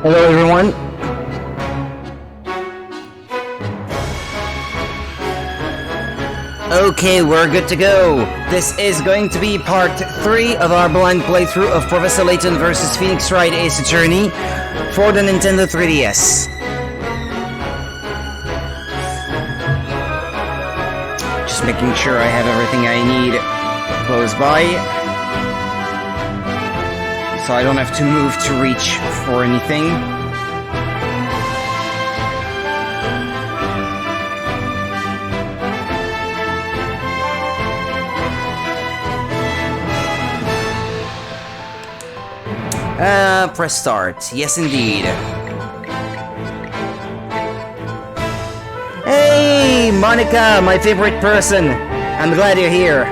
Hello everyone. Okay, we're good to go. This is going to be part 3 of our blind playthrough of Professor Layton vs. Phoenix Wright Ace Attorney for the Nintendo 3DS. Just making sure I have everything I need close by, so I don't have to move to reach for anything. Press start. Yes, indeed. Hey, Monica, my favorite person. I'm glad you're here.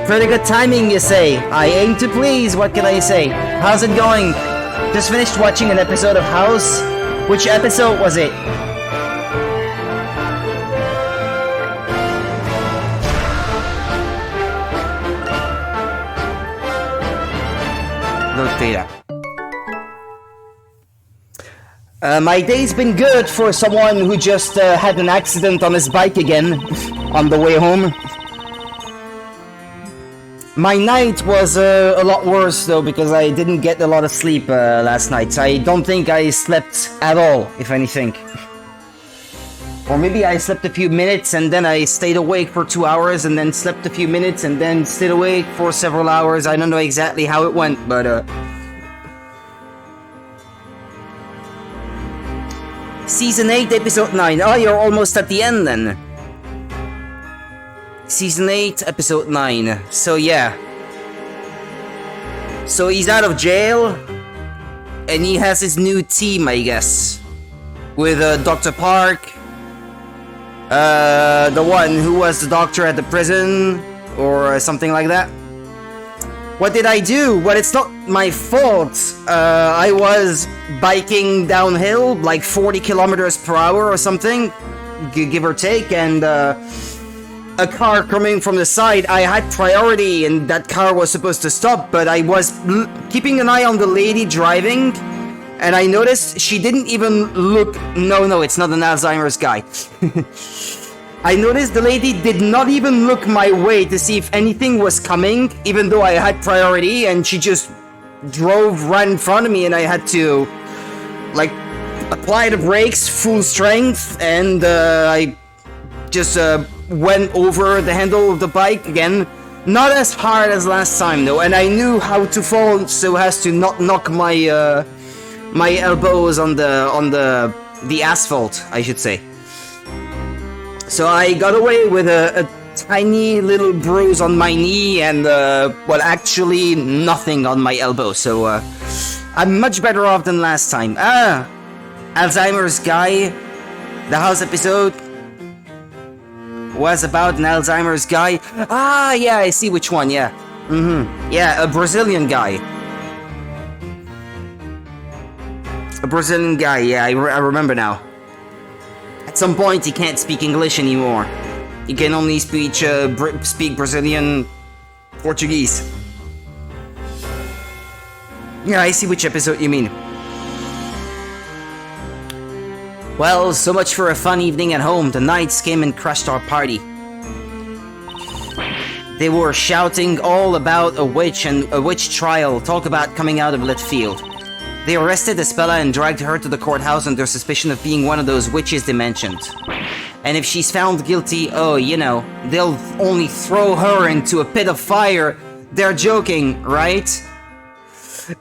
Pretty good timing, you say. I aim to please, what can I say? How's it going? Just finished watching an episode of House. Which episode was it? Load data. My day's been good for someone who just had an accident on his bike again on the way home. My night was a lot worse though, because I didn't get a lot of sleep last night. I don't think I slept at all, if anything. Or maybe I slept a few minutes and then I stayed awake for 2 hours and then slept a few minutes and then stayed awake for several hours. I don't know exactly how it went, but Season 8, Episode 9. Oh, you're almost at the end then. Season 8, Episode 9. So yeah. So he's out of jail and he has his new team, I guess. With Dr. Park. The one who was the doctor at the prison, or something like that. What did I do? Well, it's not my fault. I was biking downhill, like 40 kilometers per hour or something, give or take, and a car coming from the side, I had priority and that car was supposed to stop, but I was keeping an eye on the lady driving, and I noticed she didn't even look. No, it's not an Alzheimer's guy. I noticed the lady did not even look my way to see if anything was coming, even though I had priority, and she just drove right in front of me, and I had to, like, apply the brakes full strength, and I just went over the handle of the bike again. Not as hard as last time though, and I knew how to fall so as to not knock my my elbows on the asphalt, I should say. So I got away with a tiny little bruise on my knee and well, actually nothing on my elbow. So I'm much better off than last time. Alzheimer's guy. The House episode was about an Alzheimer's guy. Ah, yeah, I see which one. Yeah. Yeah, a Brazilian guy. A Brazilian guy, yeah, I remember now. At some point, he can't speak English anymore. He can only speak Brazilian Portuguese. Yeah, I see which episode you mean. Well, so much for a fun evening at home. The knights came and crashed our party. They were shouting all about a witch and a witch trial. Talk about coming out of left field. They arrested Espella and dragged her to the courthouse under suspicion of being one of those witches they mentioned. And if she's found guilty, oh, you know, they'll only throw her into a pit of fire. They're joking, right?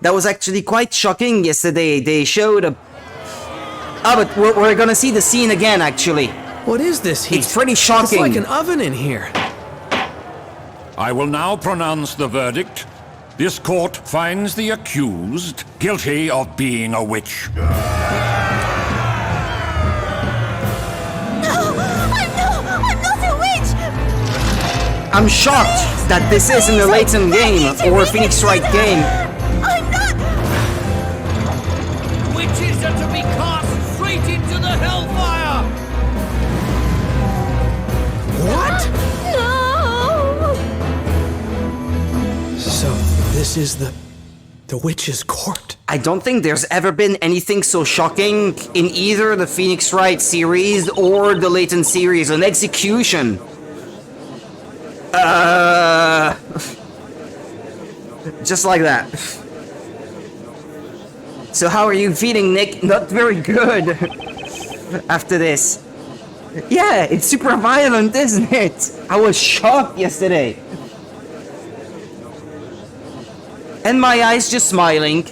That was actually quite shocking yesterday. They showed a... Oh, but we're gonna see the scene again, actually. What is this heat? It's pretty shocking. It's like an oven in here. I will now pronounce the verdict. This court finds the accused guilty of being a witch. No! I'm not a witch! I'm shocked that this isn't a Layton game or a Phoenix Wright game. I'm not! Witches are to be cast straight into the hellfire! What? No! So, this is the The witch's court. I don't think there's ever been anything so shocking in either the Phoenix Wright series or the Layton series. An execution. Just like that. So how are you feeling, Nick? Not very good. After this. Yeah, it's super violent, isn't it? I was shocked yesterday. And my eyes just smiling.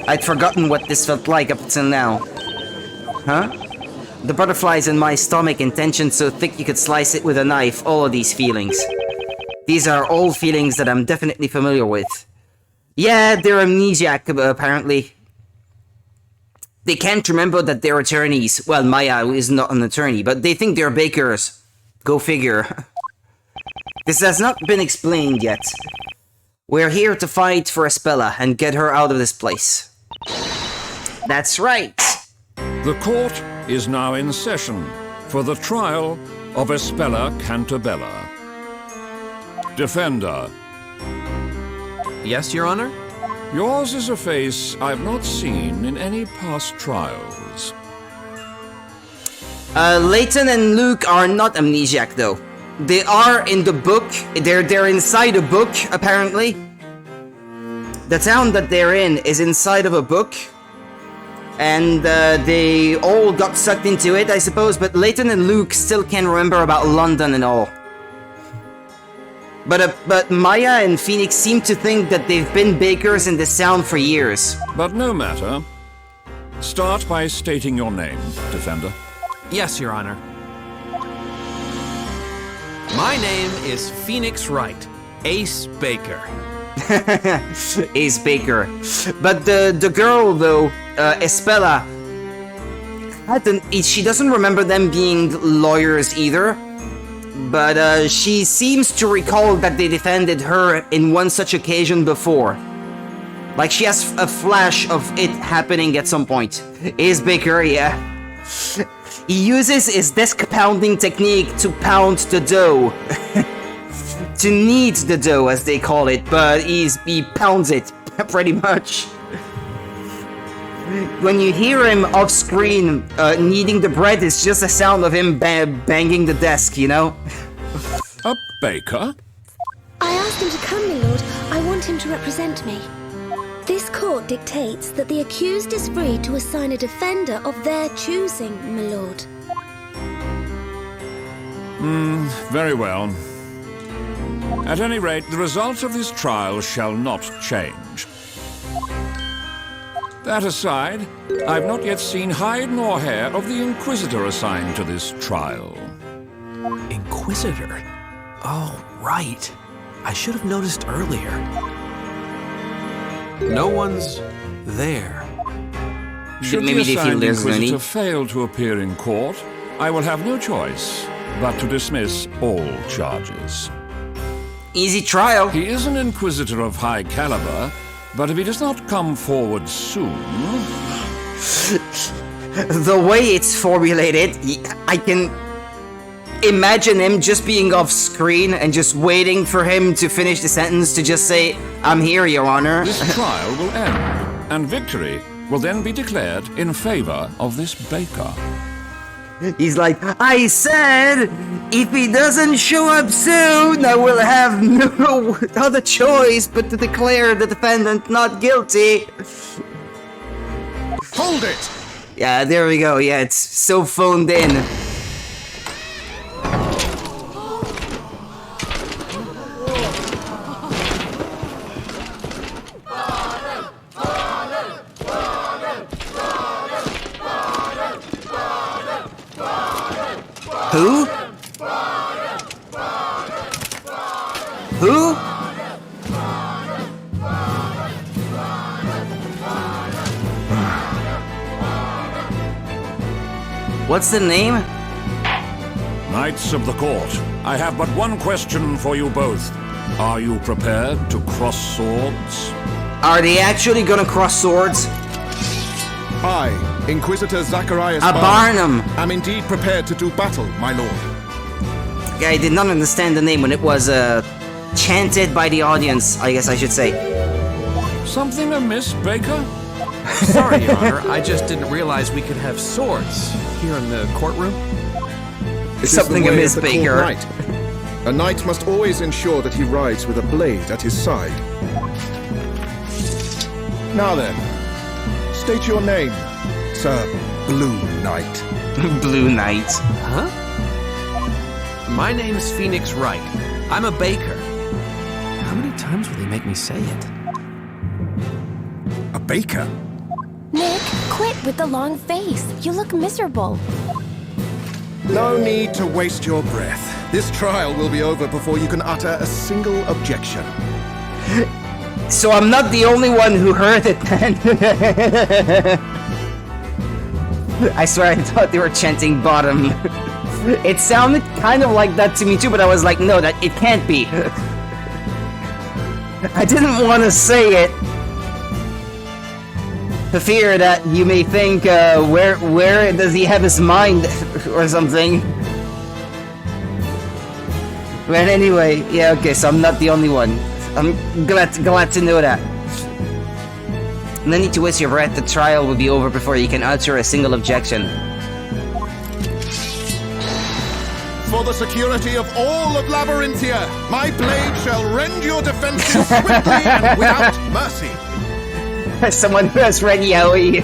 I'd forgotten what this felt like up till now. Huh? The butterflies in my stomach and tension so thick you could slice it with a knife. All of these feelings. These are all feelings that I'm definitely familiar with. Yeah, they're amnesiac, apparently. They can't remember that they're attorneys. Well, Maya is not an attorney, but they think they're bakers. Go figure. This has not been explained yet. We're here to fight for Espella and get her out of this place. That's right. The court is now in session for the trial of Espella Cantabella. Defender. Yes, Your Honor? Yours is a face I've not seen in any past trials. Layton and Luke are not amnesiac, though. They are in the book. They're inside a book, apparently. The town that they're in is inside of a book. And they all got sucked into it, I suppose. But Layton and Luke still can remember about London and all. But Maya and Phoenix seem to think that they've been bakers in this town for years. But no matter. Start by stating your name, Defender. Yes, Your Honor. My name is Phoenix Wright, Ace Baker. Ace Baker. But the girl, though, Espella, she doesn't remember them being lawyers either. But she seems to recall that they defended her in one such occasion before. Like she has a flash of it happening at some point. Ace Baker, yeah. He uses his desk pounding technique to pound the dough. To knead the dough, as they call it, but he pounds it, pretty much. When you hear him off-screen kneading the bread, it's just a sound of him banging the desk, you know? A baker? I asked him to come, my lord. I want him to represent me. This court dictates that the accused is free to assign a defender of their choosing, my lord. Very well. At any rate, the result of this trial shall not change. That aside, I've not yet seen hide nor hair of the Inquisitor assigned to this trial. Inquisitor? Oh, right. I should have noticed earlier. No one's there. Should Maybe the they feel assigned there's no Inquisitor need. fail to appear in court, I will have no choice but to dismiss all charges. Easy trial. He is an Inquisitor of high caliber, but if he does not come forward soon... The way it's formulated, I can imagine him just being off screen and just waiting for him to finish the sentence to just say, "I'm here, Your Honor." This trial will end, and victory will then be declared in favor of this baker. He's like, "I said, if he doesn't show up soon, I will have no other choice but to declare the defendant not guilty." Hold it! Yeah, there we go. Yeah, it's so phoned in. Who? Who? What's the name? Knights of the Court, I have but one question for you both. Are you prepared to cross swords? Are they actually gonna cross swords? I, Inquisitor Zacharias Barnum. am indeed prepared to do battle, my lord. Yeah, I did not understand the name when it was chanted by the audience, I guess I should say. Something amiss, Baker? Sorry, Your Honor, I just didn't realize we could have swords here in the courtroom. It is Something the way amiss, of the court Baker. knight. A knight must always ensure that he rides with a blade at his side. Now then, state your name, Sir Blue Knight. Blue Knight. Huh? My name's Phoenix Wright. I'm a baker. How many times will they make me say it? A baker? Nick, quit with the long face. You look miserable. No need to waste your breath. This trial will be over before you can utter a single objection. So I'm not the only one who heard it then. I swear I thought they were chanting bottom. It sounded kind of like that to me too, but I was like, no, that it can't be. I didn't want to say it. For fear that you may think, where does he have his mind or something? But anyway, yeah, okay, so I'm not the only one. I'm glad to know that. No need to waste your breath, the trial will be over before you can utter a single objection. For the security of all of Labyrinthia, my blade shall rend your defenses swiftly and without mercy. As someone who has read Yaoi,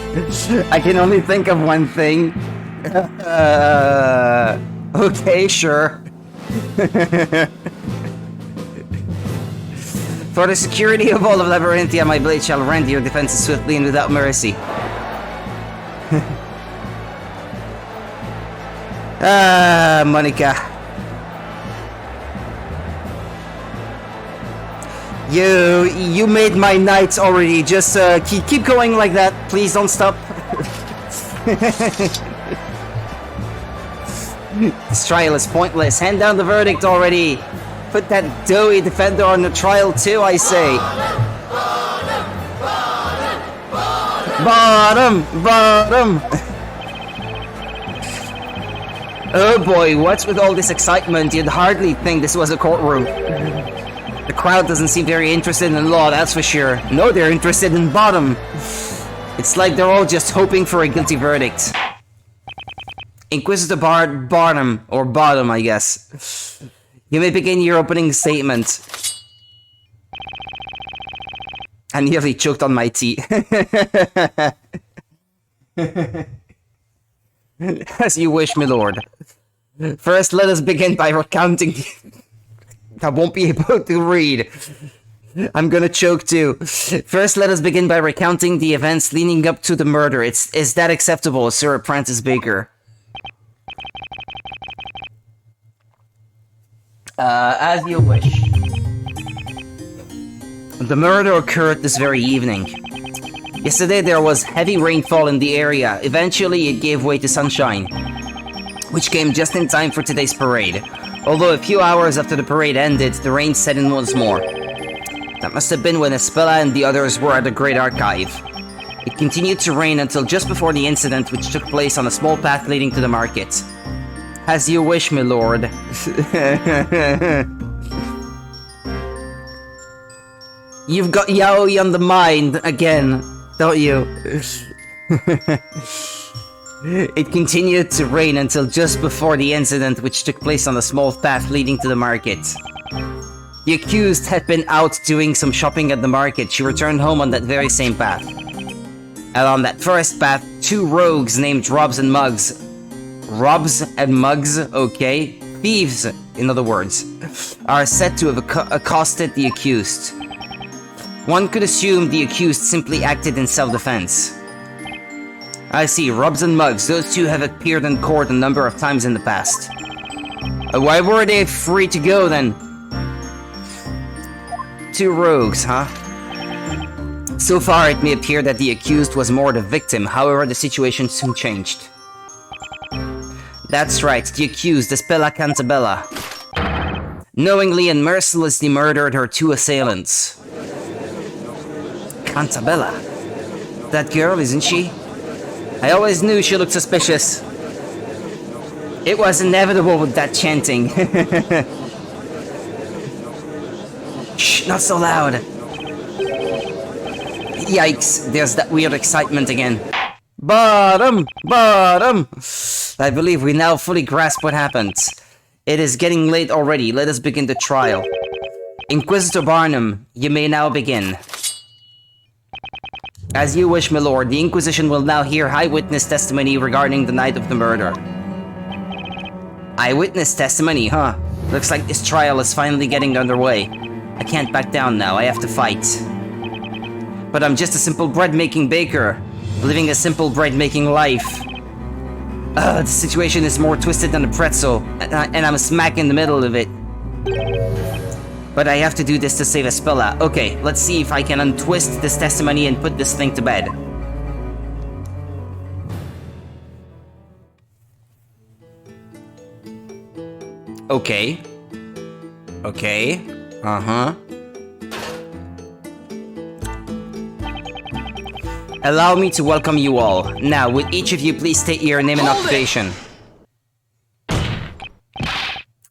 I can only think of one thing. Okay, sure. For the security of all of Labyrinthia, my blade shall rend your defenses swiftly and without mercy. Monica. You made my night already. Just keep going like that. Please don't stop. This trial is pointless. Hand down the verdict already. Put that doughy defender on the trial too, I say. Bottom! Oh boy, what's with all this excitement? You'd hardly think this was a courtroom. The crowd doesn't seem very interested in law, that's for sure. No, they're interested in bottom. It's like they're all just hoping for a guilty verdict. Inquisitor Bottom, or Bottom, I guess. You may begin your opening statement. I nearly choked on my tea. As you wish, my lord. First, let us begin by recounting... I won't be able to read. I'm gonna choke too. First, let us begin by recounting the events leading up to the murder. Is that acceptable, Sir Apprentice Baker? As you wish. The murder occurred this very evening. Yesterday there was heavy rainfall in the area. Eventually it gave way to sunshine, which came just in time for today's parade. Although a few hours after the parade ended, the rain set in once more. That must have been when Espella and the others were at the Great Archive. It continued to rain until just before the incident, which took place on a small path leading to the market. As you wish, my lord. You've got yaoi on the mind again, don't you? It continued to rain until just before the incident, which took place on a small path leading to the market. The accused had been out doing some shopping at the market. She returned home on that very same path. And on that first path, two rogues named Robs and Mugs. Robs and Mugs, okay. Thieves, in other words, are said to have accosted the accused. One could assume the accused simply acted in self-defense. I see, Robs and Mugs, those two have appeared in court a number of times in the past. Why were they free to go then? Two rogues, huh? So far, it may appear that the accused was more the victim, however, the situation soon changed. That's right, the accused, Espella Cantabella, knowingly and mercilessly murdered her two assailants. Cantabella? That girl, isn't she? I always knew she looked suspicious. It was inevitable with that chanting. Shh, not so loud. Yikes, there's that weird excitement again. Bottom! Bottom! I believe we now fully grasp what happened. It is getting late already. Let us begin the trial. Inquisitor Barnum, you may now begin. As you wish, my lord. The Inquisition will now hear eyewitness testimony regarding the night of the murder. Eyewitness testimony, huh? Looks like this trial is finally getting underway. I can't back down now. I have to fight. But I'm just a simple bread-making baker, living a simple bread-making life. The situation is more twisted than a pretzel, and I'm smack in the middle of it. But I have to do this to save Espella. Okay, let's see if I can untwist this testimony and put this thing to bed. Okay. Okay. Uh-huh. Allow me to welcome you all. Now, would each of you please state your name and occupation?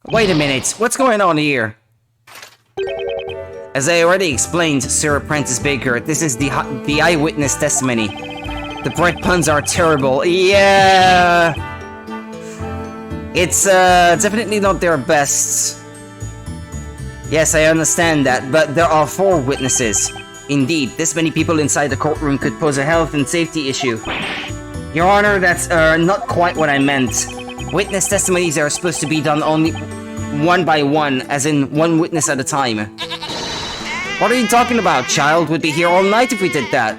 Wait a minute, what's going on here? As I already explained, Sir Apprentice Baker, this is the eyewitness testimony. The bread puns are terrible. Yeah! It's definitely not their best. Yes, I understand that, but there are 4 witnesses. Indeed, this many people inside the courtroom could pose a health and safety issue. Your Honor, that's not quite what I meant. Witness testimonies are supposed to be done only one by one, as in one witness at a time. What are you talking about? Child would be here all night if we did that.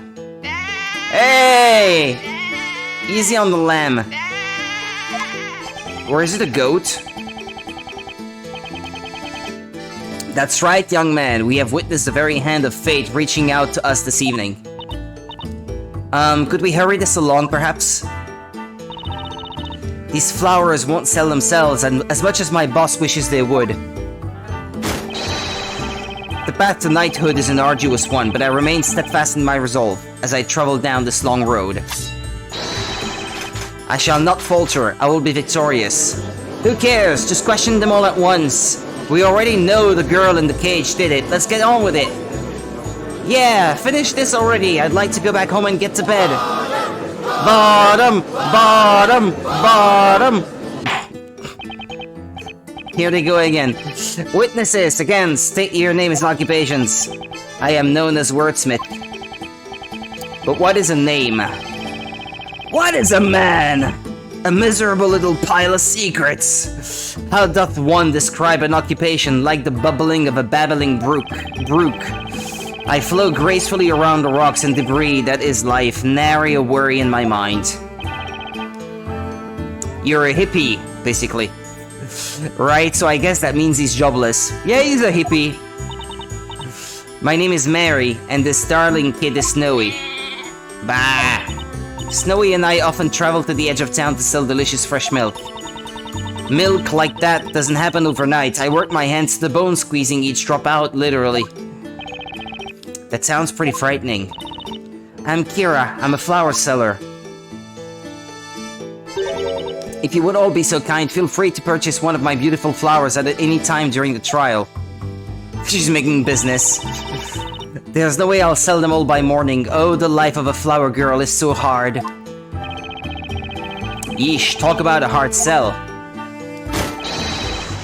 Hey! Easy on the lamb. Or is it a goat? That's right, young man. We have witnessed the very hand of fate reaching out to us this evening. Could we hurry this along, perhaps? These flowers won't sell themselves, and as much as my boss wishes they would. The path to knighthood is an arduous one, but I remain steadfast in my resolve as I travel down this long road. I shall not falter. I will be victorious. Who cares? Just question them all at once. We already know the girl in the cage did it. Let's get on with it. Yeah, finish this already. I'd like to go back home and get to bed. Bottom! Bottom! Bottom! Here they go again. Witnesses, again, state your names and occupations. I am known as Wordsmith. But what is a name? What is a man? A miserable little pile of secrets. How doth one describe an occupation like the bubbling of a babbling brook? I flow gracefully around the rocks and debris that is life, nary a worry in my mind. You're a hippie, basically. Right, so I guess that means he's jobless. Yeah, he's a hippie. My name is Mary, and this darling kid is Snowy. Bah! Snowy and I often travel to the edge of town to sell delicious fresh milk. Milk like that doesn't happen overnight. I work my hands to the bone, squeezing each drop out, literally. That sounds pretty frightening. I'm Kira. I'm a flower seller. If you would all be so kind, feel free to purchase one of my beautiful flowers at any time during the trial. She's making business. There's no way I'll sell them all by morning. Oh, the life of a flower girl is so hard. Yeesh, talk about a hard sell.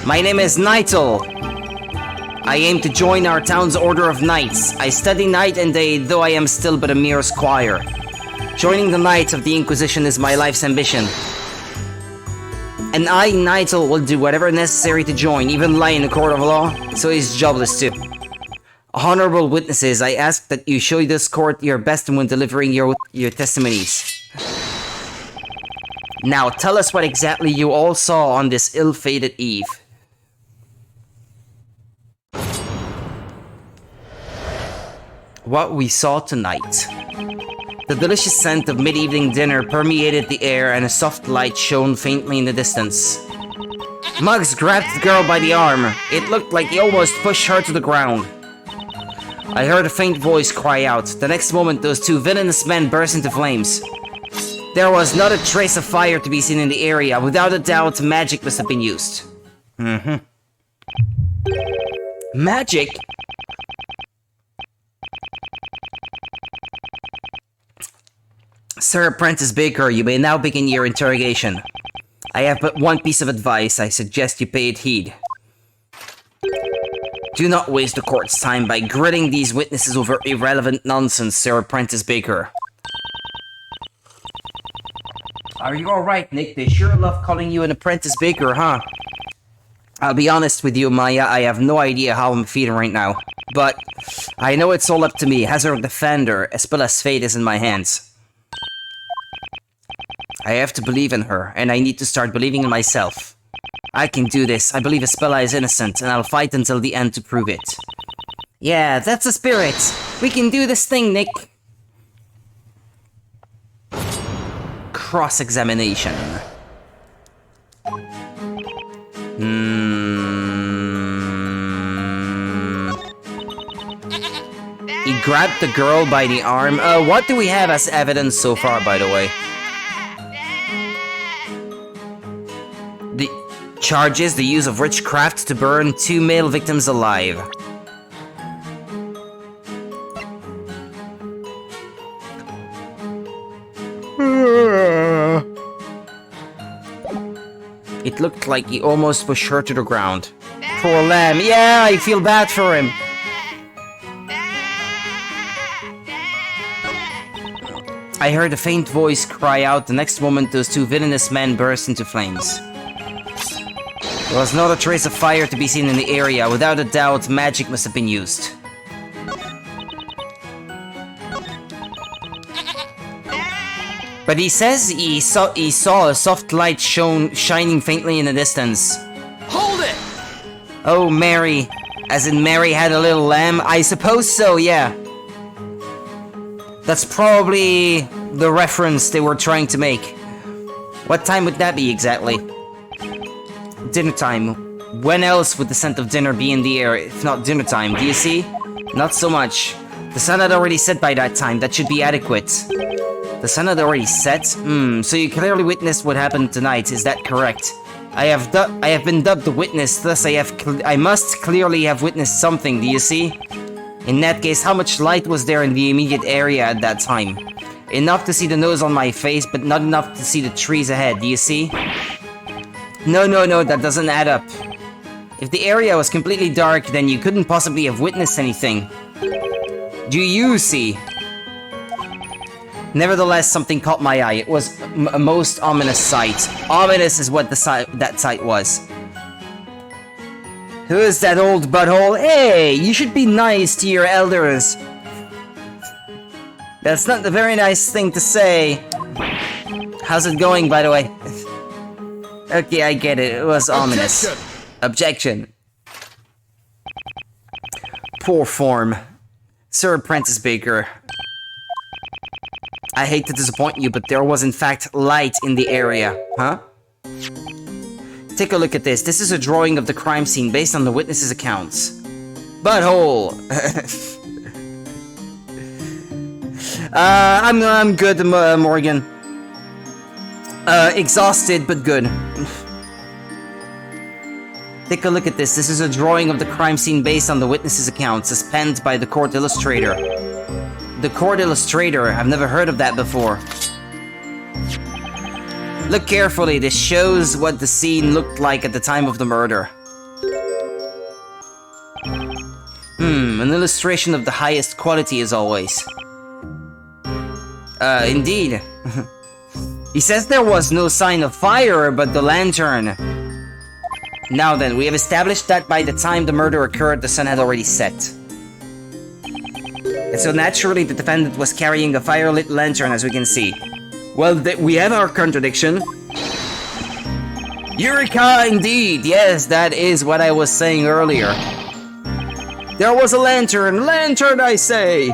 My name is Nightle. I aim to join our town's order of knights. I study night and day, though I am still but a mere squire. Joining the Knights of the Inquisition is my life's ambition. And I, Nightle, will do whatever necessary to join, even lie in a court of law, so he's jobless too. Honorable witnesses, I ask that you show this court your best when delivering your testimonies. Now, tell us what exactly you all saw on this ill-fated eve. What we saw tonight. The delicious scent of mid-evening dinner permeated the air and a soft light shone faintly in the distance. Muggs grabbed the girl by the arm. It looked like he almost pushed her to the ground. I heard a faint voice cry out. The next moment, those two villainous men burst into flames. There was not a trace of fire to be seen in the area. Without a doubt, magic must have been used. Magic? Sir Apprentice Baker, you may now begin your interrogation. I have but one piece of advice. I suggest you pay it heed. Do not waste the court's time by grilling these witnesses over irrelevant nonsense, Sir Apprentice Baker. Are you alright, Nick? They sure love calling you an Apprentice Baker, huh? I'll be honest with you, Maya, I have no idea how I'm feeling right now. But I know it's all up to me. Hazard Defender, as well as fate is in my hands. I have to believe in her, and I need to start believing in myself. I can do this. I believe Espella is innocent, and I'll fight until the end to prove it. Yeah, that's the spirit. We can do this thing, Nick. Cross-examination. He grabbed the girl by the arm. What do we have as evidence so far, by the way? The charges the use of witchcraft to burn 2 male victims alive. It looked like he almost pushed her to the ground. Poor lamb. Yeah, I feel bad for him. I heard a faint voice cry out. The next moment, those 2 villainous men burst into flames. There was not a trace of fire to be seen in the area. Without a doubt, magic must have been used. But he says he saw a soft light shining faintly in the distance. Hold it! Oh, Mary. As in Mary had a little lamb? I suppose so, yeah. That's probably the reference they were trying to make. What time would that be exactly? Dinner time. When else would the scent of dinner be in the air if not dinner time? Do you see? Not so much. The sun had already set by that time. That should be adequate. The sun had already set? So you clearly witnessed what happened tonight. Is that correct? I have been dubbed the witness, thus I must clearly have witnessed something. Do you see? In that case, how much light was there in the immediate area at that time? Enough to see the nose on my face, but not enough to see the trees ahead, do you see? No, that doesn't add up. If the area was completely dark, then you couldn't possibly have witnessed anything. Do you see? Nevertheless, something caught my eye. It was a most ominous sight. Ominous is what that sight was. Who is that old butthole? Hey, you should be nice to your elders. That's not a very nice thing to say. How's it going, by the way? Okay, I get it. It was ominous. Objection. Poor form. Sir Apprentice Baker. I hate to disappoint you, but there was in fact light in the area. Huh? Take a look at this. This is a drawing of the crime scene based on the witnesses' accounts. Butthole! I'm good, Morgan. Exhausted, but good. Take a look at this. This is a drawing of the crime scene based on the witnesses' accounts, as penned by the court illustrator. The court illustrator? I've never heard of that before. Look carefully. This shows what the scene looked like at the time of the murder. An illustration of the highest quality as always. Indeed. He says there was no sign of fire, but the lantern. Now then, we have established that by the time the murder occurred, the sun had already set. And so naturally, the defendant was carrying a fire-lit lantern, as we can see. Well, we have our contradiction. Eureka, indeed! Yes, that is what I was saying earlier. There was a lantern! Lantern, I say!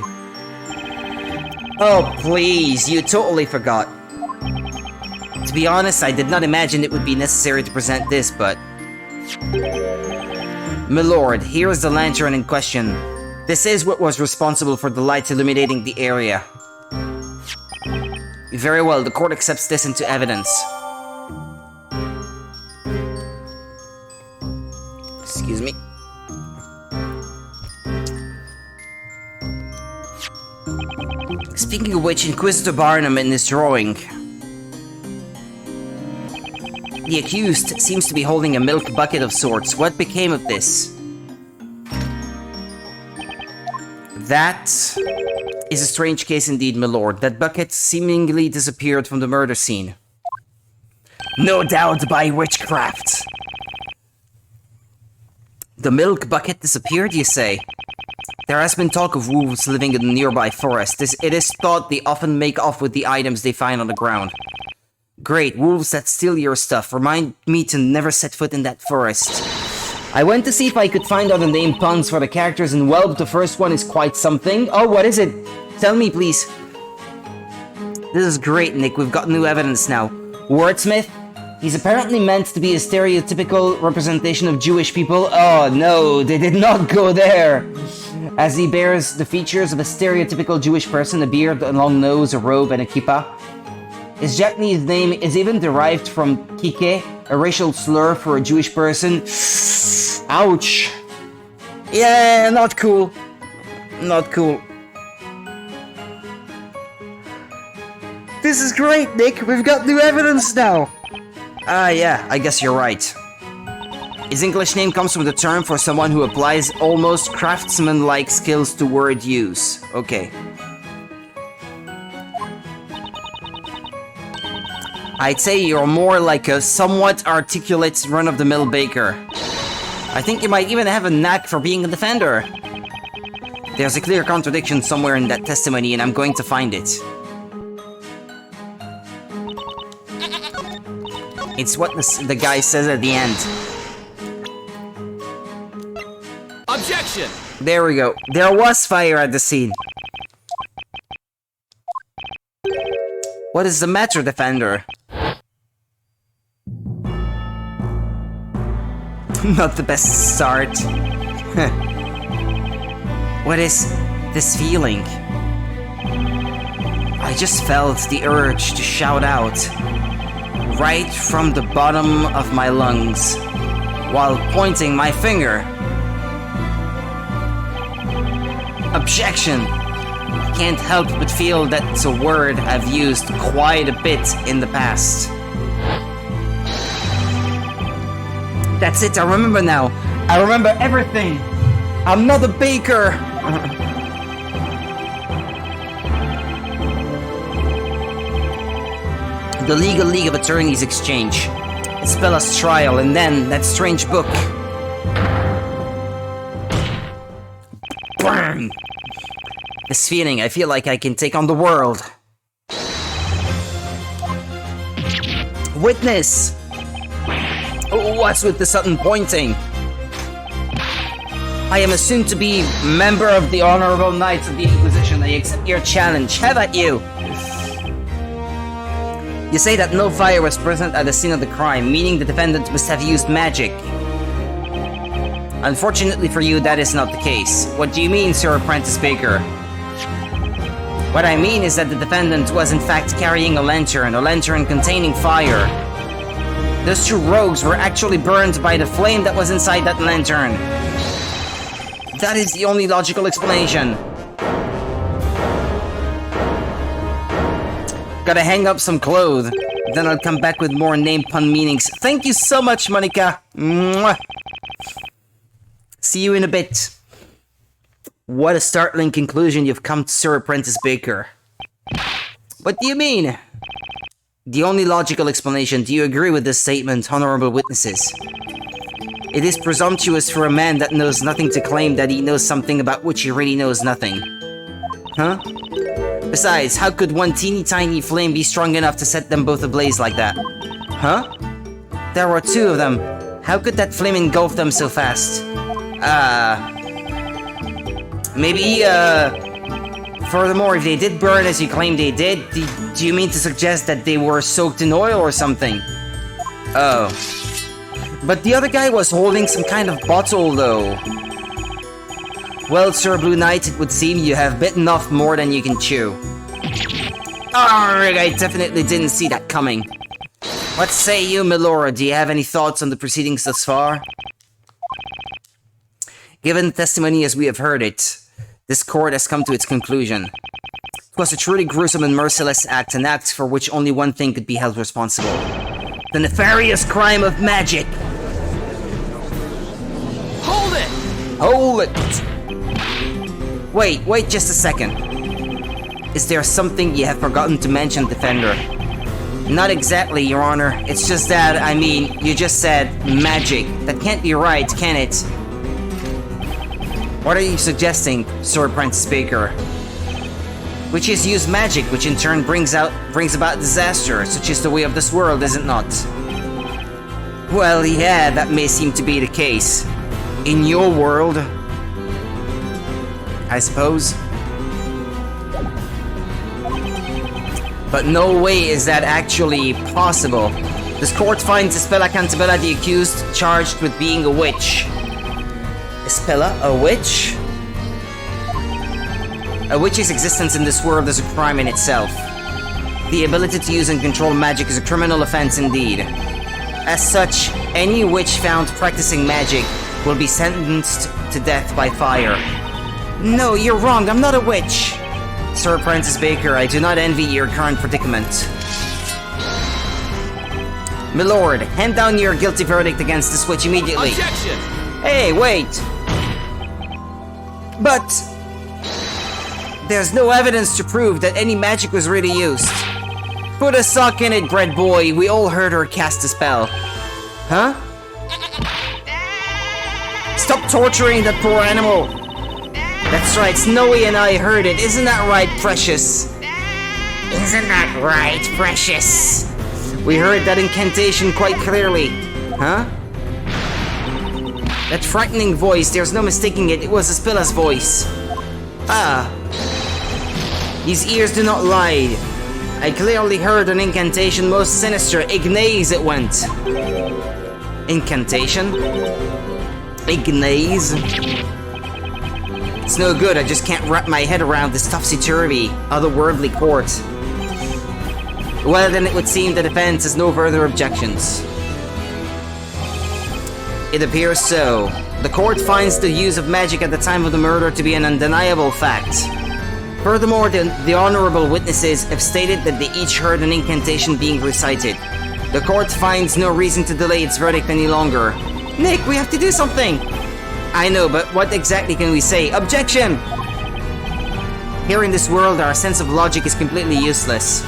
Oh, please, you totally forgot. To be honest, I did not imagine it would be necessary to present this, but... My lord, here is the lantern in question. This is what was responsible for the light illuminating the area. Very well, the court accepts this into evidence. Excuse me. Speaking of which, Inquisitor Barnum in this drawing. The accused seems to be holding a milk bucket of sorts. What became of this? That is a strange case indeed, my lord. That bucket seemingly disappeared from the murder scene. No doubt by witchcraft. The milk bucket disappeared, you say? There has been talk of wolves living in the nearby forest. It is thought they often make off with the items they find on the ground. Great, wolves that steal your stuff. Remind me to never set foot in that forest. I went to see if I could find other name puns for the characters, and well, the first one is quite something. Oh, what is it? Tell me, please. This is great, Nick. We've got new evidence now. Wordsmith? He's apparently meant to be a stereotypical representation of Jewish people. Oh no, they did not go there! As he bears the features of a stereotypical Jewish person, a beard, a long nose, a robe, and a kippah. His Japanese name is even derived from kike, a racial slur for a Jewish person. Ouch! Yeah, not cool. Not cool. This is great, Nick! We've got new evidence now! Ah, yeah, I guess you're right. His English name comes from the term for someone who applies almost craftsman-like skills to word use. Okay. I'd say you're more like a somewhat articulate run-of-the-mill baker. I think you might even have a knack for being a defender. There's a clear contradiction somewhere in that testimony, and I'm going to find it. It's what the guy says at the end. Objection! There we go. There was fire at the scene. What is the matter, defender? Not the best start. What is this feeling? I just felt the urge to shout out. Right from the bottom of my lungs, while pointing my finger. Objection! I can't help but feel that's a word I've used quite a bit in the past. That's it, I remember now. I remember everything. I'm not a baker. The Legal League of Attorneys exchange. Spella's trial, and then that strange book. Burn! This feeling, I feel like I can take on the world. Witness! What's with the sudden pointing? I am a soon-to-be member of the Honorable Knights of the Inquisition. I accept your challenge. Have at you! You say that no fire was present at the scene of the crime, meaning the defendant must have used magic. Unfortunately for you, that is not the case. What do you mean, Sir Apprentice Baker? What I mean is that the defendant was in fact carrying a lantern containing fire. Those two rogues were actually burned by the flame that was inside that lantern. That is the only logical explanation. Gotta hang up some clothes, then I'll come back with more name pun meanings. Thank you so much, Monica. Mwah. See you in a bit. What a startling conclusion you've come to, Sir Apprentice Baker. What do you mean? The only logical explanation. Do you agree with this statement, honorable witnesses? It is presumptuous for a man that knows nothing to claim that he knows something about which he really knows nothing. Huh? Besides, how could one teeny tiny flame be strong enough to set them both ablaze like that? Huh? There were two of them. How could that flame engulf them so fast? Maybe, furthermore, if they did burn as you claim they did, do you mean to suggest that they were soaked in oil or something? Oh. But the other guy was holding some kind of bottle, though. Well, Sir Blue Knight, it would seem you have bitten off more than you can chew. Arrgh, I definitely didn't see that coming. What say you, Milora? Do you have any thoughts on the proceedings thus far? Given the testimony as we have heard it, this court has come to its conclusion. was a truly gruesome and merciless act, an act for which only one thing could be held responsible. The nefarious crime of magic! Hold it! Hold it! Wait just a second. Is there something you have forgotten to mention, Defender? Not exactly, Your Honor. It's just that, I mean, you just said magic. That can't be right, can it? What are you suggesting, Sir Apprentice Baker? Witches use magic, which in turn brings about disaster, such as the way of this world, is it not? Well, yeah, that may seem to be the case. In your world, I suppose. But no way is that actually possible. This court finds Espella Cantabella the accused, charged with being a witch. Espella, a witch? A witch's existence in this world is a crime in itself. The ability to use and control magic is a criminal offense indeed. As such, any witch found practicing magic will be sentenced to death by fire. No, you're wrong, I'm not a witch! Sir Apprentice Baker, I do not envy your current predicament. Milord, hand down your guilty verdict against this witch immediately. Objection! Hey, wait! But there's no evidence to prove that any magic was really used. Put a sock in it, bread boy. We all heard her cast a spell. Huh? Stop torturing that poor animal! That's right, Snowy and I heard it. Isn't that right, Precious? Isn't that right, Precious? We heard that incantation quite clearly. Huh? That frightening voice, there's no mistaking it. It was Espella's voice. Ah. His ears do not lie. I clearly heard an incantation most sinister. Ignaze it went. Incantation? Ignaze? It's no good, I just can't wrap my head around this topsy-turvy, otherworldly court. Well, then it would seem the defense has no further objections. It appears so. The court finds the use of magic at the time of the murder to be an undeniable fact. Furthermore, the honorable witnesses have stated that they each heard an incantation being recited. The court finds no reason to delay its verdict any longer. Nick, we have to do something! I know, but what exactly can we say? Objection! Here in this world, our sense of logic is completely useless.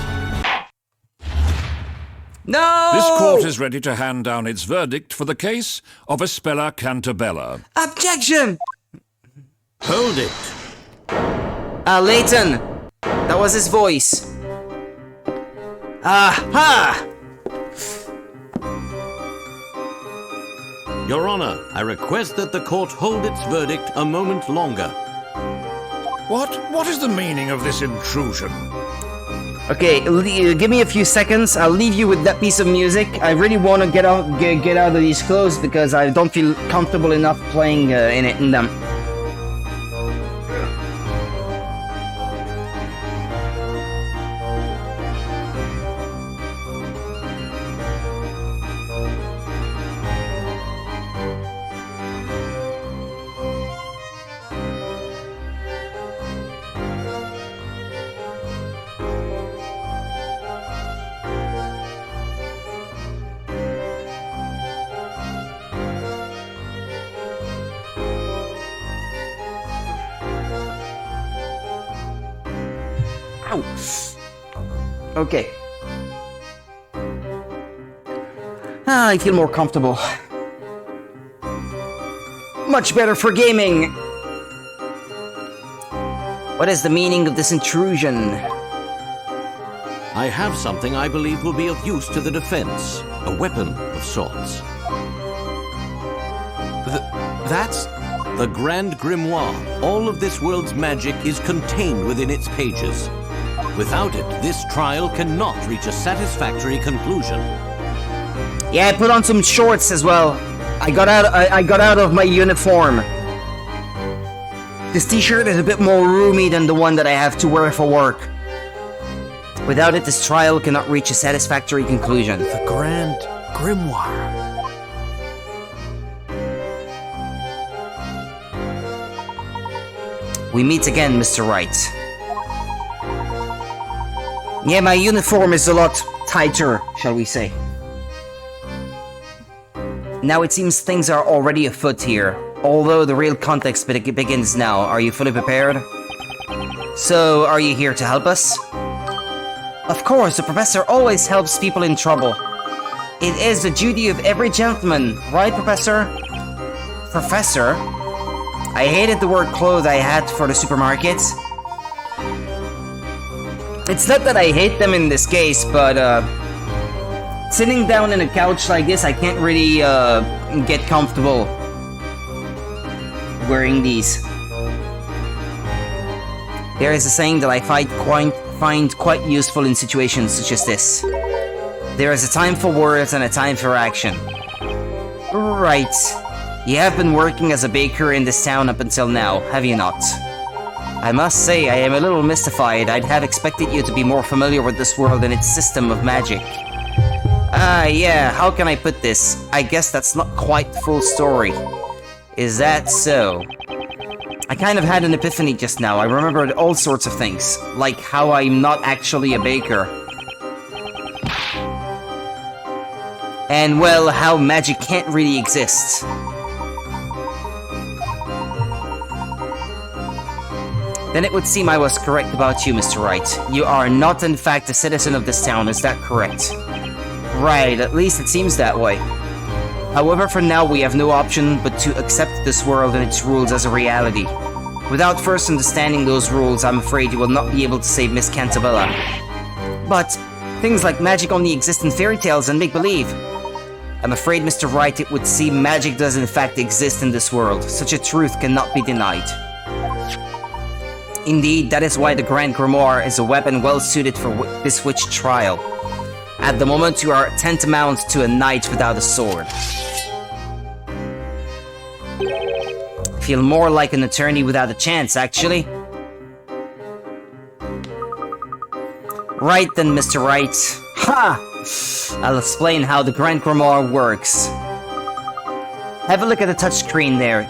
No! This court is ready to hand down its verdict for the case of Espella Cantabella. Objection! Hold it. Layton! That was his voice. Aha! Your Honor, I request that the court hold its verdict a moment longer. What is the meaning of this intrusion? Okay, give me a few seconds. I'll leave you with that piece of music. I really want to get out of these clothes because I don't feel comfortable enough playing in them. Ow. Okay. I feel more comfortable. Much better for gaming. What is the meaning of this intrusion? I have something I believe will be of use to the defense. A weapon of sorts. That's... The Grand Grimoire. All of this world's magic is contained within its pages. Without it, this trial cannot reach a satisfactory conclusion. Yeah, I put on some shorts as well. I got out of my uniform. This t-shirt is a bit more roomy than the one that I have to wear for work. Without it, this trial cannot reach a satisfactory conclusion. The Grand Grimoire. We meet again, Mr. Wright. Yeah, my uniform is a lot tighter, shall we say. Now it seems things are already afoot here, although the real context begins now. Are you fully prepared? So, are you here to help us? Of course, the professor always helps people in trouble. It is the duty of every gentleman, right, Professor? Professor? I hated the word clothes I had for the supermarket. It's not that I hate them in this case, but sitting down in a couch like this, I can't really get comfortable wearing these. There is a saying that I find quite useful in situations such as this. There is a time for words and a time for action. Right. You have been working as a baker in this town up until now, have you not? I must say, I am a little mystified. I'd have expected you to be more familiar with this world and its system of magic. Yeah, how can I put this? I guess that's not quite the full story. Is that so? I kind of had an epiphany just now. I remembered all sorts of things, like how I'm not actually a baker. And, well, how magic can't really exist. Then it would seem I was correct about you, Mr. Wright. You are not, in fact, a citizen of this town, is that correct? Right, at least it seems that way. However, for now, we have no option but to accept this world and its rules as a reality. Without first understanding those rules, I'm afraid you will not be able to save Miss Cantabella. But things like magic only exist in fairy tales and make-believe. I'm afraid, Mr. Wright, it would seem magic does in fact exist in this world. Such a truth cannot be denied. Indeed, that is why the Grand Grimoire is a weapon well suited for this witch trial. At the moment, you are tantamount to a knight without a sword. Feel more like an attorney without a chance, actually. Right then, Mr. Wright. Ha! I'll explain how the Grand Grimoire works. Have a look at the touchscreen there.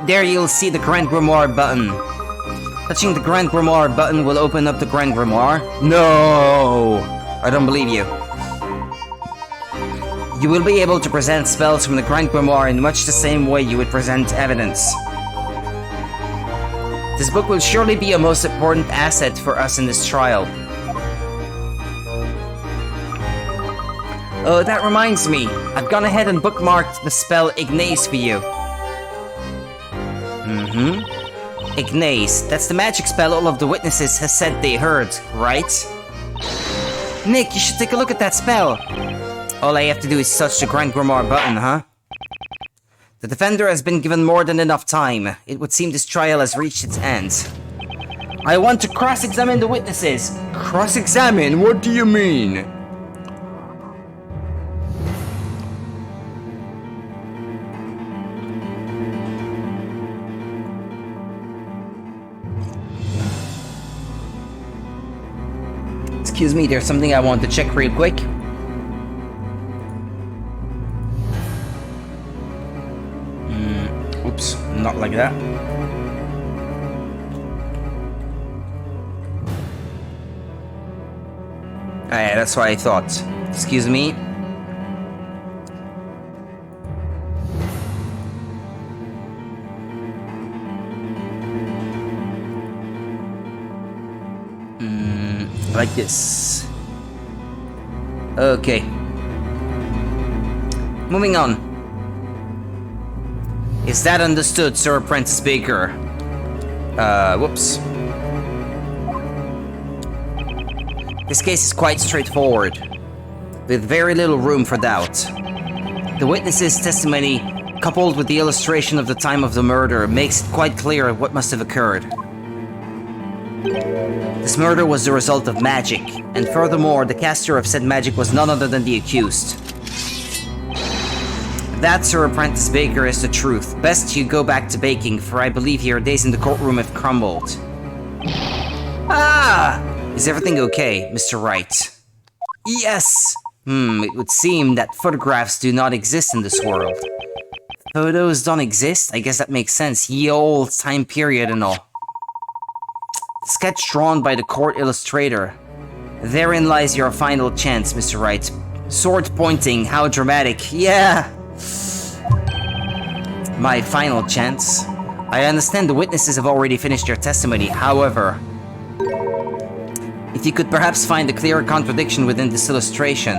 There you'll see the Grand Grimoire button. Touching the Grand Grimoire button will open up the Grand Grimoire. No! I don't believe you. You will be able to present spells from the Grand Grimoire in much the same way you would present evidence. This book will surely be a most important asset for us in this trial. Oh, that reminds me. I've gone ahead and bookmarked the spell Ignace for you. Ignace. That's the magic spell all of the witnesses has said they heard, right? Nick, you should take a look at that spell. All I have to do is touch the Grand Grimoire button, huh? The defender has been given more than enough time. It would seem this trial has reached its end. I want to cross-examine the witnesses. Cross-examine? What do you mean? Excuse me, there's something I want to check real quick. Oops, not like that. Ah, yeah, that's what I thought. Excuse me. Like this. Okay. Moving on. Is that understood, Sir Apprentice Baker? Whoops. This case is quite straightforward, with very little room for doubt. The witness's testimony, coupled with the illustration of the time of the murder, makes it quite clear what must have occurred. This murder was the result of magic, and furthermore, the caster of said magic was none other than the accused. That, Sir Apprentice Baker, is the truth. Best you go back to baking, for I believe your days in the courtroom have crumbled. Ah! Is everything okay, Mr. Wright? Yes! It would seem that photographs do not exist in this world. Photos don't exist? I guess that makes sense. Ye old time period and all. Sketch drawn by the court illustrator. Therein lies your final chance, Mr. Wright. Sword pointing, how dramatic. Yeah! My final chance? I understand the witnesses have already finished their testimony, however... if you could perhaps find a clear contradiction within this illustration.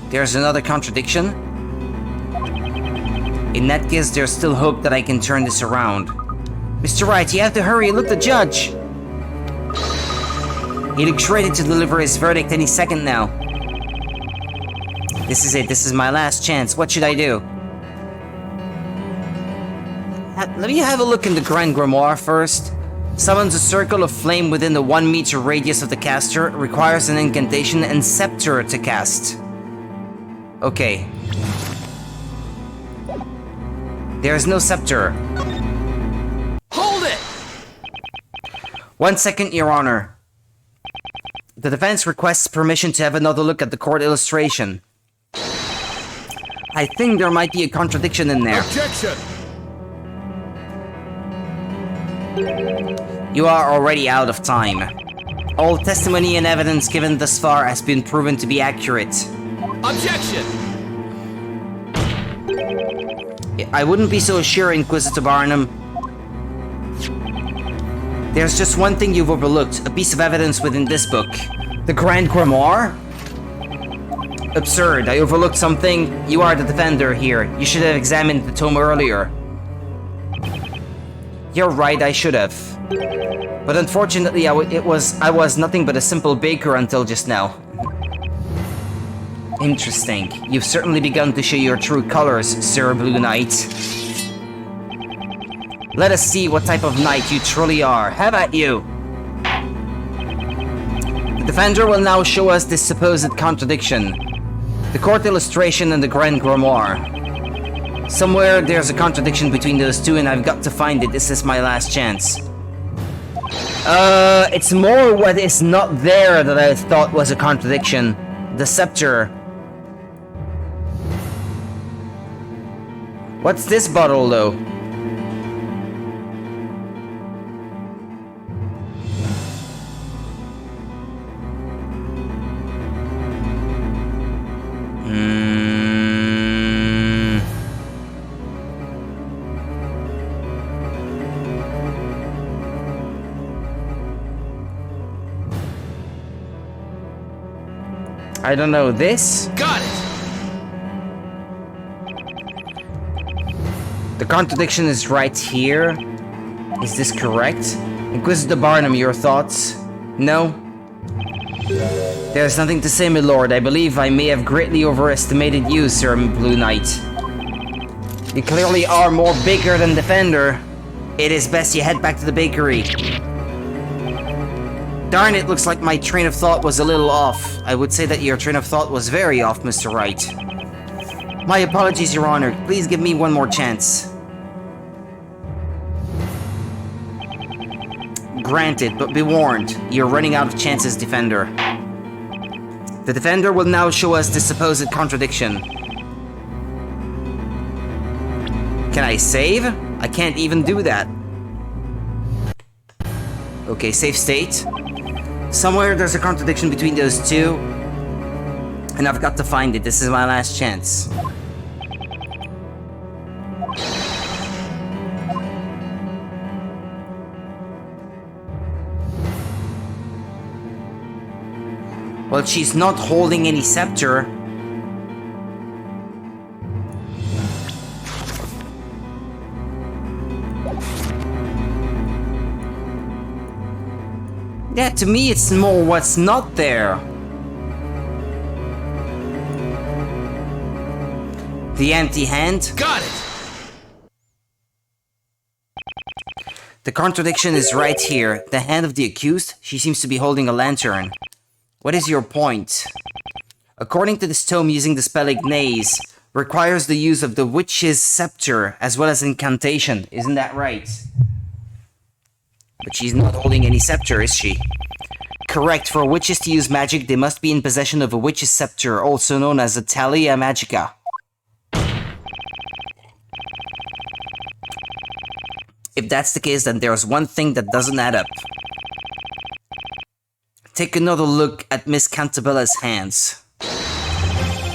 There's another contradiction? In that case, there's still hope that I can turn this around. Mr. Wright, you have to hurry, look, the judge! He looks ready to deliver his verdict any second now. This is it, this is my last chance, what should I do? Let me have a look in the Grand Grimoire first. Summons a circle of flame within the 1 meter radius of the caster, requires an incantation and scepter to cast. Okay. There is no scepter. Hold it! 1 second, Your Honor. The defense requests permission to have another look at the court illustration. I think there might be a contradiction in there. Objection! You are already out of time. All testimony and evidence given thus far has been proven to be accurate. Objection! I wouldn't be so sure, Inquisitor Barnum. There's just one thing you've overlooked, a piece of evidence within this book. The Grand Grimoire? Absurd, I overlooked something. You are the defender here. You should have examined the tome earlier. You're right, I should have. But unfortunately, I was nothing but a simple baker until just now. Interesting. You've certainly begun to show your true colors, Sir Blue Knight. Let us see what type of knight you truly are. How about you? The defender will now show us this supposed contradiction. The court illustration and the Grand Grimoire. Somewhere there's a contradiction between those two and I've got to find it. This is my last chance. It's more what is not there that I thought was a contradiction. The scepter. What's this bottle, though? I don't know, this? Got it! The contradiction is right here. Is this correct? Inquisitor Barnum, your thoughts? No? There's nothing to say, my lord. I believe I may have greatly overestimated you, Sir Blue Knight. You clearly are more baker than defender. It is best you head back to the bakery. Darn, it looks like my train of thought was a little off. I would say that your train of thought was very off, Mr. Wright. My apologies, Your Honor. Please give me one more chance. Granted, but be warned. You're running out of chances, Defender. The Defender will now show us the supposed contradiction. Can I save? I can't even do that. Okay, save state. Somewhere there's a contradiction between those two. And I've got to find it. This is my last chance. Well, she's not holding any scepter. Yeah, to me it's more what's not there. The empty hand. Got it! The contradiction is right here. The hand of the accused, she seems to be holding a lantern. What is your point? According to this tome, using the spell Ignaze requires the use of the witch's scepter as well as incantation. Isn't that right? But she's not holding any scepter, is she? Correct. For witches to use magic, they must be in possession of a witch's scepter, also known as a Talia Magica. If that's the case, then there's one thing that doesn't add up. take another look at Miss Cantabella's hands.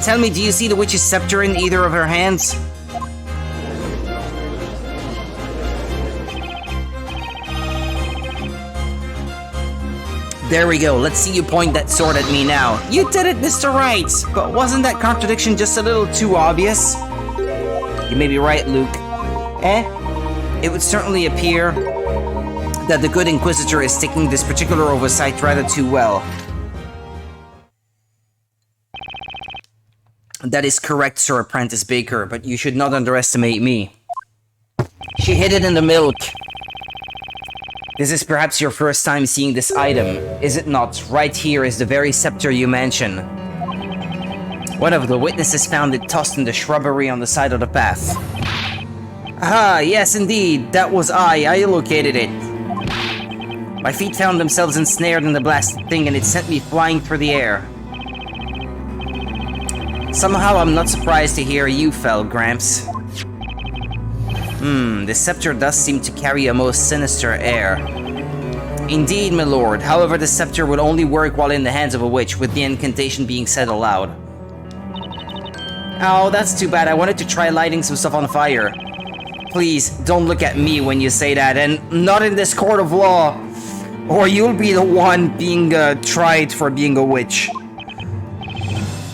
Tell me, do you see the witch's scepter in either of her hands? There we go, let's see you point that sword at me now. You did it, Mr. Wright! But wasn't that contradiction just a little too obvious? You may be right, Luke. It would certainly appear that the good Inquisitor is taking this particular oversight rather too well. That is correct, Sir Apprentice Baker, but you should not underestimate me. She hid it in the milk. This is perhaps your first time seeing this item, is it not? Right here is the very scepter you mention. One of the witnesses found it tossed in the shrubbery on the side of the path. Ah, yes indeed, that was I located it. My feet found themselves ensnared in the blasted thing and it sent me flying through the air. Somehow I'm not surprised to hear you fell, Gramps. The scepter does seem to carry a most sinister air. Indeed, my lord. However, the scepter would only work while in the hands of a witch, with the incantation being said aloud. Oh, that's too bad. I wanted to try lighting some stuff on fire. Please, don't look at me when you say that, and not in this court of law, or you'll be the one being tried for being a witch.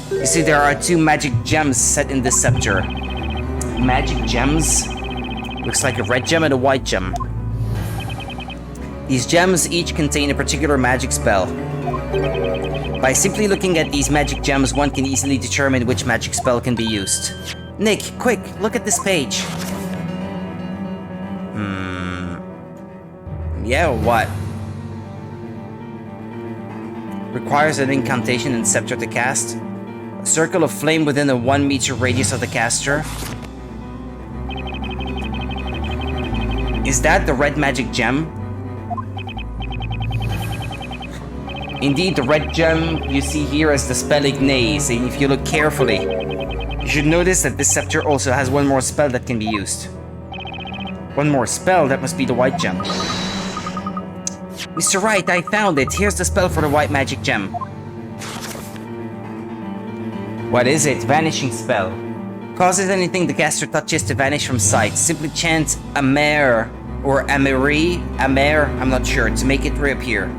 You see, there are two magic gems set in this scepter. Magic gems? Looks like a red gem and a white gem. These gems each contain a particular magic spell. By simply looking at these magic gems, one can easily determine which magic spell can be used. Nick, quick, look at this page. Yeah, what? Requires an incantation and scepter to cast. A circle of flame within a 1 meter radius of the caster. Is that the red magic gem? Indeed, the red gem you see here is the spell Ignaze, and if you look carefully, you should notice that this scepter also has one more spell that can be used. One more spell? That must be the white gem. Mr. Wright, I found it. Here's the spell for the white magic gem. What is it? Vanishing spell. Causes anything the caster touches to vanish from sight. Simply chant Amer or Amer, I'm not sure, to make it reappear.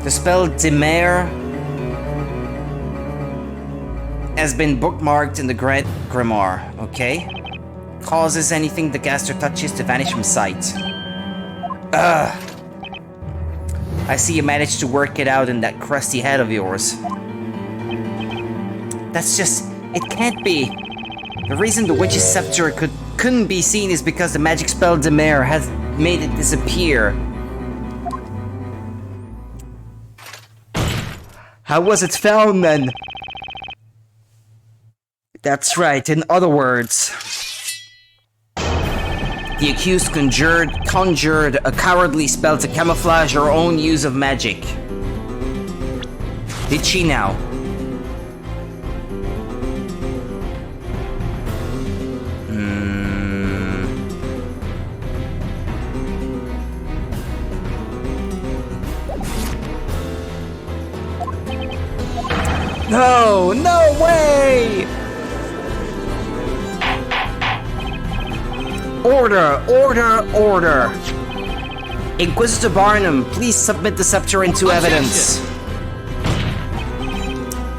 The spell Demer has been bookmarked in the Great Grimoire, okay? Causes anything the caster touches to vanish from sight. I see you managed to work it out in that crusty head of yours. That's just... it can't be. The reason the witch's scepter couldn't be seen is because the magic spell Demer has made it disappear. How was it found then? That's right, in other words, the accused conjured a cowardly spell to camouflage her own use of magic. Did she now? No, no way! Order, order, order! Inquisitor Barnum, please submit the scepter into evidence.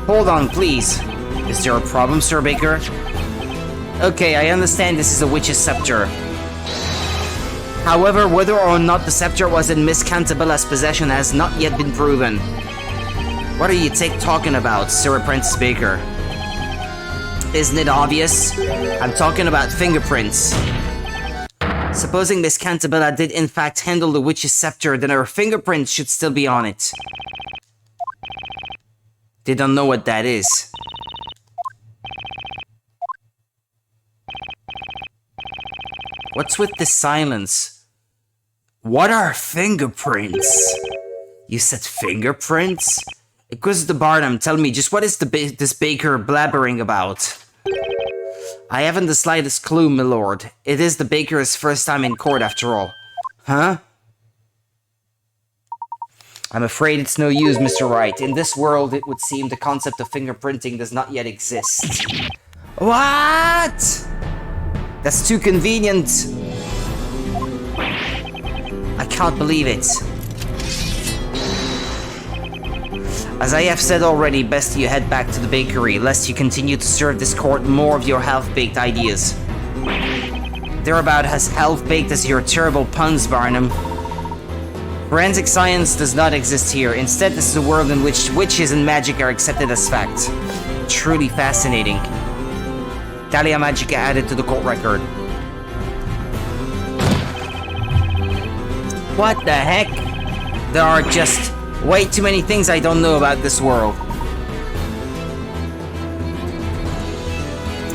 Hold on, please. Is there a problem, Sir Baker? Okay, I understand this is a witch's scepter. However, whether or not the scepter was in Miss Cantabella's possession has not yet been proven. What are you talking about, Sir Apprentice Baker? Isn't it obvious? I'm talking about fingerprints. Supposing Miss Cantabella did in fact handle the witch's scepter, then her fingerprints should still be on it. They don't know what that is. What's with this silence? What are fingerprints? You said fingerprints? Inquisitor Barnum, tell me, just what is this Baker blabbering about? I haven't the slightest clue, my lord. It is the Baker's first time in court, after all. Huh? I'm afraid it's no use, Mr. Wright. In this world, it would seem the concept of fingerprinting does not yet exist. What? That's too convenient. I can't believe it. As I have said already, best you head back to the bakery, lest you continue to serve this court more of your half-baked ideas. They're about as half-baked as your terrible puns, Barnum. Forensic science does not exist here. Instead, this is a world in which witches and magic are accepted as fact. Truly fascinating. Talia Magica added to the court record. What the heck? There are just way too many things I don't know about this world.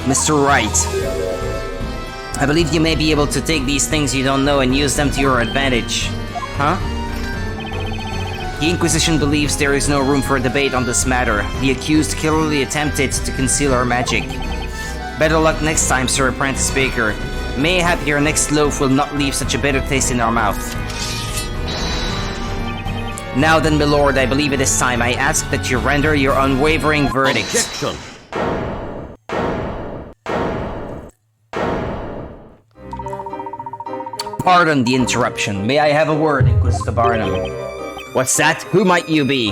Mr. Wright, I believe you may be able to take these things you don't know and use them to your advantage. Huh? The Inquisition believes there is no room for debate on this matter. The accused clearly attempted to conceal her magic. Better luck next time, Sir Apprentice Baker. Mayhap your next loaf will not leave such a bitter taste in our mouth. Now then, my lord, I believe it is time I ask that you render your unwavering verdict. Objection! Pardon the interruption. May I have a word, Inquisitor Barnum? What's that? Who might you be?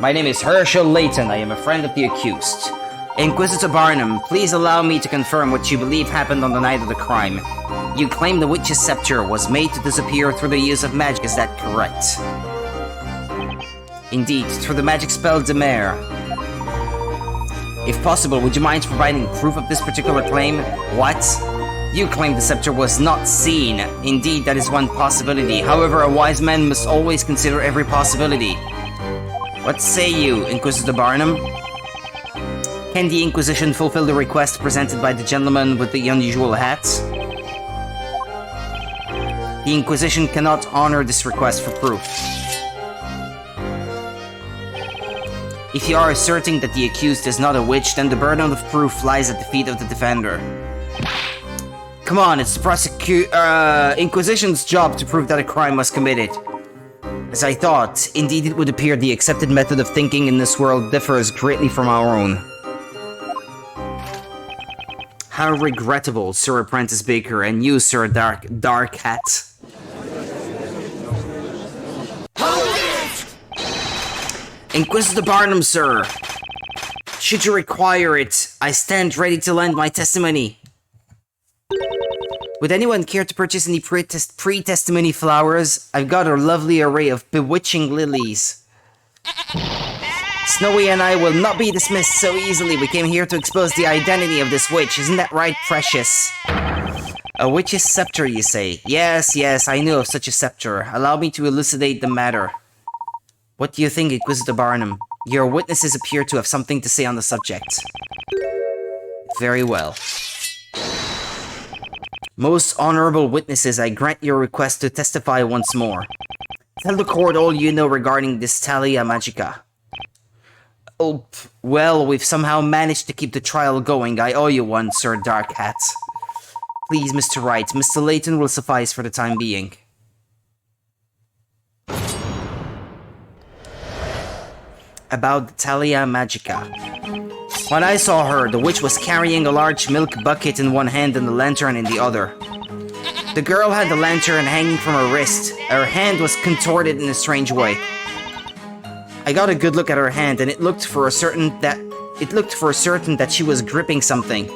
My name is Herschel Layton. I am a friend of the accused. Inquisitor Barnum, please allow me to confirm what you believe happened on the night of the crime. You claim the witch's scepter was made to disappear through the use of magic, is that correct? Indeed, through the magic spell Demare. If possible, would you mind providing proof of this particular claim? What? You claim the scepter was not seen. Indeed, that is one possibility. However, a wise man must always consider every possibility. What say you, Inquisitor Barnum? Can the Inquisition fulfill the request presented by the gentleman with the unusual hat? The Inquisition cannot honor this request for proof. If you are asserting that the accused is not a witch, then the burden of proof lies at the feet of the defender. Come on, it's the Inquisition's job to prove that a crime was committed. As I thought, indeed it would appear the accepted method of thinking in this world differs greatly from our own. How regrettable, Sir Apprentice Baker, and you, Sir Dark Hat. Inquisitor Barnum, sir. Should you require it, I stand ready to lend my testimony. Would anyone care to purchase any pre-testimony flowers? I've got a lovely array of bewitching lilies. Snowy and I will not be dismissed so easily. We came here to expose the identity of this witch. Isn't that right, Precious? A witch's scepter, you say? Yes, I know of such a scepter. Allow me to elucidate the matter. What do you think, Inquisitor Barnum? Your witnesses appear to have something to say on the subject. Very well. Most honorable witnesses, I grant your request to testify once more. Tell the court all you know regarding this Talia Magica. Oh, well, we've somehow managed to keep the trial going. I owe you one, Sir Dark Hat. Please, Mr. Wright, Mr. Layton will suffice for the time being. About the Talia Magica. When I saw her, the witch was carrying a large milk bucket in one hand and a lantern in the other. The girl had the lantern hanging from her wrist. Her hand was contorted in a strange way. I got a good look at her hand, and it looked for certain that she was gripping something.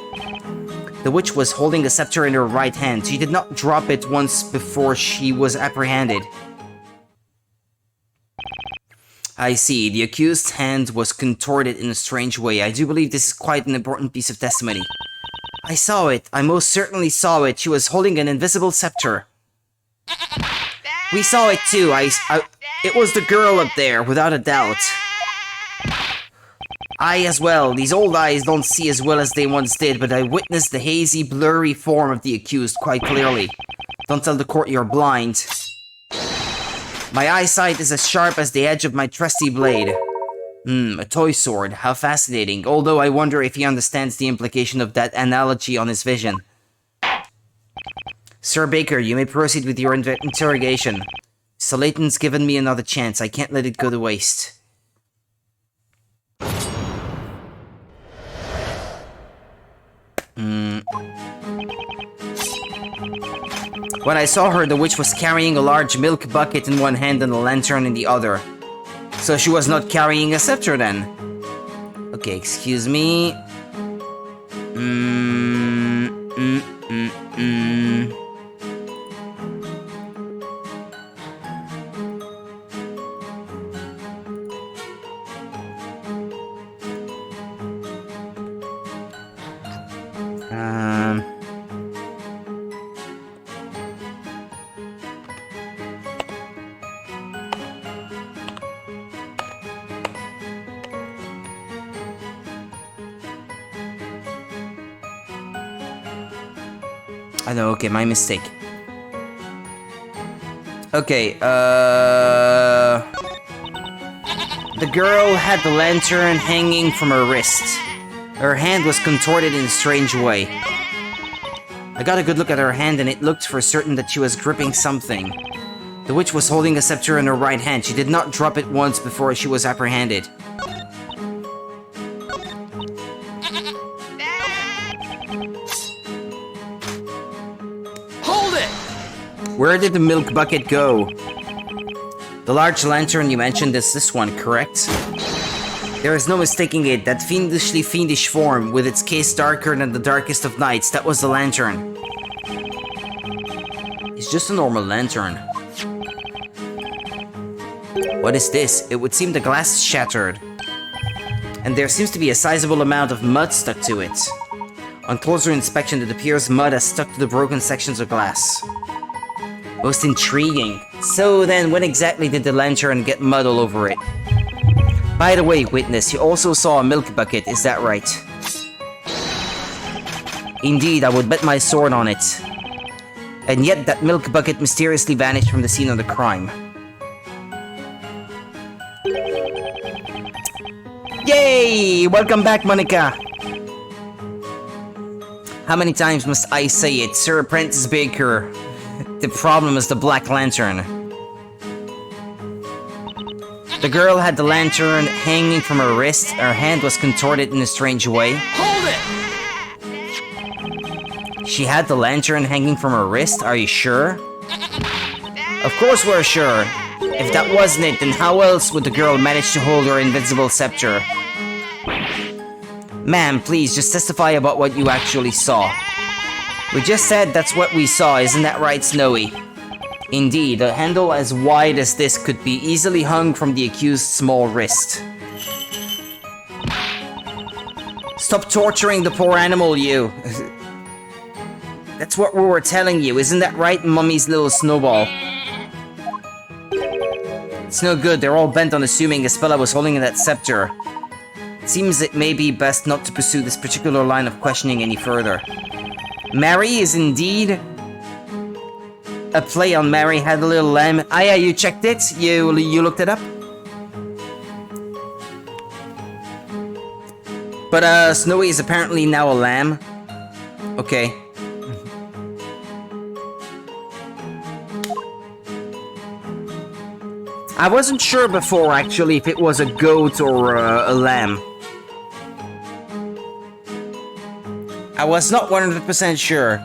The witch was holding a scepter in her right hand. She did not drop it once before she was apprehended. I see. The accused's hand was contorted in a strange way. I do believe this is quite an important piece of testimony. I saw it. I most certainly saw it. She was holding an invisible scepter. We saw it too. It was the girl up there, without a doubt. I as well. These old eyes don't see as well as they once did, but I witnessed the hazy, blurry form of the accused quite clearly. Don't tell the court you're blind. My eyesight is as sharp as the edge of my trusty blade. A toy sword. How fascinating. Although I wonder if he understands the implication of that analogy on his vision. Sir Baker, you may proceed with your interrogation. So Layton's given me another chance. I can't let it go to waste. When I saw her, the witch was carrying a large milk bucket in one hand and a lantern in the other. So she was not carrying a scepter then. Okay, excuse me. I know, okay, my mistake. Okay, the girl had the lantern hanging from her wrist. Her hand was contorted in a strange way. I got a good look at her hand and it looked for certain that she was gripping something. The witch was holding a scepter in her right hand. She did not drop it once before she was apprehended. Where did the milk bucket go? The large lantern you mentioned is this one, correct? There is no mistaking it. That fiendishly fiendish form, with its case darker than the darkest of nights, that was the lantern. It's just a normal lantern. What is this? It would seem the glass is shattered. And there seems to be a sizable amount of mud stuck to it. On closer inspection, it appears mud has stuck to the broken sections of glass. Most intriguing. So then, when exactly did the lantern get mud all over it? By the way, witness, you also saw a milk bucket, is that right? Indeed, I would bet my sword on it. And yet, that milk bucket mysteriously vanished from the scene of the crime. Yay! Welcome back, Monica! How many times must I say it, Sir Apprentice Baker? The problem is the black lantern. The girl had the lantern hanging from her wrist. Her hand was contorted in a strange way. Hold it! She had the lantern hanging from her wrist? Are you sure? Of course we're sure. If that wasn't it, then how else would the girl manage to hold her invincible scepter? Ma'am, please, just testify about what you actually saw. We just said that's what we saw, isn't that right, Snowy? Indeed, a handle as wide as this could be easily hung from the accused's small wrist. Stop torturing the poor animal, you! That's what we were telling you, isn't that right, Mummy's little snowball? It's no good, they're all bent on assuming Espella was holding that scepter. It seems it may be best not to pursue this particular line of questioning any further. Mary is indeed a play on Mary had a little lamb. Ah yeah, you checked it? You looked it up? But Snowy is apparently now a lamb. Okay. I wasn't sure before actually if it was a goat or a lamb. I was not 100% sure.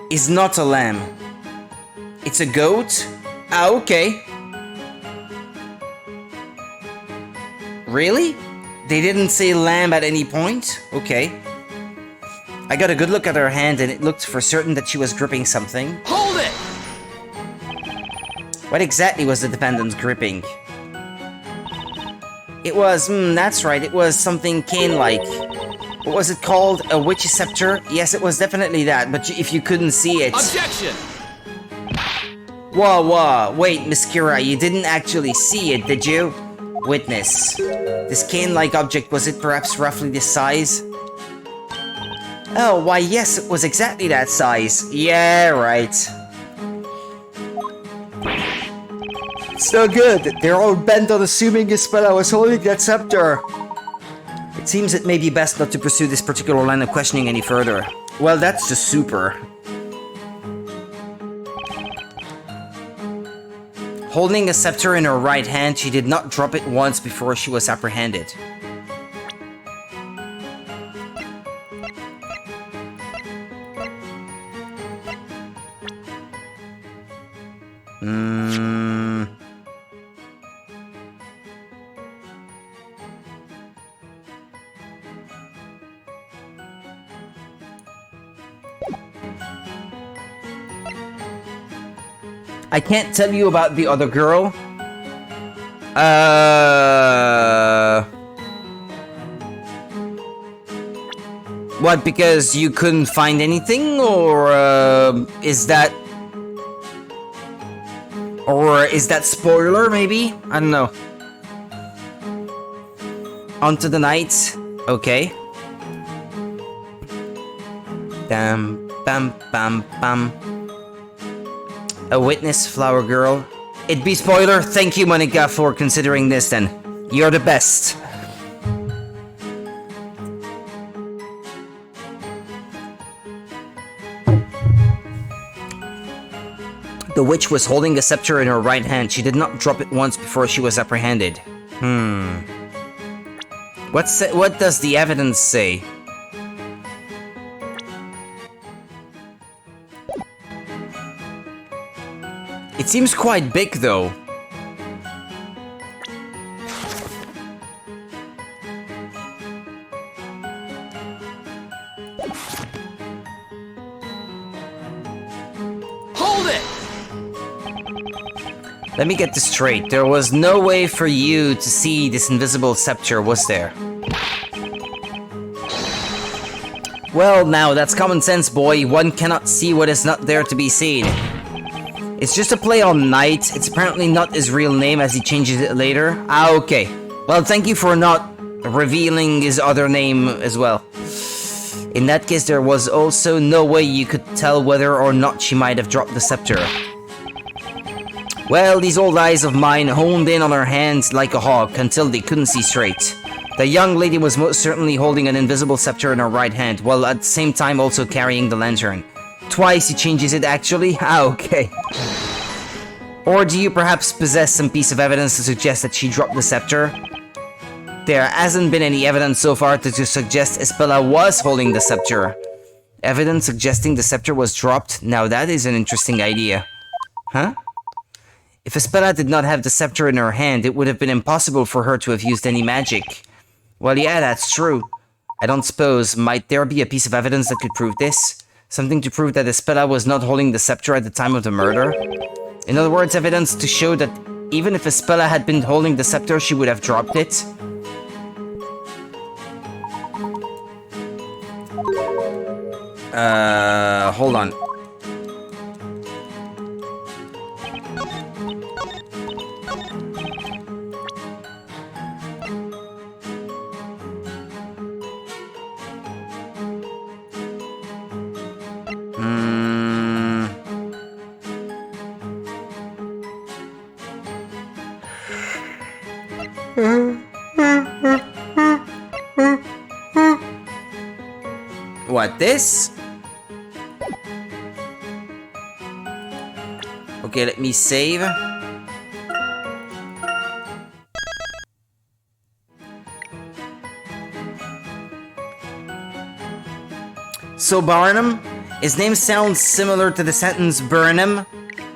It's not a lamb. It's a goat? Ah, okay. Really? They didn't say lamb at any point? Okay. I got a good look at her hand and it looked for certain that she was gripping something. Hold it! What exactly was the defendant gripping? It was, that's right, it was something cane-like. What was it called? A witch's scepter? Yes, it was definitely that, but if you couldn't see it... Objection! Whoa, wait, Miss Kira, you didn't actually see it, did you? Witness. This cane-like object, was it perhaps roughly this size? Oh, why yes, it was exactly that size. Yeah, right. So good, they're all bent on assuming Espella was holding that scepter. It seems it may be best not to pursue this particular line of questioning any further. Well, that's just super. Holding a scepter in her right hand, she did not drop it once before she was apprehended. I can't tell you about the other girl. What, because you couldn't find anything? Or is that... Or is that spoiler, maybe? I don't know. Onto the night. Okay. Bam, bam, bam, bam. A witness, flower girl. It'd be spoiler. Thank you, Monica, for considering this then. You're the best. The witch was holding a scepter in her right hand. She did not drop it once before she was apprehended. What does the evidence say? It seems quite big, though. Hold it! Let me get this straight. There was no way for you to see this invisible scepter, was there? Well, now, that's common sense, boy. One cannot see what is not there to be seen. It's just a play on Knight. It's apparently not his real name as he changes it later. Ah, okay. Well, thank you for not revealing his other name as well. In that case, there was also no way you could tell whether or not she might have dropped the scepter. Well, these old eyes of mine honed in on her hands like a hawk until they couldn't see straight. The young lady was most certainly holding an invisible scepter in her right hand, while at the same time also carrying the lantern. Twice he changes it, actually? Ah, okay. Or do you perhaps possess some piece of evidence to suggest that she dropped the scepter? There hasn't been any evidence so far to suggest Espella was holding the scepter. Evidence suggesting the scepter was dropped? Now that is an interesting idea. Huh? If Espella did not have the scepter in her hand, it would have been impossible for her to have used any magic. Well, yeah, that's true. I don't suppose, might there be a piece of evidence that could prove this? Something to prove that Espella was not holding the scepter at the time of the murder? In other words, evidence to show that even if Espella had been holding the scepter, she would have dropped it? Hold on. What, this? Okay, let me save. So Barnum? His name sounds similar to the sentence Burnham.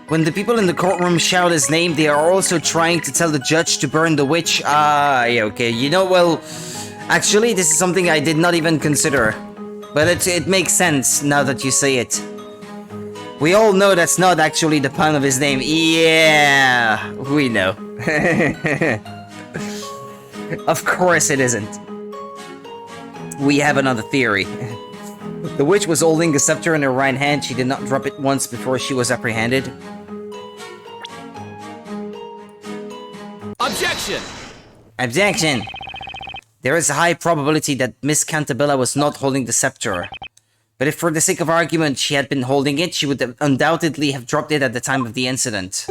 When the people in the courtroom shout his name, they are also trying to tell the judge to burn the witch. Ah, yeah, okay. You know, well, actually, this is something I did not even consider. But it makes sense now that you say it. We all know that's not actually the pun of his name. Yeah, we know. Of course it isn't. We have another theory. The witch was holding the scepter in her right hand. She did not drop it once before she was apprehended. Objection! Objection! There is a high probability that Miss Cantabella was not holding the scepter. But if for the sake of argument she had been holding it, she would undoubtedly have dropped it at the time of the incident.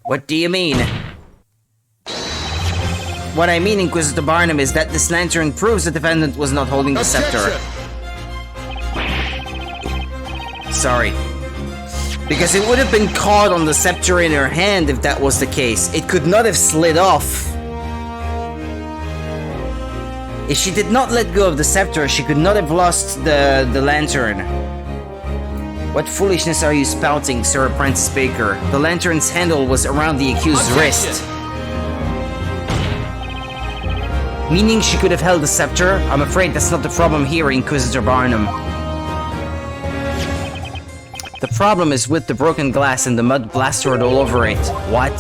What do you mean? What I mean, Inquisitor Barnum, is that this lantern proves the defendant was not holding the scepter. Sorry. Because it would have been caught on the scepter in her hand if that was the case. It could not have slid off. If she did not let go of the scepter, she could not have lost the lantern. What foolishness are you spouting, Sir Apprentice Baker? The lantern's handle was around the accused's wrist. Meaning she could have held the scepter? I'm afraid that's not the problem here, Inquisitor Barnum. The problem is with the broken glass and the mud plastered all over it. What?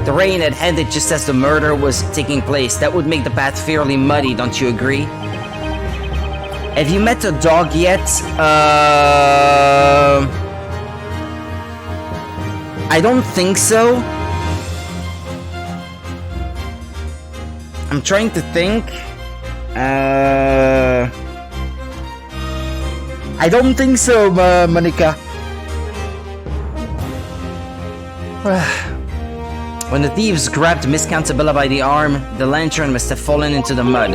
The rain had ended just as the murder was taking place. That would make the path fairly muddy, don't you agree? Have you met a dog yet? I don't think so. I'm trying to think. I don't think so, Monica. When the thieves grabbed Miss Cantabella by the arm, the lantern must have fallen into the mud.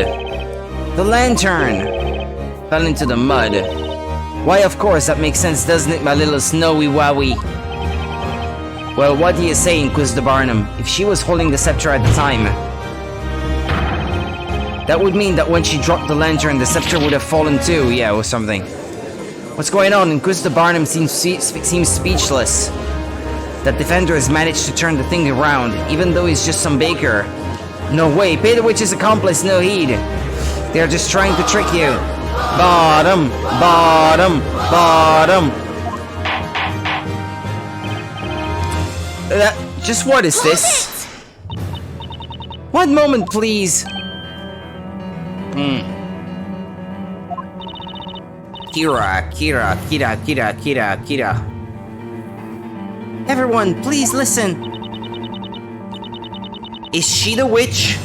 The lantern fell into the mud. Why, of course, that makes sense, doesn't it, my little snowy wowie? Well, what do you say, Inquisitor Barnum? If she was holding the scepter at the time, that would mean that when she dropped the lantern, the scepter would have fallen too, yeah, or something. What's going on? Inquisitor Barnum seems speechless. That defender has managed to turn the thing around, even though he's just some baker. No way, pay the witch's accomplice no heed. They're just trying to trick you. Bottom, bottom, bottom. Just what is this? One moment, please. Kira. Everyone, please listen. Is she the witch?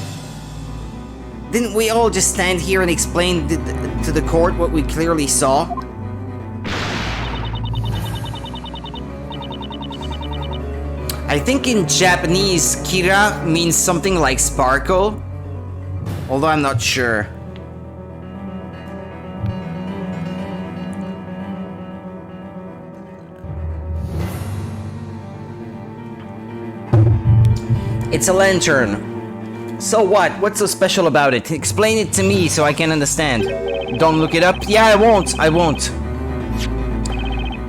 Didn't we all just stand here and explain to the court what we clearly saw? I think in Japanese, Kira means something like sparkle, although I'm not sure. It's a lantern. So what? What's so special about it? Explain it to me so I can understand. Don't look it up? Yeah, I won't.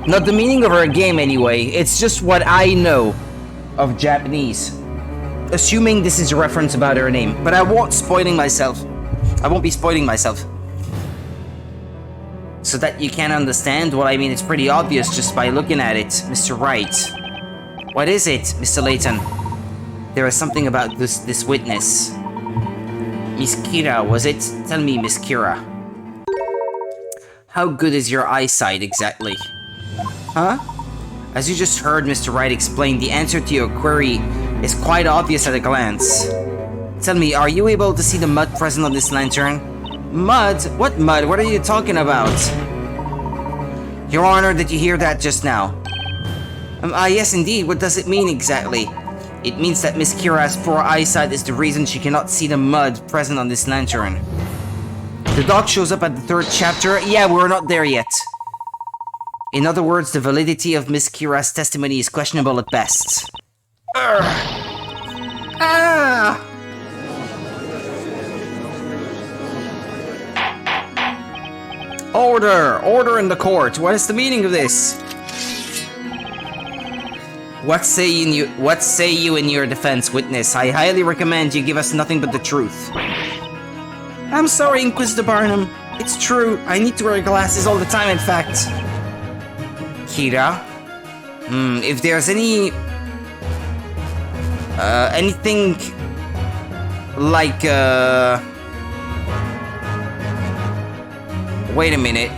Not the meaning of her game anyway. It's just what I know of Japanese. Assuming this is a reference about her name. But I won't be spoiling myself. So that you can understand what I mean, it's pretty obvious just by looking at it, Mr. Wright. What is it, Mr. Layton? There is something about this witness. Miss Kira, was it? Tell me, Miss Kira. How good is your eyesight, exactly? Huh? As you just heard Mr. Wright explain, the answer to your query is quite obvious at a glance. Tell me, are you able to see the mud present on this lantern? Mud? What mud? What are you talking about? Your Honor, did you hear that just now? Yes indeed, what does it mean exactly? It means that Miss Kira's poor eyesight is the reason she cannot see the mud present on this lantern. The dog shows up at the 3rd chapter? Yeah, we're not there yet. In other words, the validity of Miss Kira's testimony is questionable at best. Order! Order in the court! What is the meaning of this? What say you in your defense, witness? I highly recommend you give us nothing but the truth. I'm sorry, Inquisitor Barnum. It's true. I need to wear glasses all the time, in fact. Kira? If there's anything like, wait a minute.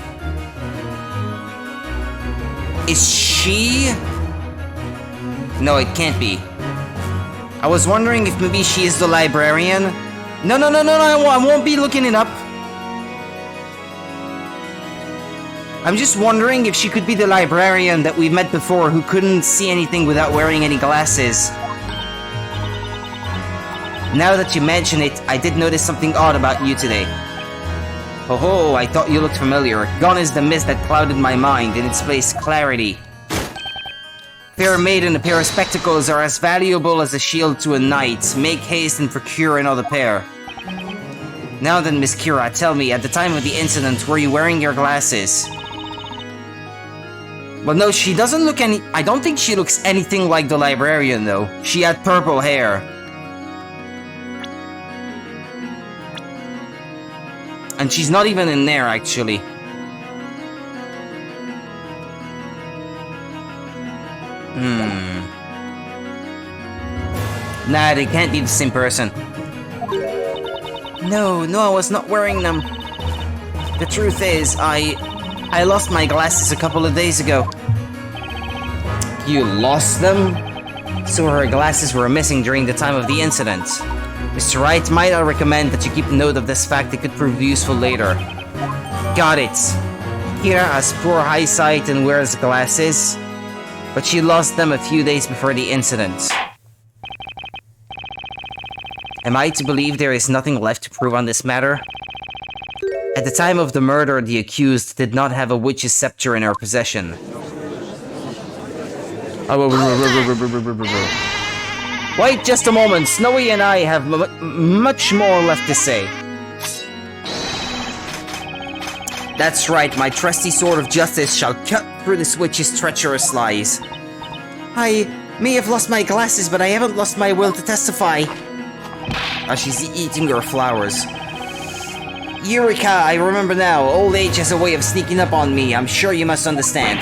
Is she... No, it can't be. I was wondering if maybe she is the librarian. No, I won't be looking it up. I'm just wondering if she could be the librarian that we met before who couldn't see anything without wearing any glasses. Now that you mention it, I did notice something odd about you today. Oh, I thought you looked familiar. Gone is the mist that clouded my mind, in its place clarity. Fair maiden, a pair of spectacles are as valuable as a shield to a knight. Make haste and procure another pair. Now then, Miss Kira, tell me, at the time of the incident, were you wearing your glasses? Well, no, she doesn't look any... I don't think she looks anything like the librarian, though. She had purple hair. And she's not even in there, actually. Nah, they can't be the same person. No, I was not wearing them. The truth is, I lost my glasses a couple of days ago. You lost them? So her glasses were missing during the time of the incident. Mr. Wright, might I recommend that you keep note of this fact? It could prove useful later. Got it. Kira has poor eyesight and wears glasses, but she lost them a few days before the incident. Am I to believe there is nothing left to prove on this matter? At the time of the murder, the accused did not have a witch's scepter in her possession. Wait just a moment, Snowy and I have much more left to say. That's right, my trusty sword of justice shall cut through this witch's treacherous lies. I may have lost my glasses, but I haven't lost my will to testify. She's eating her flowers. Eureka, I remember now. Old age has a way of sneaking up on me. I'm sure you must understand.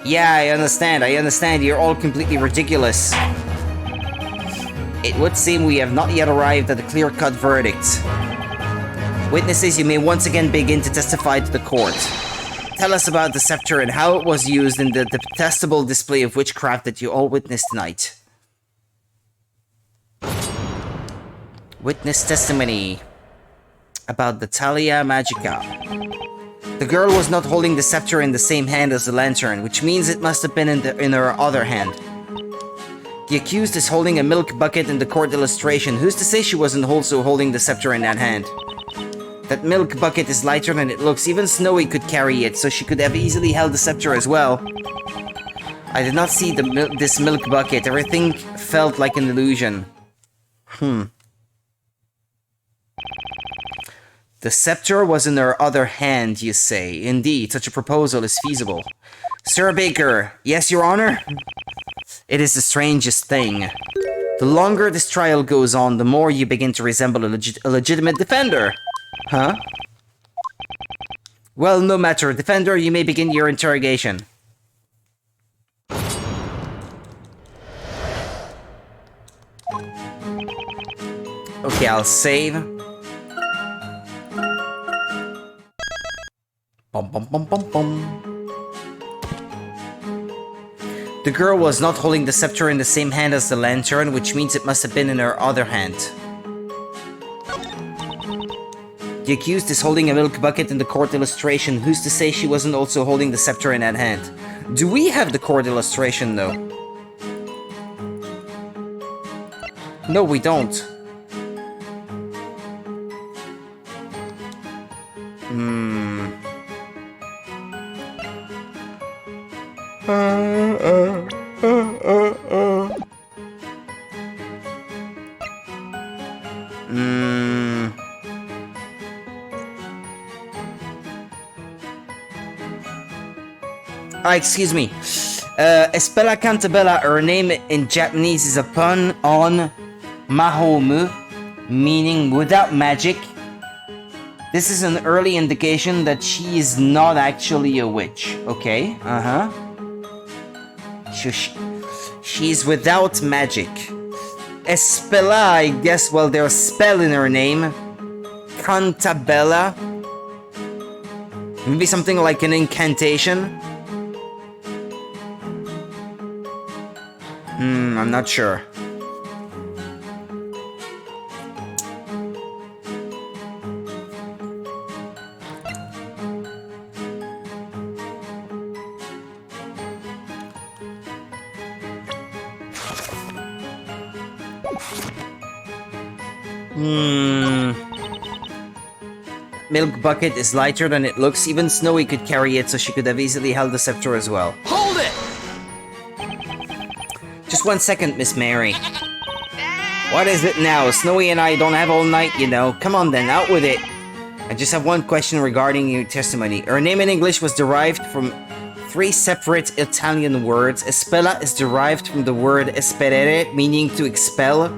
Yeah, I understand. You're all completely ridiculous. It would seem we have not yet arrived at a clear-cut verdict. Witnesses, you may once again begin to testify to the court. Tell us about the scepter and how it was used in the detestable display of witchcraft that you all witnessed tonight. Witness testimony about the Talia Magica. The girl was not holding the scepter in the same hand as the lantern, which means it must have been in her other hand. The accused is holding a milk bucket in the court illustration. Who's to say she wasn't also holding the scepter in that hand? That milk bucket is lighter than it looks. Even Snowy could carry it, so she could have easily held the scepter as well. I did not see this milk bucket. Everything felt like an illusion. The scepter was in her other hand, you say. Indeed, such a proposal is feasible. Sir Baker, yes, Your Honor? It is the strangest thing. The longer this trial goes on, the more you begin to resemble a legitimate defender. Huh? Well, no matter. Defender, you may begin your interrogation. Okay, I'll save. Bum, bum, bum, bum, bum. The girl was not holding the scepter in the same hand as the lantern, which means it must have been in her other hand. The accused is holding a milk bucket in the court illustration. Who's to say she wasn't also holding the scepter in that hand? Do we have the court illustration, though? No, we don't. Excuse me. Espela Cantabella, her name in Japanese is a pun on Mahomu, meaning without magic. This is an early indication that she is not actually a witch. Okay, she's without magic. Espela, I guess, well, there's a spell in her name. Cantabella. Maybe something like an incantation. I'm not sure. Milk bucket is lighter than it looks. Even Snowy could carry it, so she could have easily held the scepter as well. Hold it! 1 second, Miss Mary. What is it now? Snowy and I don't have all night, you know. Come on then, out with it. I just have one question regarding your testimony. Her name in English was derived from 3 separate Italian words. Espella is derived from the word esperere, meaning to expel.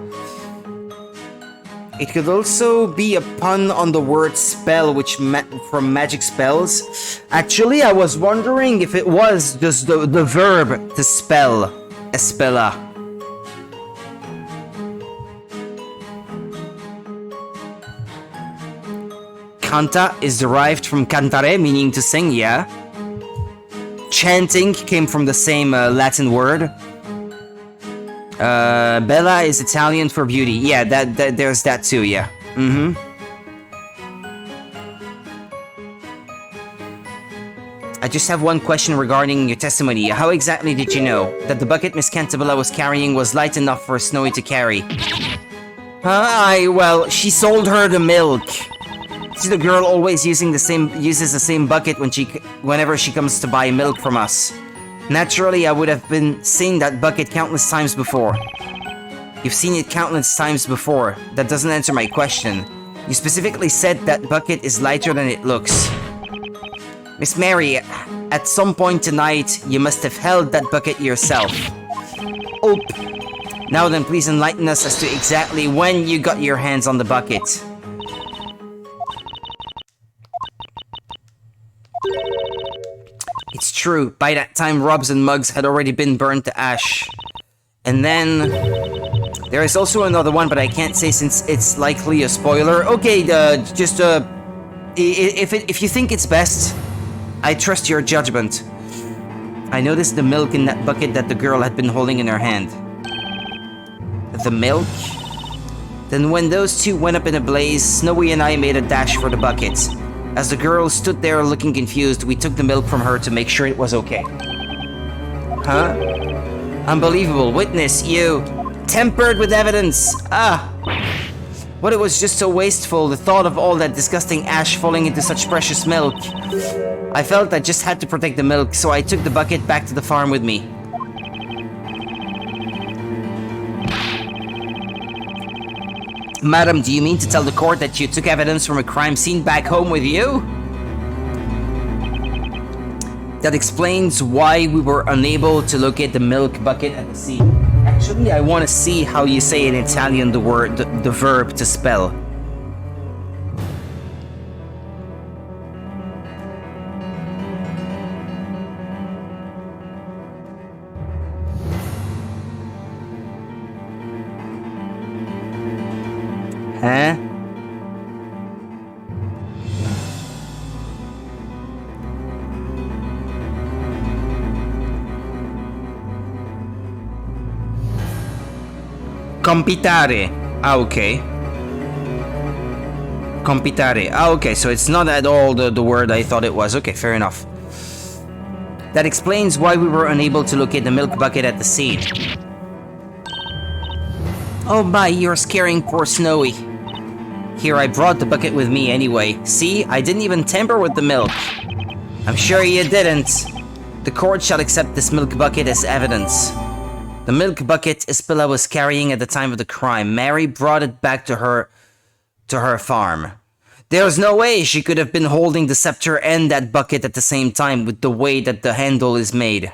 It could also be a pun on the word spell, which from magic spells. Actually, I was wondering if it was just the verb to spell. Espella. Canta is derived from cantare, meaning to sing, yeah. Chanting came from the same Latin word. Bella is Italian for beauty. Yeah, there's that too, yeah. I just have one question regarding your testimony. How exactly did you know that the bucket Miss Cantabella was carrying was light enough for Snowy to carry? Well, she sold her the milk. See, the girl always uses the same bucket whenever she comes to buy milk from us. Naturally, I would have been seeing that bucket countless times before. You've seen it countless times before. That doesn't answer my question. You specifically said that bucket is lighter than it looks. Miss Mary, at some point tonight, you must have held that bucket yourself. Oh. Now then, please enlighten us as to exactly when you got your hands on the bucket. It's true, by that time rubs and mugs had already been burned to ash. And then... there is also another one, but I can't say since it's likely a spoiler. Okay, if you think it's best, I trust your judgment. I noticed the milk in that bucket that the girl had been holding in her hand. The milk? Then when those two went up in a blaze, Snowy and I made a dash for the bucket. As the girl stood there looking confused, we took the milk from her to make sure it was okay. Huh? Unbelievable. Witness, you. Tempered with evidence. But it was just so wasteful, the thought of all that disgusting ash falling into such precious milk. I felt I just had to protect the milk, so I took the bucket back to the farm with me. Madam, do you mean to tell the court that you took evidence from a crime scene back home with you? That explains why we were unable to locate the milk bucket at the scene. Actually, I want to see how you say in Italian the verb to spell. Huh? Compitare. Okay. Compitare. Okay, so it's not at all the word I thought it was. Okay, fair enough. That explains why we were unable to locate the milk bucket at the scene. Oh my, you're scaring poor Snowy. Here, I brought the bucket with me anyway. See, I didn't even tamper with the milk. I'm sure you didn't. The court shall accept this milk bucket as evidence. The milk bucket Isabella was carrying at the time of the crime. Mary brought it back to her farm. There's no way she could have been holding the scepter and that bucket at the same time with the way that the handle is made.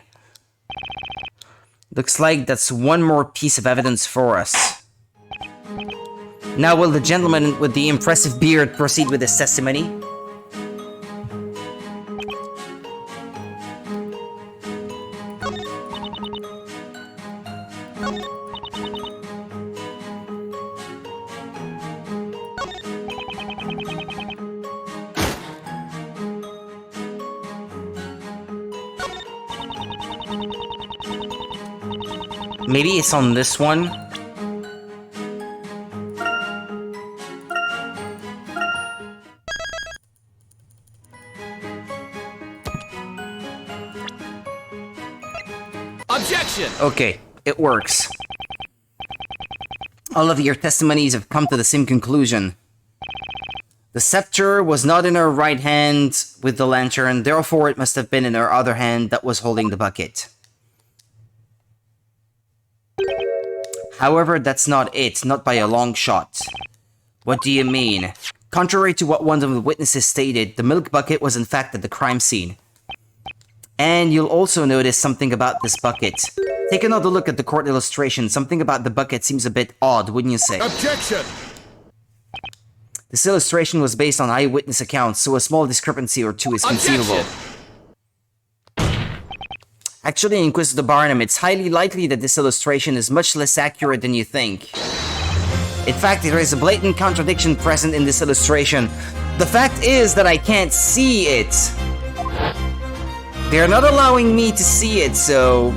Looks like that's one more piece of evidence for us. Now will the gentleman with the impressive beard proceed with his testimony? Maybe it's on this one. Objection! Okay, it works. All of your testimonies have come to the same conclusion. The scepter was not in her right hand with the lantern, therefore it must have been in her other hand that was holding the bucket. However, that's not it, not by a long shot. What do you mean? Contrary to what one of the witnesses stated, the milk bucket was in fact at the crime scene. And you'll also notice something about this bucket. Take another look at the court illustration. Something about the bucket seems a bit odd, wouldn't you say? Objection! This illustration was based on eyewitness accounts, so a small discrepancy or two is conceivable. Actually, Inquisitor Barnum, it's highly likely that this illustration is much less accurate than you think. In fact, there is a blatant contradiction present in this illustration. The fact is that I can't see it. They're not allowing me to see it, so...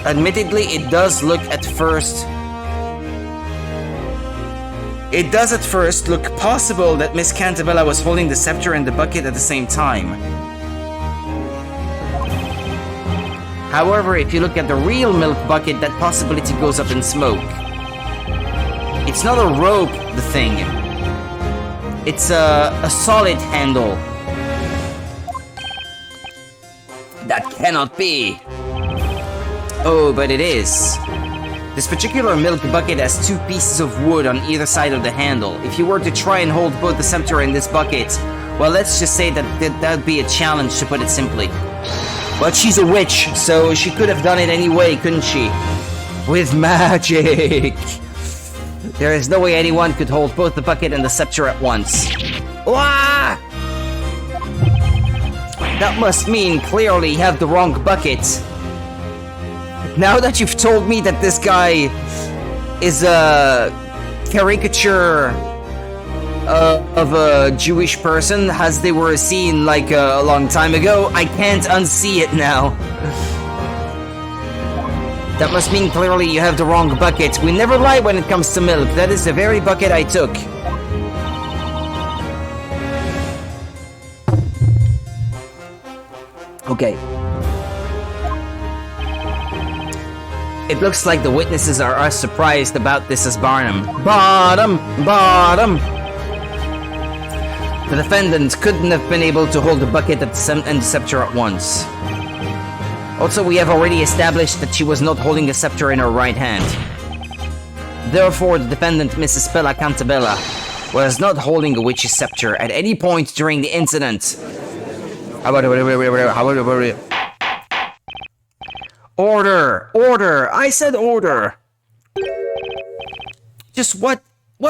Admittedly, it does look at first... It does at first look possible that Miss Cantabella was holding the scepter and the bucket at the same time. However, if you look at the real milk bucket, that possibility goes up in smoke. It's not a rope, the thing. It's a solid handle. That cannot be. Oh, but it is. This particular milk bucket has two pieces of wood on either side of the handle. If you were to try and hold both the scepter and this bucket, well, let's just say that would be a challenge, to put it simply. But she's a witch, so she could have done it anyway, couldn't she? With magic! There is no way anyone could hold both the bucket and the scepter at once. Wah! That must mean clearly you have the wrong bucket. Now that you've told me that this guy is a caricature of a Jewish person, as they were seen like a long time ago, I can't unsee it now. That must mean clearly you have the wrong bucket. We never lie when it comes to milk. That is the very bucket I took. Okay. It looks like the witnesses are as surprised about this as Barnum. Bottom! The defendant couldn't have been able to hold the bucket and the scepter at once. Also, we have already established that she was not holding a scepter in her right hand. Therefore, the defendant, Mrs. Bella Cantabella, was not holding a witch's scepter at any point during the incident. Order! Order! I said order! Just what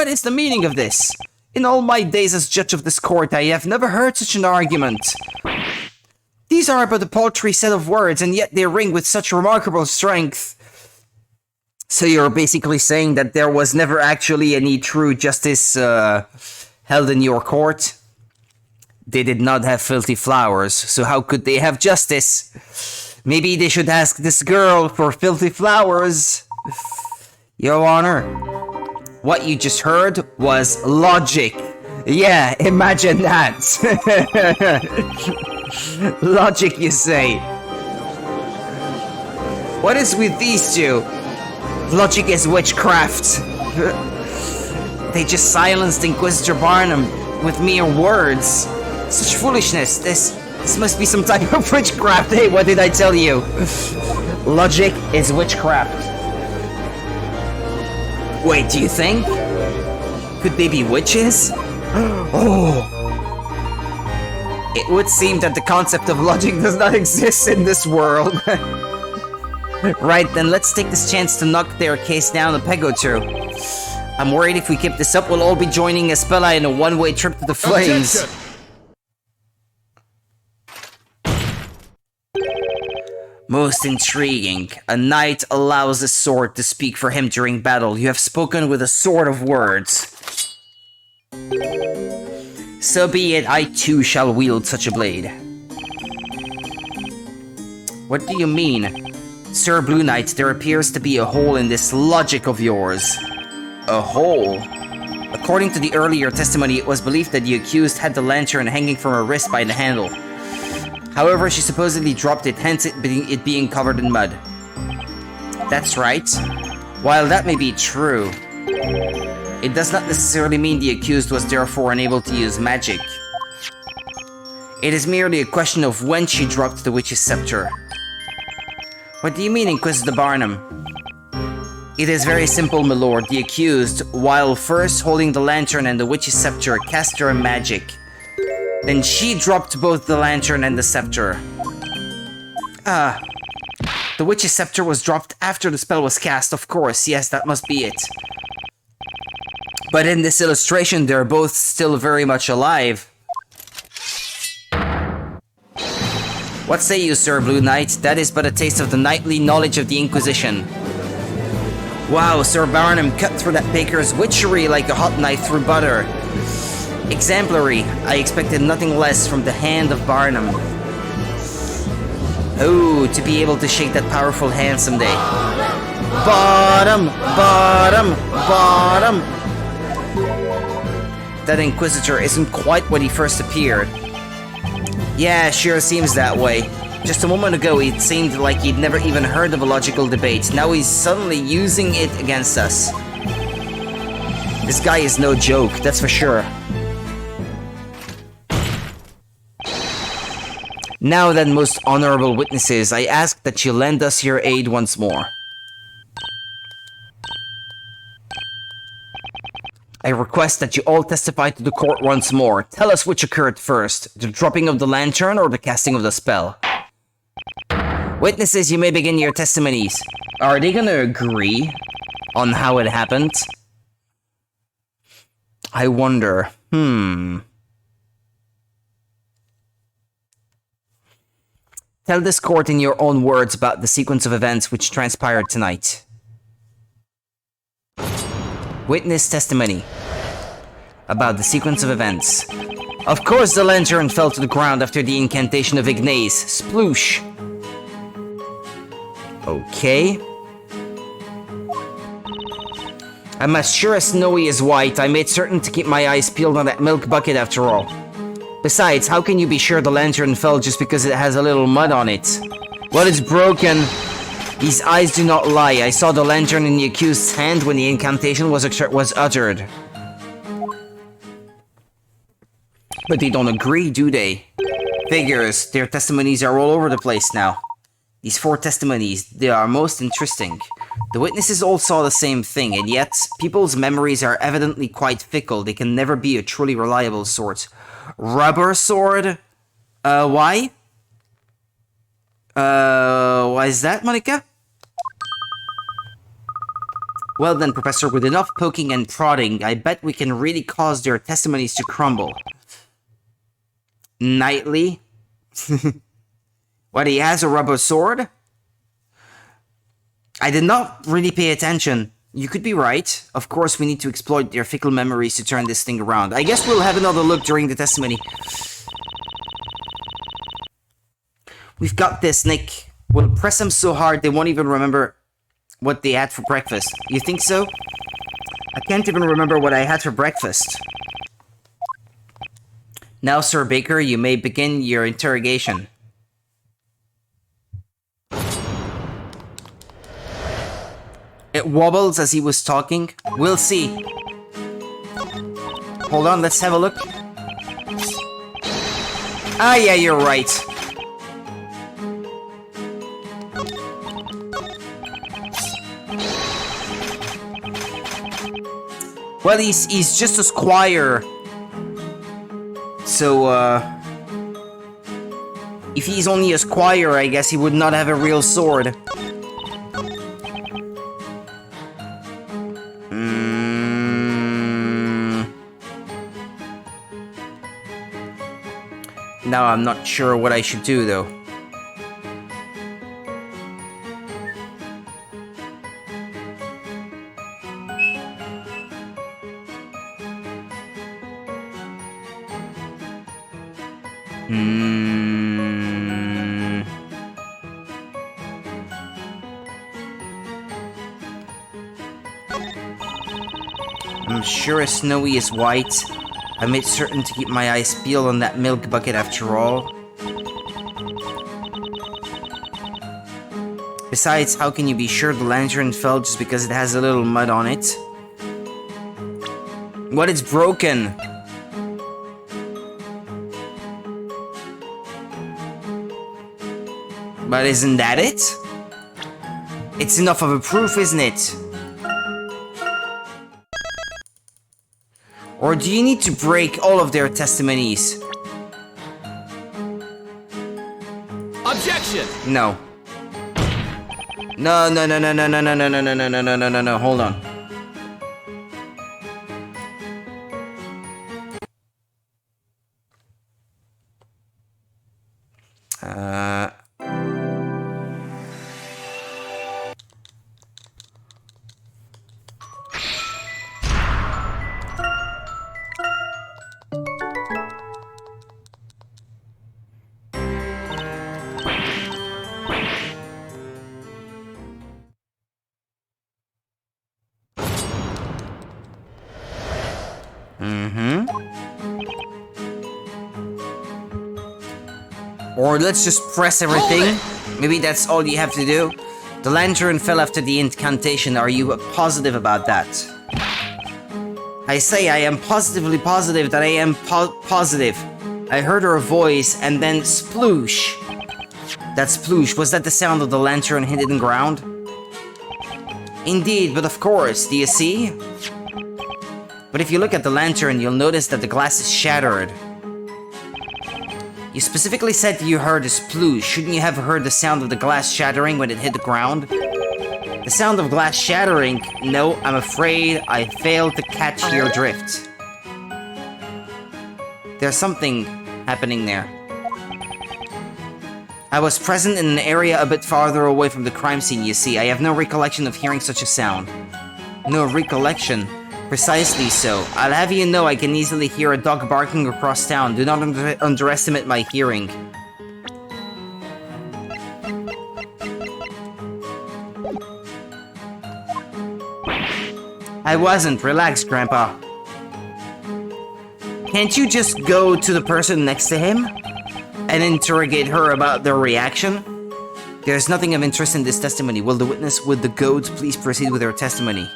is the meaning of this? In all my days as judge of this court, I have never heard such an argument. These are but a paltry set of words, and yet they ring with such remarkable strength. So you're basically saying that there was never actually any true justice held in your court? They did not have filthy flowers, so how could they have justice? Maybe they should ask this girl for filthy flowers. Your Honor, what you just heard was logic. Yeah, imagine that. Logic, you say. What is with these two? Logic is witchcraft. They just silenced Inquisitor Barnum with mere words. Such foolishness. This must be some type of witchcraft. Hey, what did I tell you? Logic is witchcraft. Wait, do you think? Could they be witches? Oh! It would seem that the concept of logic does not exist in this world. Right, then let's take this chance to knock their case down a peg or two. I'm worried if we keep this up, we'll all be joining Espella in a one-way trip to the flames. Objection. Most intriguing. A knight allows a sword to speak for him during battle. You have spoken with a sword of words. So be it, I too shall wield such a blade. What do you mean? Sir Blue Knight, there appears to be a hole in this logic of yours. A hole? According to the earlier testimony, it was believed that the accused had the lantern hanging from her wrist by the handle. However, she supposedly dropped it, hence it being covered in mud. That's right. While that may be true, it does not necessarily mean the accused was therefore unable to use magic. It is merely a question of when she dropped the witch's scepter. What do you mean, Inquisitor Barnum? It is very simple, my lord. The accused, while first holding the lantern and the witch's scepter, cast her magic. Then she dropped both the lantern and the scepter. The witch's scepter was dropped after the spell was cast, of course. Yes, that must be it. But in this illustration, they're both still very much alive. What say you, Sir Blue Knight? That is but a taste of the knightly knowledge of the Inquisition. Wow, Sir Barnum cut through that baker's witchery like a hot knife through butter. Exemplary. I expected nothing less from the hand of Barnum. Oh, to be able to shake that powerful hand someday. Bottom, bottom, bottom. That Inquisitor isn't quite what he first appeared. Yeah, sure seems that way. Just a moment ago, it seemed like he'd never even heard of a logical debate. Now he's suddenly using it against us. This guy is no joke, that's for sure. Now then, most honorable witnesses, I ask that you lend us your aid once more. I request that you all testify to the court once more. Tell us which occurred first, the dropping of the lantern or the casting of the spell. Witnesses, you may begin your testimonies. Are they gonna agree on how it happened? I wonder. Tell this court in your own words about the sequence of events which transpired tonight. Witness testimony about the sequence of events. Of course the lantern fell to the ground after the incantation of Ignace. Sploosh. Okay. I'm as sure as snowy as white. I made certain to keep my eyes peeled on that milk bucket after all. Besides, how can you be sure the lantern fell just because it has a little mud on it? Well, it's broken. These eyes do not lie. I saw the lantern in the accused's hand when the incantation was uttered. But they don't agree, do they? Figures. Their testimonies are all over the place now. These 4 testimonies, they are most interesting. The witnesses all saw the same thing, and yet, people's memories are evidently quite fickle. They can never be a truly reliable sort. Rubber sword? Why? Why is that, Monica? Well then, Professor, with enough poking and prodding, I bet we can really cause their testimonies to crumble. Knightly? What, he has a rubber sword? I did not really pay attention. You could be right. Of course, we need to exploit their fickle memories to turn this thing around. I guess we'll have another look during the testimony. We've got this, Nick. We'll press them so hard they won't even remember what they had for breakfast. You think so? I can't even remember what I had for breakfast. Now, Sir Baker, you may begin your interrogation. It wobbles as he was talking. We'll see. Hold on, let's have a look. Ah, yeah, you're right. Well, he's just a squire. So, if he's only a squire, I guess he would not have a real sword. Now I'm not sure what I should do, though. I'm sure as snowy as white. I made certain to keep my eyes peeled on that milk bucket after all. Besides, how can you be sure the lantern fell just because it has a little mud on it? What, it's broken? But isn't that it? It's enough of a proof, isn't it? Or do you need to break all of their testimonies? Objection! No. No, no, no, no, no, no, no, no, no, no, no, no, no, no, no, no, hold on. Or let's just press everything. Maybe that's all you have to do. The lantern fell after the incantation. Are you positive about that? I say I am positively positive that I am positive. I heard her voice and then sploosh. That sploosh, was that the sound of the lantern hitting the ground? Indeed, but of course, do you see? But if you look at the lantern, you'll notice that the glass is shattered. You specifically said you heard a sploosh. Shouldn't you have heard the sound of the glass shattering when it hit the ground? The sound of glass shattering? No, I'm afraid I failed to catch your drift. There's something happening there. I was present in an area a bit farther away from the crime scene, you see. I have no recollection of hearing such a sound. No recollection? Precisely so. I'll have you know I can easily hear a dog barking across town. Do not underestimate my hearing. I wasn't. Relax, Grandpa. Can't you just go to the person next to him and interrogate her about their reaction? There's nothing of interest in this testimony. Will the witness with the goat please proceed with her testimony?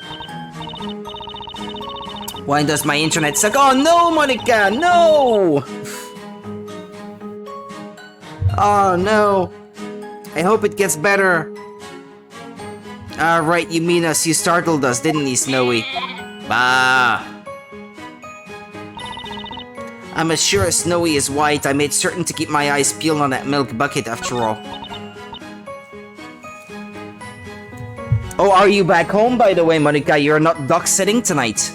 Why does my internet suck? Oh no, Monica, no! Oh no. I hope it gets better. Right, you mean us. You startled us, didn't you, Snowy? Bah. I'm as sure as Snowy is white. I made certain to keep my eyes peeled on that milk bucket after all. Oh, are you back home, by the way, Monica? You're not dog sitting tonight.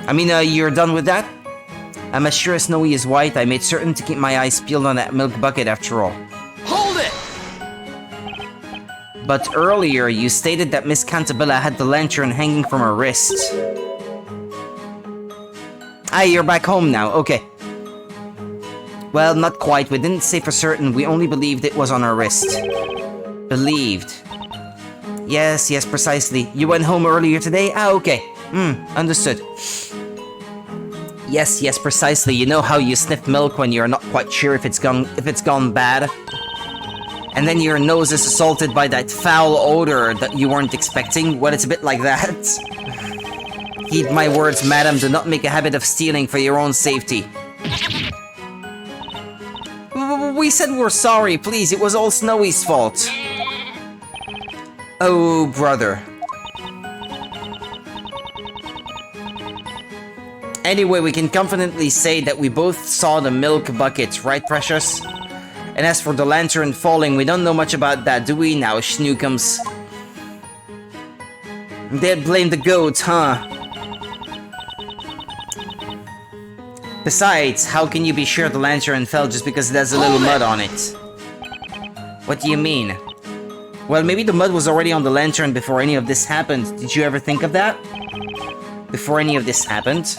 I mean, you're done with that? I'm as sure as Snowy is white. I made certain to keep my eyes peeled on that milk bucket after all. Hold it! But earlier, you stated that Miss Cantabella had the lantern hanging from her wrist. Ah, you're back home now, okay. Well, not quite. We didn't say for certain. We only believed it was on her wrist. Believed. Yes, yes, precisely. You went home earlier today? Ah, okay. Understood. Yes, yes, precisely. You know how you sniff milk when you're not quite sure if it's gone bad? And then your nose is assaulted by that foul odor that you weren't expecting? Well, it's a bit like that. Heed my words, madam. Do not make a habit of stealing for your own safety. We said we're sorry, please. It was all Snowy's fault. Oh, brother. Anyway, we can confidently say that we both saw the milk bucket, right, Precious? And as for the lantern falling, we don't know much about that, do we now, Schnookums? They'd blame the goat, huh? Besides, how can you be sure the lantern fell just because there's a little mud on it? What do you mean? Well, maybe the mud was already on the lantern before any of this happened. Did you ever think of that? Before any of this happened?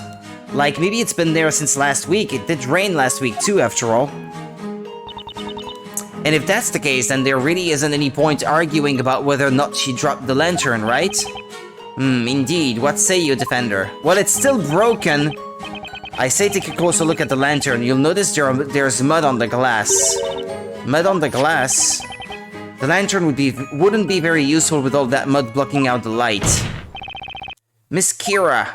Like, maybe it's been there since last week. It did rain last week too, after all. And if that's the case, then there really isn't any point arguing about whether or not she dropped the lantern, right? Indeed. What say you, Defender? Well, it's still broken. I say take a closer look at the lantern. You'll notice there's mud on the glass. Mud on the glass? The lantern wouldn't be very useful with all that mud blocking out the light. Miss Kira,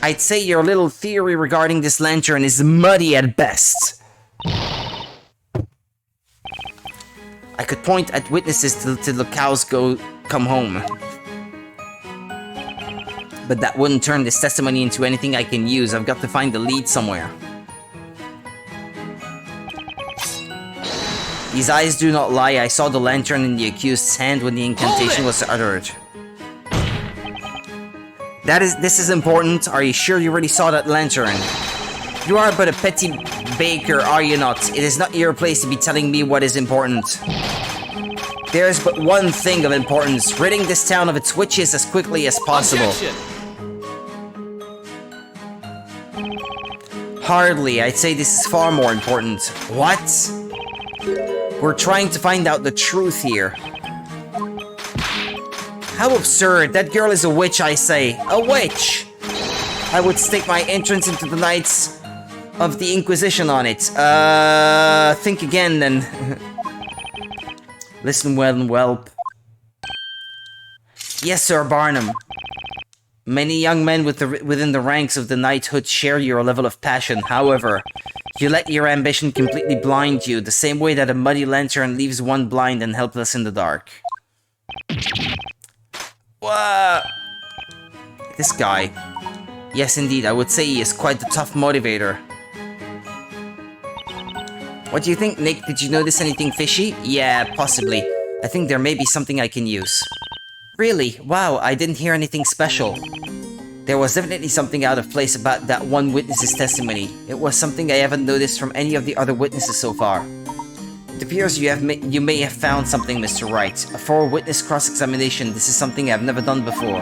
I'd say your little theory regarding this lantern is muddy at best. I could point at witnesses till the cows come home. But that wouldn't turn this testimony into anything I can use. I've got to find the lead somewhere. These eyes do not lie. I saw the lantern in the accused's hand when the incantation was uttered. This is important. Are you sure you already saw that lantern? You are but a petty baker, are you not? It is not your place to be telling me what is important. There is but one thing of importance, ridding this town of its witches as quickly as possible. Objection. Hardly, I'd say this is far more important. What? We're trying to find out the truth here. How absurd, that girl is a witch, I say. A witch! I would stake my entrance into the Knights of the Inquisition on it. Think again then. Listen well, whelp. Yes, Sir Barnum. Many young men within the ranks of the knighthood share your level of passion. However, you let your ambition completely blind you, the same way that a muddy lantern leaves one blind and helpless in the dark. What? This guy. Yes, indeed, I would say he is quite the tough motivator. What do you think, Nick? Did you notice anything fishy? Yeah, possibly. I think there may be something I can use. Really? Wow, I didn't hear anything special. There was definitely something out of place about that one witness's testimony. It was something I haven't noticed from any of the other witnesses so far. It appears you may have found something, Mr. Wright. A 4-witness cross-examination, this is something I've never done before.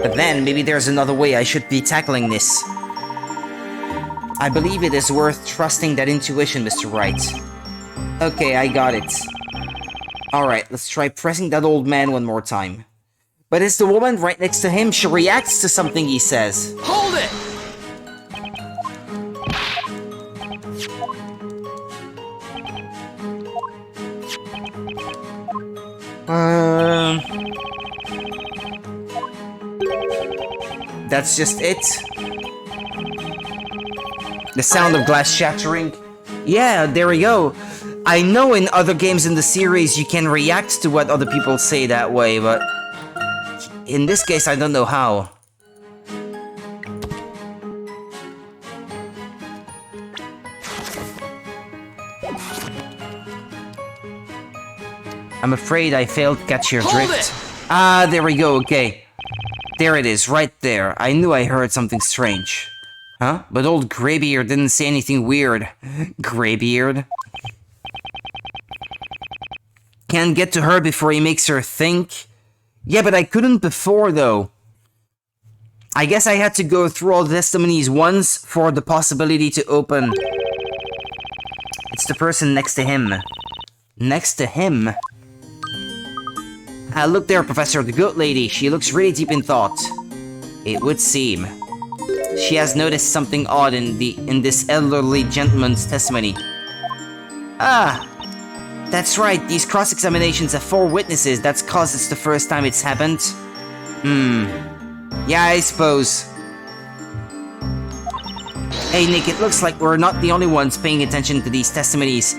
But then, maybe there's another way I should be tackling this. I believe it is worth trusting that intuition, Mr. Wright. Okay, I got it. Alright, let's try pressing that old man one more time. But it's the woman right next to him. She reacts to something he says. Hold it! That's just it. The sound of glass shattering. Yeah, there we go. I know in other games in the series you can react to what other people say that way, but in this case I don't know how. I'm afraid I failed to catch your drift. Ah, there we go, okay. There it is, right there. I knew I heard something strange. Huh? But old Greybeard didn't say anything weird. Greybeard? Can't get to her before he makes her think? Yeah, but I couldn't before, though. I guess I had to go through all the testimonies once for the possibility to open. It's the person next to him. Next to him? Ah, look there, Professor, the goat lady. She looks really deep in thought. It would seem. She has noticed something odd in this elderly gentleman's testimony. Ah! That's right, these cross-examinations have 4 witnesses. That's cause it's the first time it's happened. Yeah, I suppose. Hey, Nick, it looks like we're not the only ones paying attention to these testimonies.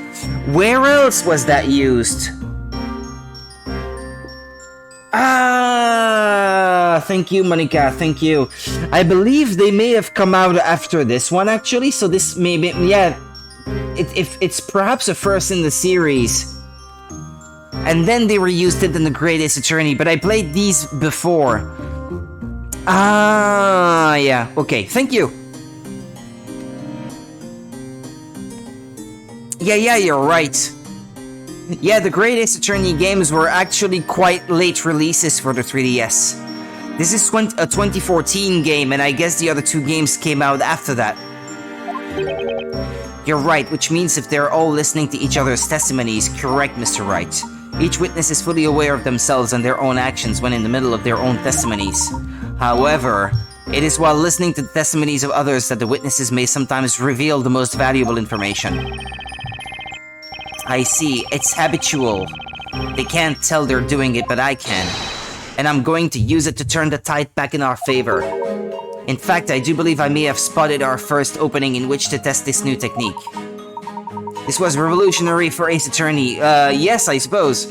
Where else was that used? Ah, thank you, Monica, thank you. I believe they may have come out after this one, actually, so this may be, yeah, it's perhaps a first in the series. And then they reused it in The Great Ace Attorney, but I played these before. Ah, yeah, okay, thank you. Yeah, you're right. Yeah, the Great Ace Attorney games were actually quite late releases for the 3DS. This is a 2014 game, and I guess the other 2 games came out after that. You're right, which means if they're all listening to each other's testimonies, correct, Mr. Wright. Each witness is fully aware of themselves and their own actions when in the middle of their own testimonies. However, it is while listening to the testimonies of others that the witnesses may sometimes reveal the most valuable information. I see, it's habitual. They can't tell they're doing it, but I can. And I'm going to use it to turn the tide back in our favor. In fact, I do believe I may have spotted our first opening in which to test this new technique. This was revolutionary for Ace Attorney. Yes, I suppose.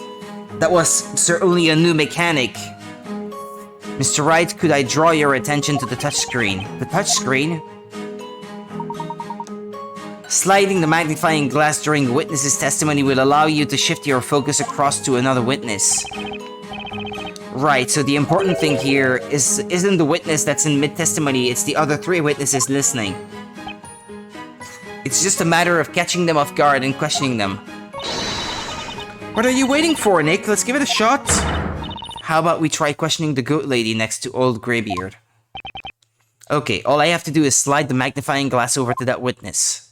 That was certainly a new mechanic. Mr. Wright, could I draw your attention to the touchscreen? The touchscreen? Sliding the magnifying glass during the witness's testimony will allow you to shift your focus across to another witness. Right, so the important thing here isn't the witness that's in mid-testimony, it's the other 3 witnesses listening. It's just a matter of catching them off guard and questioning them. What are you waiting for, Nick? Let's give it a shot. How about we try questioning the goat lady next to old Greybeard? Okay, all I have to do is slide the magnifying glass over to that witness.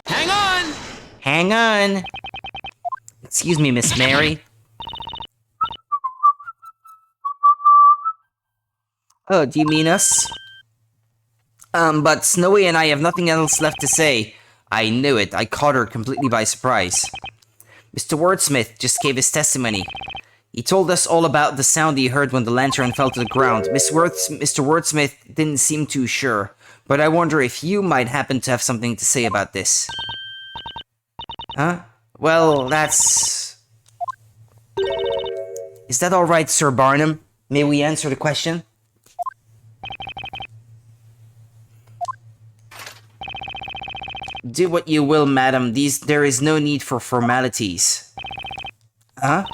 Hang on! Hang on! Excuse me, Miss Mary. Oh, do you mean us? But Snowy and I have nothing else left to say. I knew it. I caught her completely by surprise. Mr. Wordsmith just gave his testimony. He told us all about the sound he heard when the lantern fell to the ground. Mr. Wordsmith didn't seem too sure, but I wonder if you might happen to have something to say about this. Huh? Well, that's... Is that alright, Sir Barnum? May we answer the question? Do what you will, madam. There is no need for formalities. Huh?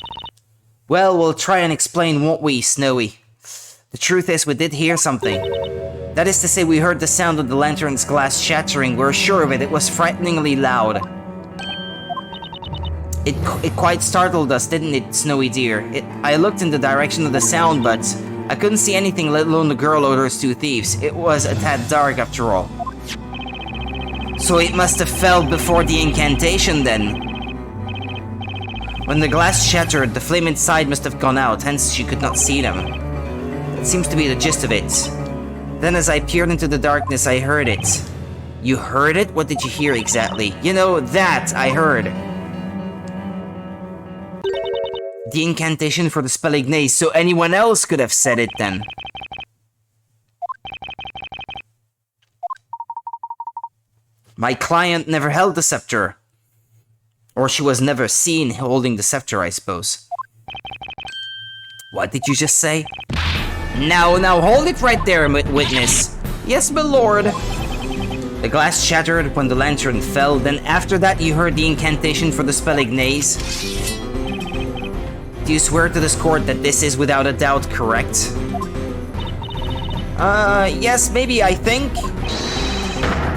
Well, we'll try and explain, won't we, Snowy? The truth is, we did hear something. That is to say, we heard the sound of the lantern's glass shattering. We're sure of it. It was frighteningly loud. It quite startled us, didn't it, Snowy dear? I looked in the direction of the sound, but I couldn't see anything, let alone the girl or those 2 thieves. It was a tad dark, after all. So it must have fell before the incantation, then. When the glass shattered, the flame inside must have gone out, hence she could not see them. That seems to be the gist of it. Then as I peered into the darkness, I heard it. You heard it? What did you hear exactly? You know, that I heard. The incantation for the spell Ignace, so anyone else could have said it then. My client never held the scepter. Or she was never seen holding the scepter, I suppose. What did you just say? Now hold it right there, witness. Yes, my lord. The glass shattered when the lantern fell, then after that you heard the incantation for the spell Ignace. Do you swear to this court that this is without a doubt correct? Yes, maybe, I think.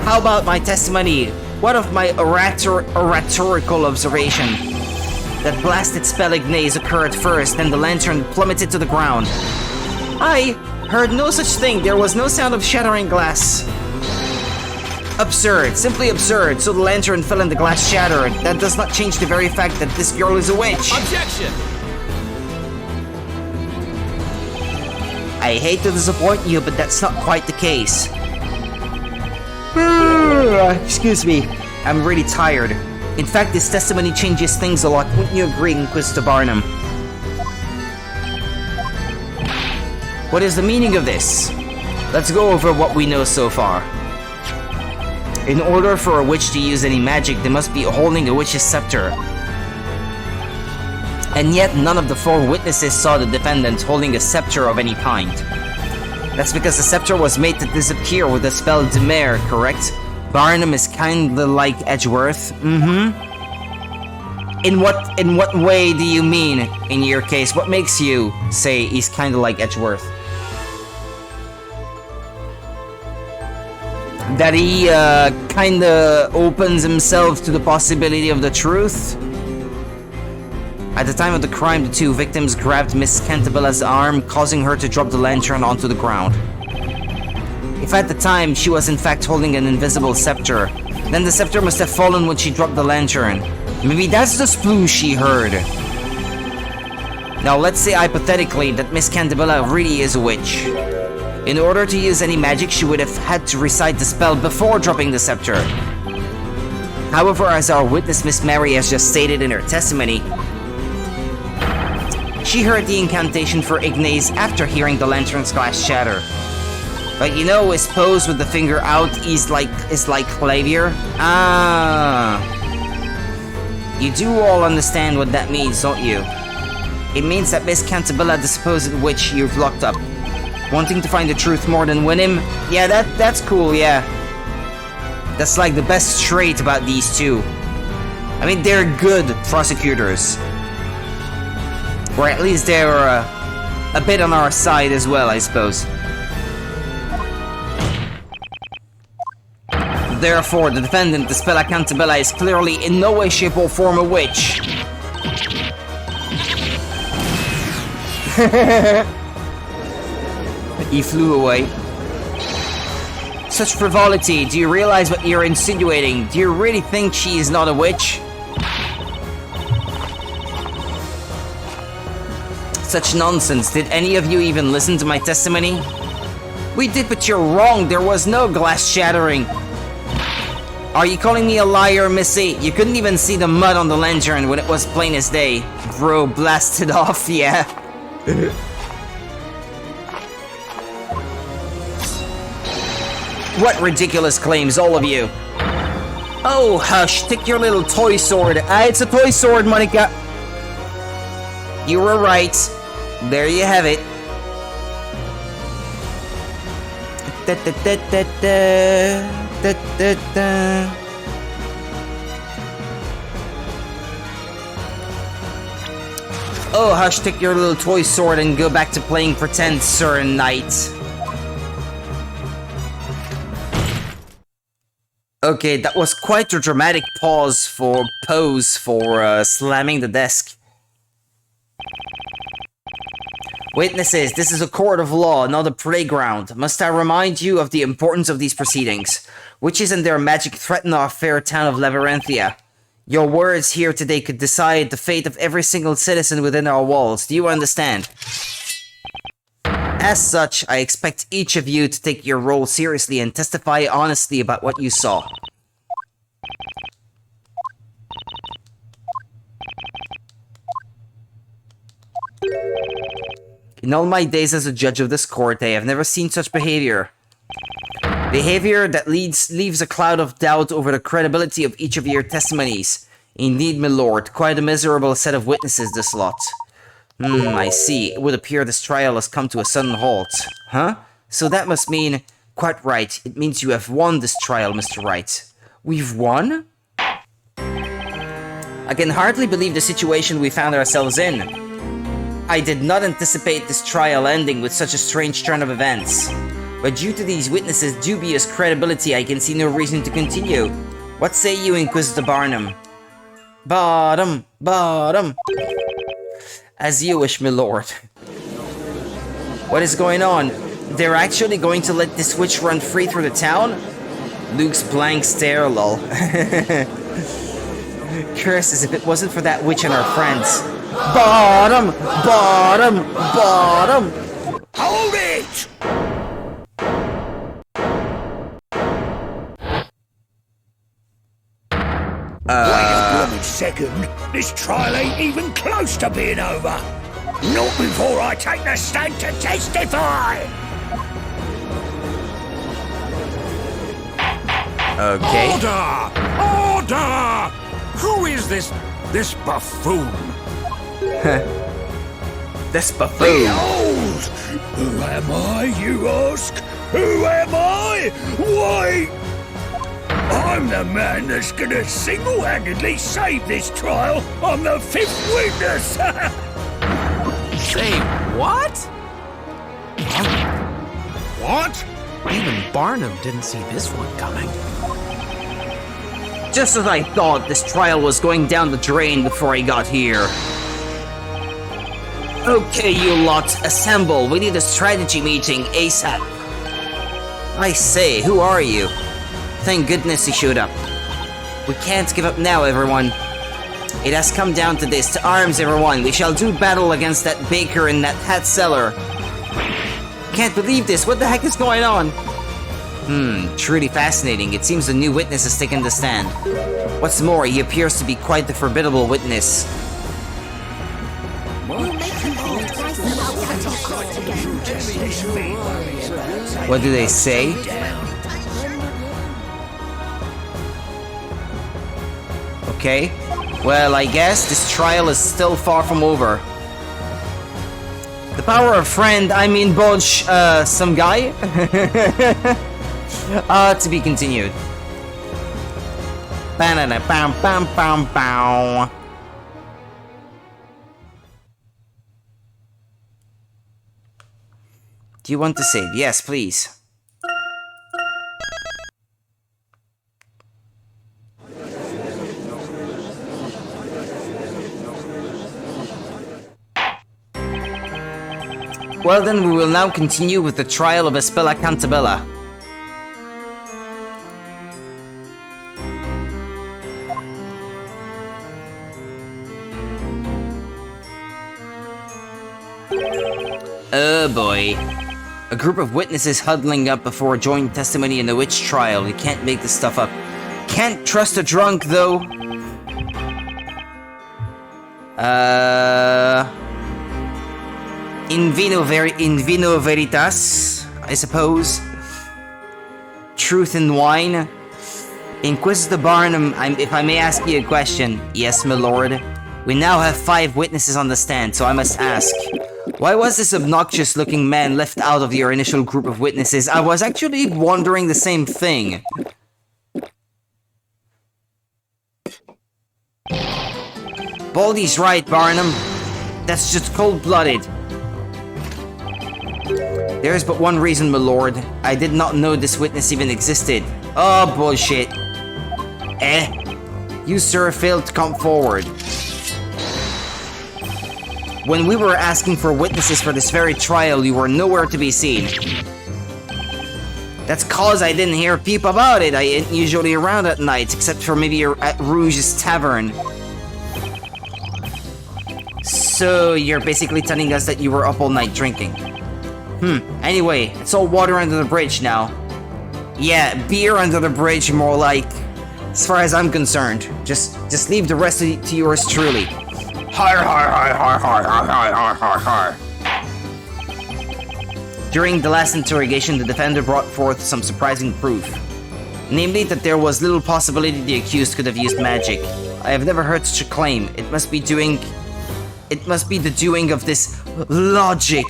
How about my testimony? What of my oratorical observation? That blasted spell Ignace occurred first, then the lantern plummeted to the ground. I heard no such thing. There was no sound of shattering glass. Absurd. Simply absurd. So the lantern fell and the glass shattered. That does not change the very fact that this girl is a witch. Objection! I hate to disappoint you, but that's not quite the case. Excuse me. I'm really tired. In fact, this testimony changes things a lot. Wouldn't you agree, Inquisitor Barnum? What is the meaning of this? Let's go over what we know so far. In order for a witch to use any magic, they must be holding a witch's scepter. And yet, none of the 4 witnesses saw the defendant holding a scepter of any kind. That's because the scepter was made to disappear with the spell Demare, correct? Barnum is kinda like Edgeworth. In what way do you mean, in your case? What makes you say he's kinda like Edgeworth? That he, kinda opens himself to the possibility of the truth? At the time of the crime, the 2 victims grabbed Miss Cantabella's arm, causing her to drop the lantern onto the ground. If at the time she was in fact holding an invisible scepter, then the scepter must have fallen when she dropped the lantern. Maybe that's the sploosh she heard. Now let's say hypothetically that Miss Cantabella really is a witch. In order to use any magic, she would have had to recite the spell before dropping the scepter. However, as our witness Miss Mary has just stated in her testimony, she heard the incantation for Ignace after hearing the lantern's glass shatter. But you know, his pose with the finger out is like clavier. Ah. You do all understand what that means, don't you? It means that Miss Cantabella, the supposed witch you've locked up, wanting to find the truth more than win him? Yeah, that's cool, yeah. That's like the best trait about these two. I mean, they're good prosecutors. Or at least they're a bit on our side as well, I suppose. Therefore, the defendant, the Spella Cantabella, is clearly in no way, shape, or form a witch. He flew away. Such frivolity, do you realize what you're insinuating? Do you really think she is not a witch? Such nonsense. Did any of you even listen to my testimony? We did, but you're wrong. There was no glass shattering. Are you calling me a liar, Missy? You couldn't even see the mud on the lantern when it was plain as day. Bro blasted off, yeah. What ridiculous claims, all of you. Oh, hush, take your little toy sword. It's a toy sword, Monica. You were right. There you have it. Da, da, da, da, da, da, da, da. Oh, hush, take your little toy sword and go back to playing pretend, Sir Knight. Okay, that was quite a dramatic pose for slamming the desk. Witnesses, this is a court of law, not a playground. Must I remind you of the importance of these proceedings? Witches and their magic threaten our fair town of Labyrinthia. Your words here today could decide the fate of every single citizen within our walls. Do you understand? As such, I expect each of you to take your role seriously and testify honestly about what you saw. In all my days as a judge of this court, I have never seen such behavior. Behavior that leaves a cloud of doubt over the credibility of each of your testimonies. Indeed, my lord, quite a miserable set of witnesses this lot. I see. It would appear this trial has come to a sudden halt. Huh? So that must mean... Quite right. It means you have won this trial, Mr. Wright. We've won? I can hardly believe the situation we found ourselves in. I did not anticipate this trial ending with such a strange turn of events. But due to these witnesses' dubious credibility, I can see no reason to continue. What say you, Inquisitor Barnum? Bottom. As you wish, my lord. What is going on? They're actually going to let this witch run free through the town? Luke's blank stare, lol. Curses if it wasn't for that witch and our friends. Bottom! Hold it! Wait a blooming second. This trial ain't even close to being over. Not before I take the stand to testify! Okay. Order! Who is this buffoon? This buffoon. Behold! Who am I, you ask? Who am I? Why? I'm the man that's gonna single-handedly save this trial on the 5th witness! Say, what? What? Even Barnum didn't see this one coming. Just as I thought, this trial was going down the drain before I got here. Okay, you lot, assemble. We need a strategy meeting ASAP. I say, who are you? Thank goodness you showed up. We can't give up now, everyone. It has come down to this. To arms, everyone. We shall do battle against that baker in that hat cellar. Can't believe this. What the heck is going on? Truly fascinating. It seems a new witness has taken the stand. What's more, he appears to be quite the formidable witness. What do they say? Okay. Well, I guess this trial is still far from over. The power of friend, I mean Bodge, some guy? To be continued. Banana bam bam bam bam. Do you want to save? Yes, please. Well then, we will now continue with the trial of Espella Cantabella. Oh boy. A group of witnesses huddling up before a joint testimony in the witch trial. You can't make this stuff up. Can't trust a drunk, though. In vino veritas, I suppose. Truth in wine. Inquisitor Barnum, if I may ask you a question. Yes, my lord. We now have 5 witnesses on the stand, so I must ask. Why was this obnoxious-looking man left out of your initial group of witnesses? I was actually wondering the same thing. Baldy's right, Barnum. That's just cold-blooded. There is but one reason, my lord. I did not know this witness even existed. Oh, bullshit. You, sir, failed to come forward. When we were asking for witnesses for this very trial, you were nowhere to be seen. That's cause I didn't hear a peep about it. I ain't usually around at night, except for maybe at Rouge's Tavern. So, you're basically telling us that you were up all night drinking. Anyway, it's all water under the bridge now. Yeah, beer under the bridge, more like. As far as I'm concerned. Just leave the rest to yours truly. Har har har har har har har har har. During the last interrogation, the defender brought forth some surprising proof. Namely, that there was little possibility the accused could have used magic. I have never heard such a claim. It must be the doing of this logic.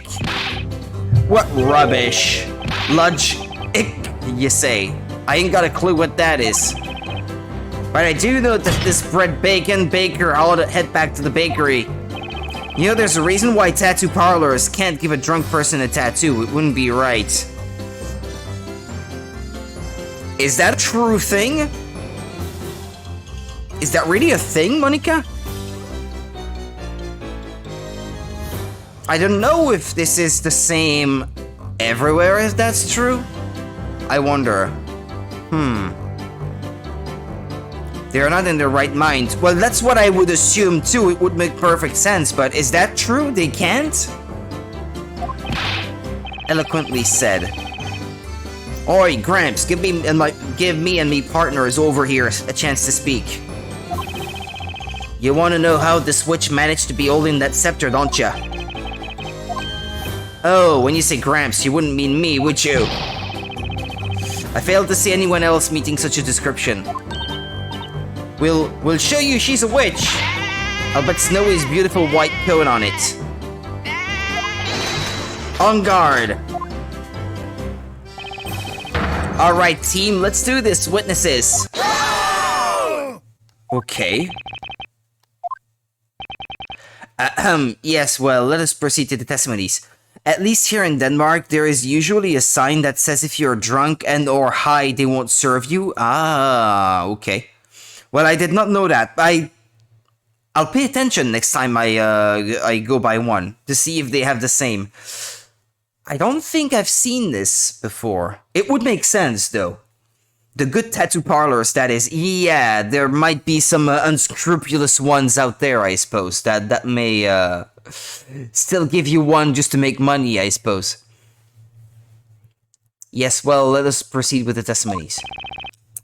What rubbish. Lodge-ick, you say. I ain't got a clue what that is. But I do know that this bread bacon baker ought to head back to the bakery. You know, there's a reason why tattoo parlors can't give a drunk person a tattoo. It wouldn't be right. Is that a true thing? Is that really a thing, Monica? I don't know if this is the same everywhere, if that's true. I wonder. They're not in their right mind. Well, that's what I would assume too. It would make perfect sense, but is that true? They can't? Eloquently said. Oi, Gramps, give me and me partners over here a chance to speak. You want to know how this witch managed to be holding that scepter, don't ya? Oh, when you say Gramps, you wouldn't mean me, would you? I failed to see anyone else meeting such a description. We'll show you she's a witch. I'll bet Snowy's beautiful white coat on it. On guard. Alright, team, let's do this, witnesses. Okay. Yes, well, let us proceed to the testimonies. At least here in Denmark, there is usually a sign that says if you're drunk and or high, they won't serve you. Ah, okay. Well, I did not know that. I'll pay attention next time I go by one to see if they have the same. I don't think I've seen this before. It would make sense, though. The good tattoo parlors, that is. Yeah, there might be some unscrupulous ones out there, I suppose. That may still give you one just to make money, I suppose. Yes, well, let us proceed with the testimonies.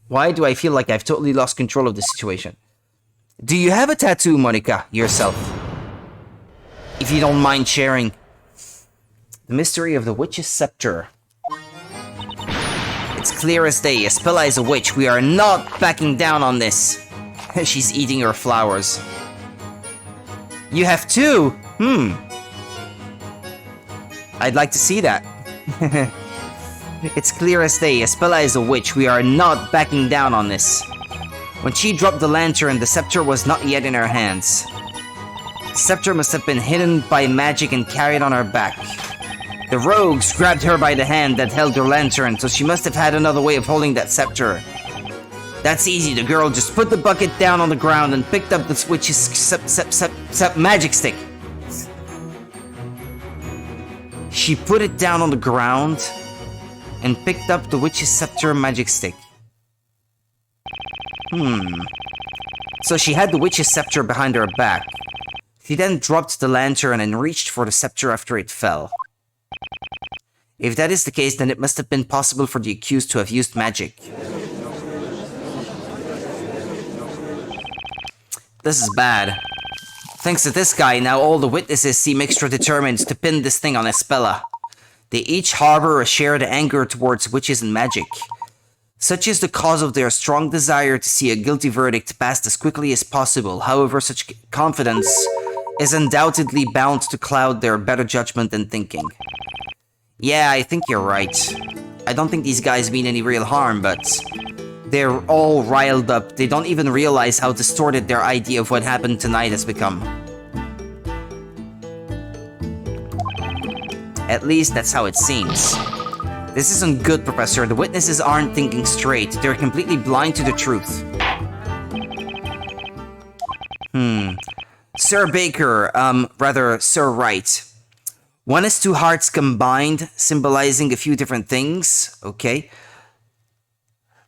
Why do I feel like I've totally lost control of the situation? Do you have a tattoo, Monica, yourself? If you don't mind sharing. The mystery of the witch's scepter. It's clear as day. Espella is a witch. We are not backing down on this. She's eating her flowers. You have two? I'd like to see that. It's clear as day. Espella is a witch. We are not backing down on this. When she dropped the lantern, the scepter was not yet in her hands. The scepter must have been hidden by magic and carried on her back. The rogues grabbed her by the hand that held her lantern, so she must have had another way of holding that scepter. That's easy. The girl just put the bucket down on the ground and picked up the witch's magic stick. She put it down on the ground and picked up the witch's scepter magic stick. So she had the witch's scepter behind her back. She then dropped the lantern and reached for the scepter after it fell. If that is the case, then it must have been possible for the accused to have used magic. This is bad. Thanks to this guy, now all the witnesses seem extra determined to pin this thing on Espella. They each harbor a shared anger towards witches and magic. Such is the cause of their strong desire to see a guilty verdict passed as quickly as possible. However, such confidence is undoubtedly bound to cloud their better judgment and thinking. Yeah, I think you're right. I don't think these guys mean any real harm, but they're all riled up. They don't even realize how distorted their idea of what happened tonight has become. At least that's how it seems. This isn't good, Professor. The witnesses aren't thinking straight. They're completely blind to the truth. Sir Baker, rather, Sir Wright. One is two hearts combined, symbolizing a few different things. Okay.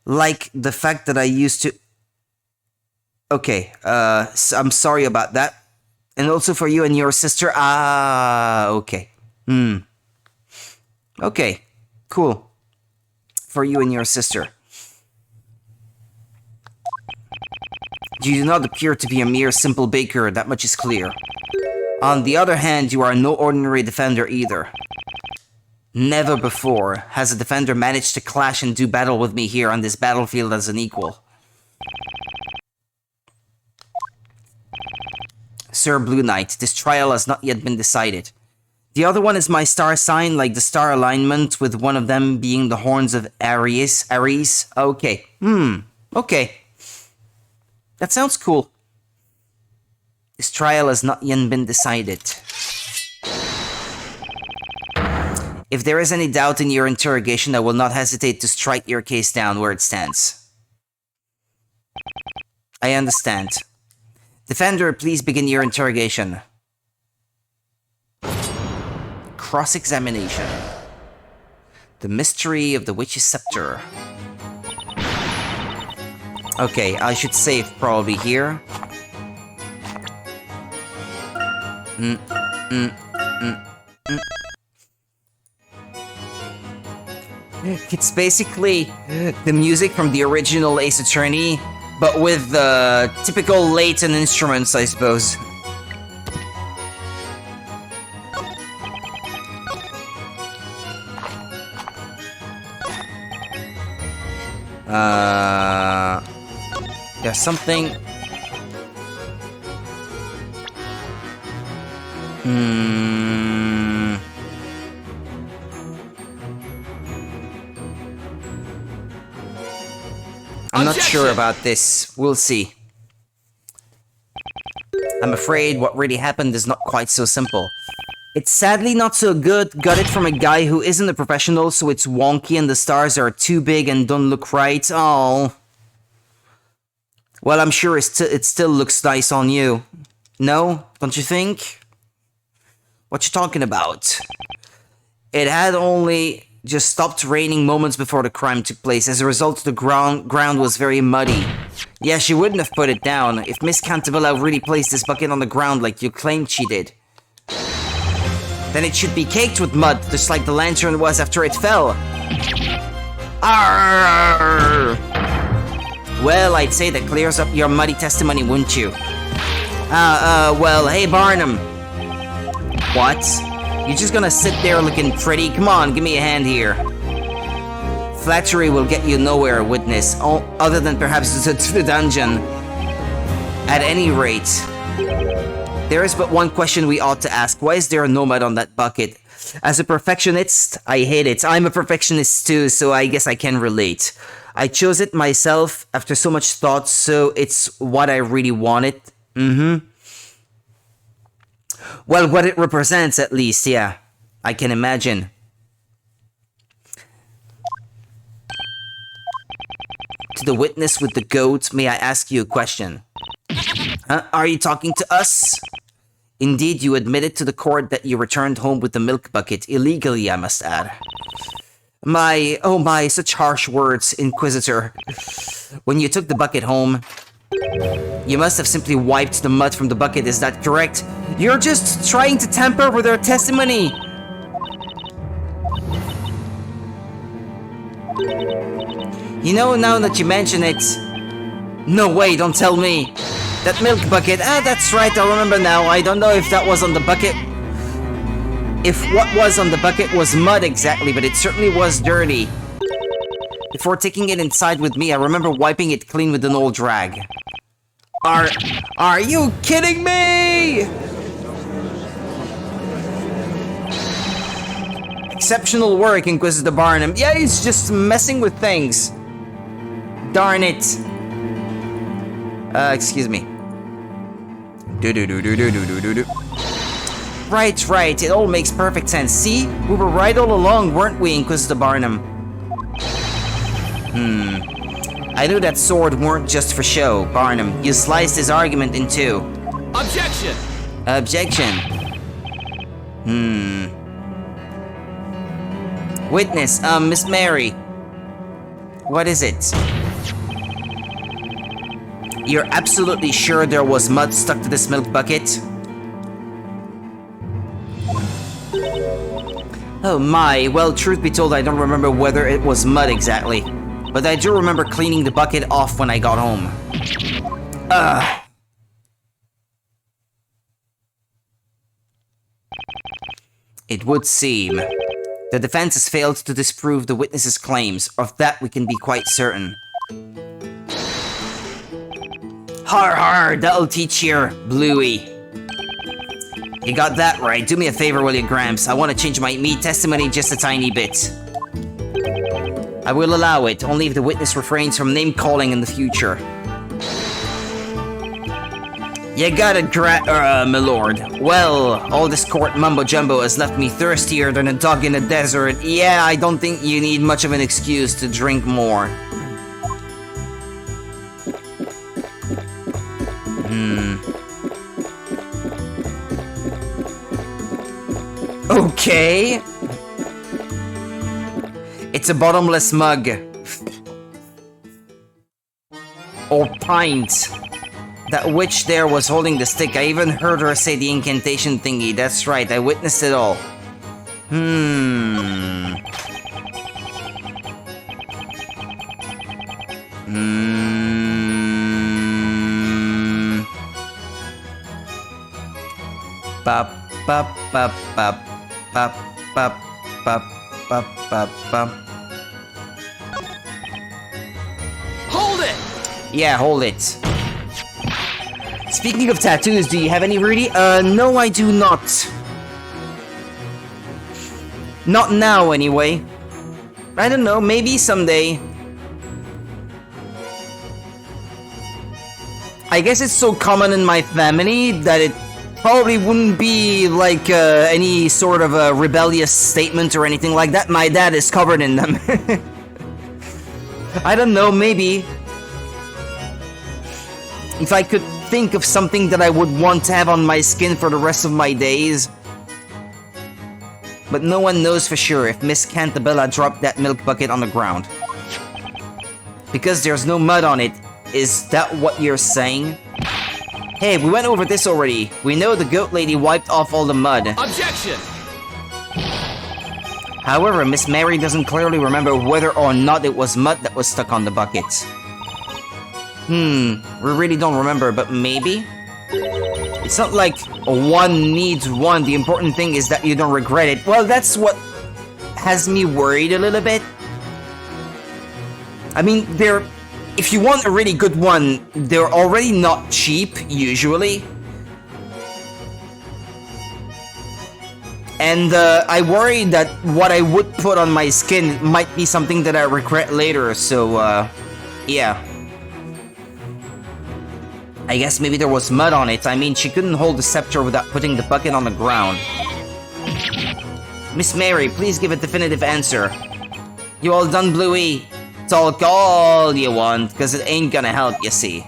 Like the fact that I used to... Okay, so I'm sorry about that. And also for you and your sister. Okay. Okay, cool. For you and your sister. You do not appear to be a mere simple baker, that much is clear. On the other hand, you are no ordinary defender either. Never before has a defender managed to clash and do battle with me here on this battlefield as an equal. Sir Blue Knight, this trial has not yet been decided. The other one is my star sign, like the star alignment, with one of them being the horns of Aries. Okay. Okay. That sounds cool. This trial has not yet been decided. If there is any doubt in your interrogation, I will not hesitate to strike your case down where it stands. I understand. Defender, please begin your interrogation. Cross-examination. The mystery of the witch's scepter. Okay, I should save probably here. It's basically the music from the original Ace Attorney, but with the typical Layton instruments, I suppose. There's something... I'm not sure about this. We'll see. I'm afraid what really happened is not quite so simple. It's sadly not so good. Got it from a guy who isn't a professional, so it's wonky and the stars are too big and don't look right. Oh. Well, I'm sure it still looks nice on you. No? Don't you think? What you talking about? It had only just stopped raining moments before the crime took place. As a result, the ground was very muddy. Yeah, she wouldn't have put it down if Miss Cantabella really placed this bucket on the ground like you claimed she did. Then it should be caked with mud, just like the lantern was after it fell. Arrgh! Well, I'd say that clears up your muddy testimony, wouldn't you? Well, hey Barnum. What? You're just gonna sit there looking pretty? Come on, give me a hand here. Flattery will get you nowhere, witness, other than perhaps to the dungeon. At any rate, there is but one question we ought to ask. Why is there no mud on that bucket? As a perfectionist, I hate it. I'm a perfectionist too, so I guess I can relate. I chose it myself after so much thought, so it's what I really wanted. Well, what it represents at least, yeah. I can imagine. To the witness with the goat, may I ask you a question? Are you talking to us? Indeed, you admitted to the court that you returned home with the milk bucket, illegally, I must add. Oh my, such harsh words, Inquisitor. When you took the bucket home, you must have simply wiped the mud from the bucket, is that correct? You're just trying to tamper with our testimony! You know, now that you mention it... No way, don't tell me! That milk bucket, that's right, I remember now. I don't know if that was on the bucket... If what was on the bucket was mud exactly, but it certainly was dirty. Before taking it inside with me, I remember wiping it clean with an old rag. Are you kidding me? Exceptional work, Inquisitor Barnum. Yeah, he's just messing with things. Darn it. Excuse me. Right, it all makes perfect sense. See? We were right all along, weren't we, Inquisitor Barnum? I knew that sword weren't just for show, Barnum. You sliced his argument in two. Objection! Objection. Witness, Miss Mary. What is it? You're absolutely sure there was mud stuck to this milk bucket? Oh my, well, truth be told, I don't remember whether it was mud exactly. But I do remember cleaning the bucket off when I got home. It would seem. The defense has failed to disprove the witness's claims. Of that we can be quite certain. Har har, that'll teach your Bluey. You got that right. Do me a favor, will you, Gramps? I want to change my me testimony just a tiny bit. I will allow it, only if the witness refrains from name-calling in the future. You got it, my lord. Well, all this court mumbo-jumbo has left me thirstier than a dog in the desert. Yeah, I don't think you need much of an excuse to drink more. Okay. It's a bottomless mug. Or pint. That witch there was holding the stick. I even heard her say the incantation thingy. That's right, I witnessed it all. Bop, bop, bop, bop, bop, bop, bop, bop, bop, bop. Hold it! Yeah, hold it. Speaking of tattoos, do you have any, Rudy? No, I do not. Not now, anyway. I don't know, maybe someday. I guess it's so common in my family that it probably wouldn't be like any sort of a rebellious statement or anything like that. My dad is covered in them. I don't know, maybe. If I could think of something that I would want to have on my skin for the rest of my days. But no one knows for sure if Miss Cantabella dropped that milk bucket on the ground. Because there's no mud on it. Is that what you're saying? Hey, we went over this already. We know the goat lady wiped off all the mud. Objection! However, Miss Mary doesn't clearly remember whether or not it was mud that was stuck on the bucket. We really don't remember, but maybe? It's not like one needs one. The important thing is that you don't regret it. Well, that's what has me worried a little bit. I mean, there if you want a really good one, they're already not cheap, usually. And I worry that what I would put on my skin might be something that I regret later, so yeah. I guess maybe there was mud on it. I mean, she couldn't hold the scepter without putting the bucket on the ground. Miss Mary, please give a definitive answer. You all done, Bluey? Talk all you want, because it ain't gonna help, you see.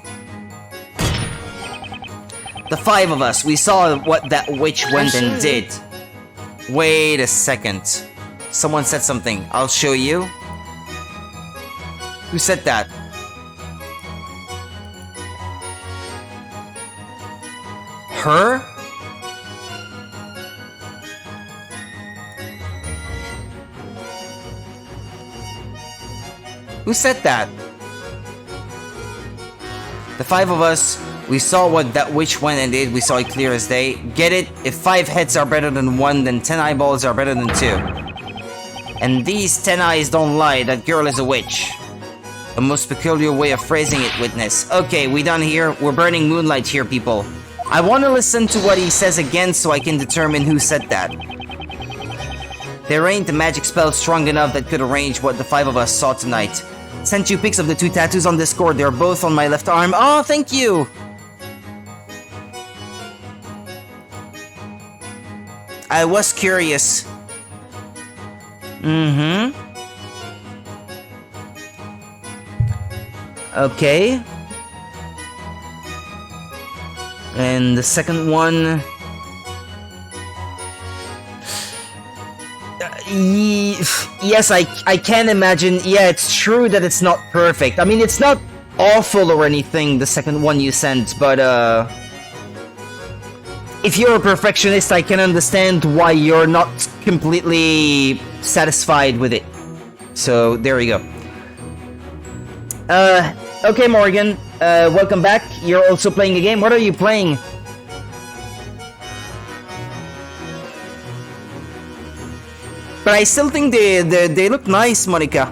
The 5 of us, we saw what that witch went and did. Wait a second. Someone said something. I'll show you. Who said that? Her? Who said that? The 5 of us, we saw what that witch went and did. We saw it clear as day. Get it? If 5 heads are better than 1, then 10 eyeballs are better than 2. And these 10 eyes don't lie. That girl is a witch. A most peculiar way of phrasing it, witness. Okay, we done here. We're burning moonlight here, people. I want to listen to what he says again so I can determine who said that. There ain't a magic spell strong enough that could arrange what the 5 of us saw tonight. Sent you pics of the 2 tattoos on Discord. They're both on my left arm. Oh, thank you! I was curious. Okay. And the second one... yes, I can imagine. Yeah, it's true that it's not perfect. I mean, it's not awful or anything, the second one you sent, but if you're a perfectionist, I can understand why you're not completely satisfied with it. So, there we go. Okay, Morgan. Welcome back. You're also playing a game. What are you playing? But I still think they look nice, Monica.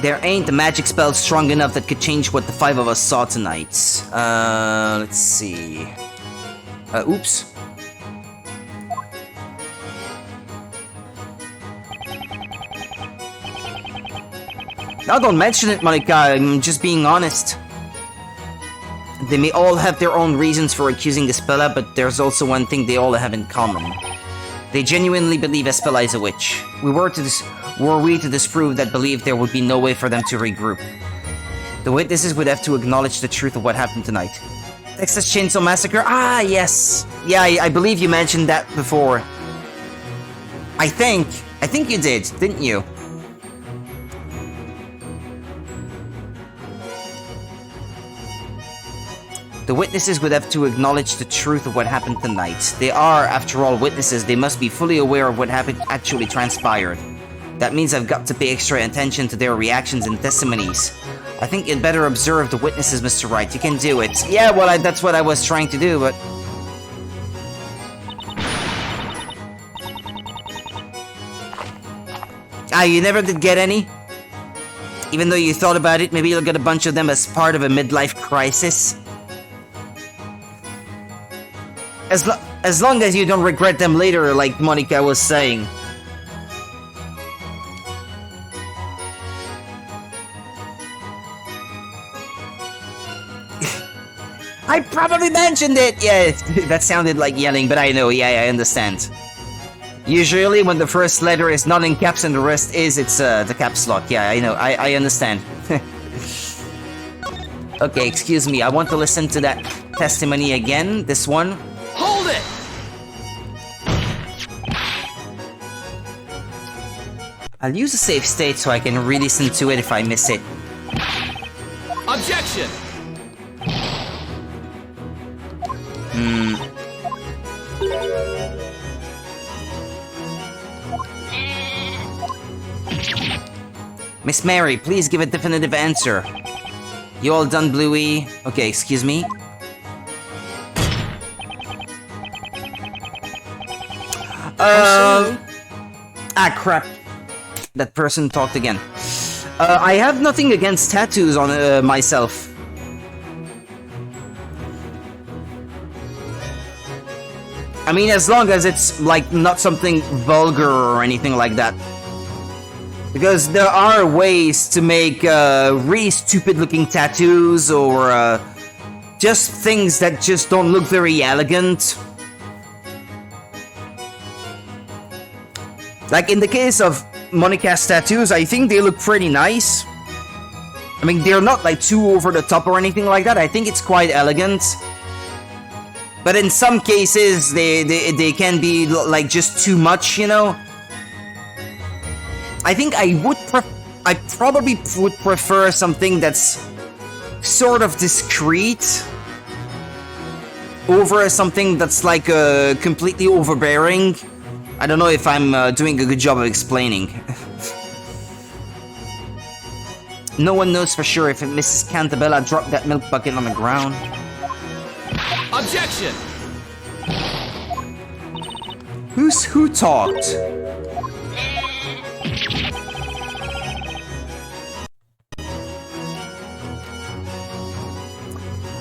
There ain't a magic spell strong enough that could change what the 5 of us saw tonight. Let's see. Oops. Now don't mention it, Monica. I'm just being honest. They may all have their own reasons for accusing Espella, but there's also one thing they all have in common. They genuinely believe Espella is a witch. Were we to disprove that belief, there would be no way for them to regroup. The witnesses would have to acknowledge the truth of what happened tonight. Texas Chainsaw Massacre? Ah, yes. Yeah, I believe you mentioned that before. I think you did, didn't you? The witnesses would have to acknowledge the truth of what happened tonight. They are, after all, witnesses. They must be fully aware of what happened actually transpired. That means I've got to pay extra attention to their reactions and testimonies. I think you'd better observe the witnesses, Mr. Wright. You can do it. Yeah, well, that's what I was trying to do, but... Ah, you never did get any? Even though you thought about it, maybe you'll get a bunch of them as part of a midlife crisis? As long as you don't regret them later, like Monica was saying. I probably mentioned it! Yeah, that sounded like yelling, but I know, yeah, I understand. Usually when the first letter is not in caps and the rest is, it's the caps lock. Yeah, I know, I understand. Okay, excuse me, I want to listen to that testimony again, this one. Hold it! I'll use a safe state so I can re-listen to it if I miss it. Objection! Miss Mary, please give a definitive answer. You all done, Bluey? Okay, excuse me. Ah, crap. That person talked again. I have nothing against tattoos on myself. I mean, as long as it's, like, not something vulgar or anything like that. Because there are ways to make really stupid-looking tattoos or just things that just don't look very elegant. Like, in the case of Monica's tattoos, I think they look pretty nice. I mean, they're not, like, too over the top or anything like that. I think it's quite elegant. But in some cases, they can be, like, just too much, you know? I think I probably would prefer something that's sort of discreet over something that's, like, completely overbearing. I don't know if I'm doing a good job of explaining. No one knows for sure if Mrs. Cantabella dropped that milk bucket on the ground. Objection! Who talked?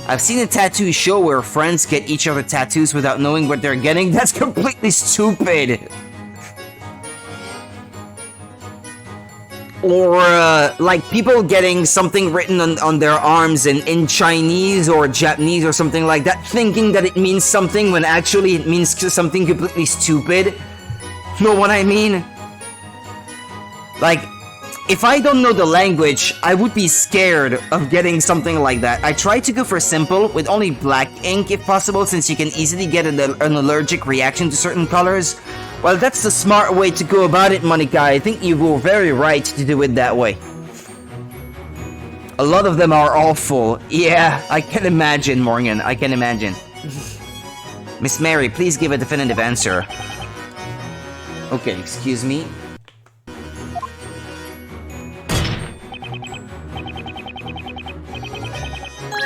I've seen a tattoo show where friends get each other tattoos without knowing what they're getting. That's completely stupid. Or, like, people getting something written on their arms in Chinese or Japanese or something like that, thinking that it means something when actually it means something completely stupid. Know what I mean? Like, if I don't know the language, I would be scared of getting something like that. I try to go for simple, with only black ink if possible, since you can easily get an allergic reaction to certain colors. Well, that's the smart way to go about it, Monica. I think you were very right to do it that way. A lot of them are awful. Yeah, I can imagine, Morgan. I can imagine. Miss Mary, please give a definitive answer. Okay, excuse me.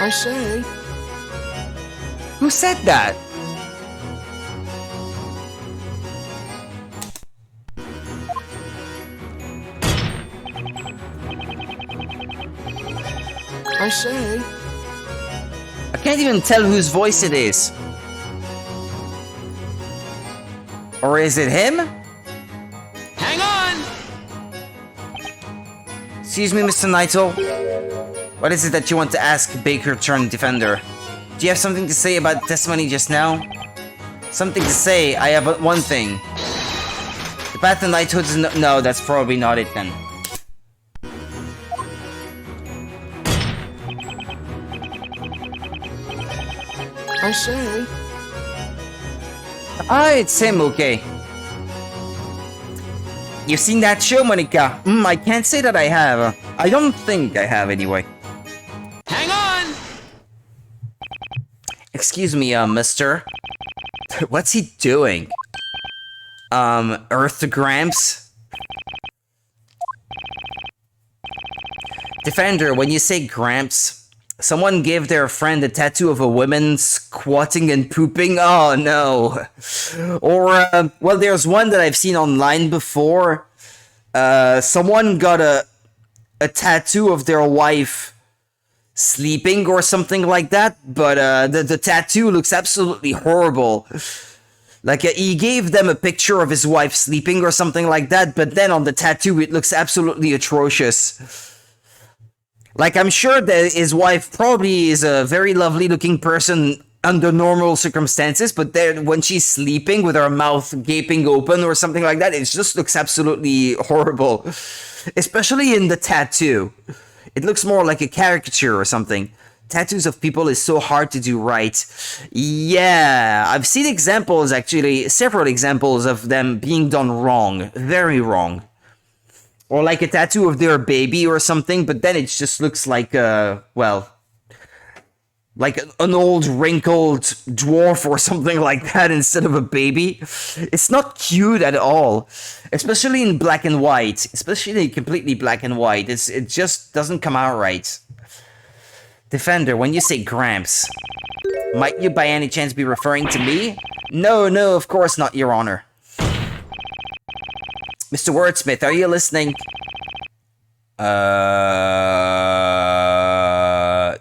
I say. Who said that? I say. I can't even tell whose voice it is. Or is it him? Hang on! Excuse me, Mr. Naito. What is it that you want to ask Baker turned Defender? Do you have something to say about the testimony just now? Something to say? I have one thing. The path to knighthood is no, that's probably not it then. I say. Ah, it's him, okay. You've seen that show, Monica? I can't say that I have. I don't think I have, anyway. Hang on! Excuse me, mister. What's he doing? Earth to Gramps? Defender, when you say Gramps, someone gave their friend a tattoo of a woman squatting and pooping? Oh, no. Or, well, there's one that I've seen online before. Someone got a tattoo of their wife sleeping or something like that, but the tattoo looks absolutely horrible. Like, he gave them a picture of his wife sleeping or something like that, but then on the tattoo it looks absolutely atrocious. Like, I'm sure that his wife probably is a very lovely looking person under normal circumstances, but then when she's sleeping with her mouth gaping open or something like that, it just looks absolutely horrible. Especially in the tattoo. It looks more like a caricature or something. Tattoos of people is so hard to do right. Yeah, I've seen examples, actually, several examples of them being done wrong. Very wrong. Or like a tattoo of their baby or something, but then it just looks like, well, like an old wrinkled dwarf or something like that instead of a baby. It's not cute at all. Especially in black and white. Especially completely black and white. It just doesn't come out right. Defender, when you say Gramps, might you by any chance be referring to me? No, of course not, Your Honor. Mr. Wordsmith, are you listening?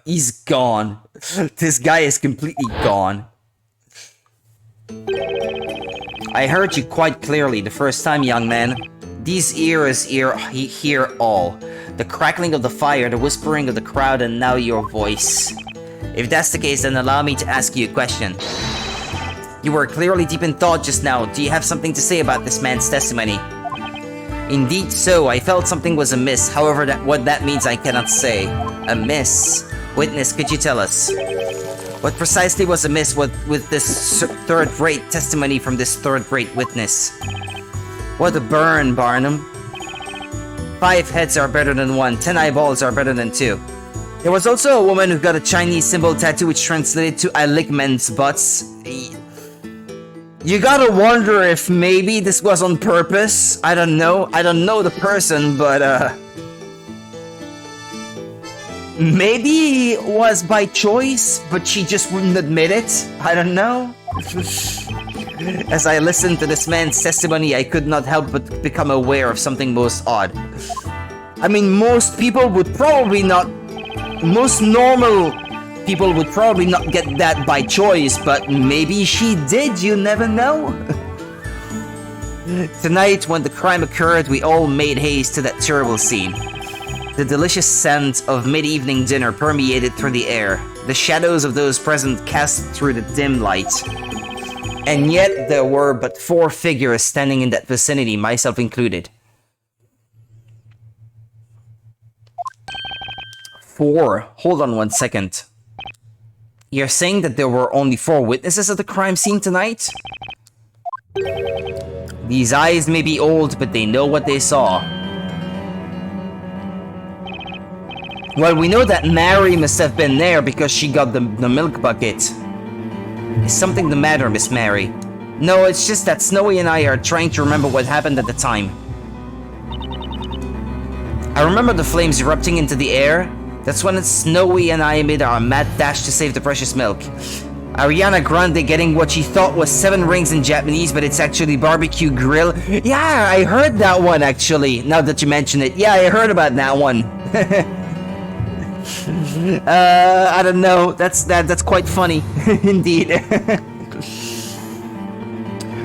He's gone. This guy is completely gone. I heard you quite clearly the first time, young man. These ears hear all. The crackling of the fire, the whispering of the crowd, and now your voice. If that's the case, then allow me to ask you a question. You were clearly deep in thought just now. Do you have something to say about this man's testimony? Indeed so. I felt something was amiss. However, what that means I cannot say. Amiss? Witness, could you tell us? What precisely was amiss with this third-rate testimony from this third-rate witness? What a burn, Barnum. 5 heads are better than 1. 10 eyeballs are better than 2. There was also a woman who got a Chinese symbol tattoo which translated to I lick men's butts. You gotta wonder if maybe this was on purpose. I don't know. I don't know the person, but maybe it was by choice, but she just wouldn't admit it. I don't know. As I listened to this man's testimony, I could not help but become aware of something most odd. I mean, most normal people would probably not get that by choice, but maybe she did, you never know. Tonight, when the crime occurred, we all made haste to that terrible scene. The delicious scent of mid-evening dinner permeated through the air, the shadows of those present cast through the dim light. And yet there were but 4 figures standing in that vicinity, myself included. 4? Hold on one second. You're saying that there were only 4 witnesses at the crime scene tonight? These eyes may be old, but they know what they saw. Well, we know that Mary must have been there because she got the milk bucket. Is something the matter, Miss Mary? No, it's just that Snowy and I are trying to remember what happened at the time. I remember the flames erupting into the air. That's when Snowy and I made our mad dash to save the precious milk. Ariana Grande getting what she thought was 7 rings in Japanese, but it's actually barbecue grill. Yeah, I heard that one actually, now that you mention it. Yeah, I heard about that one. I don't know. That's quite funny, indeed.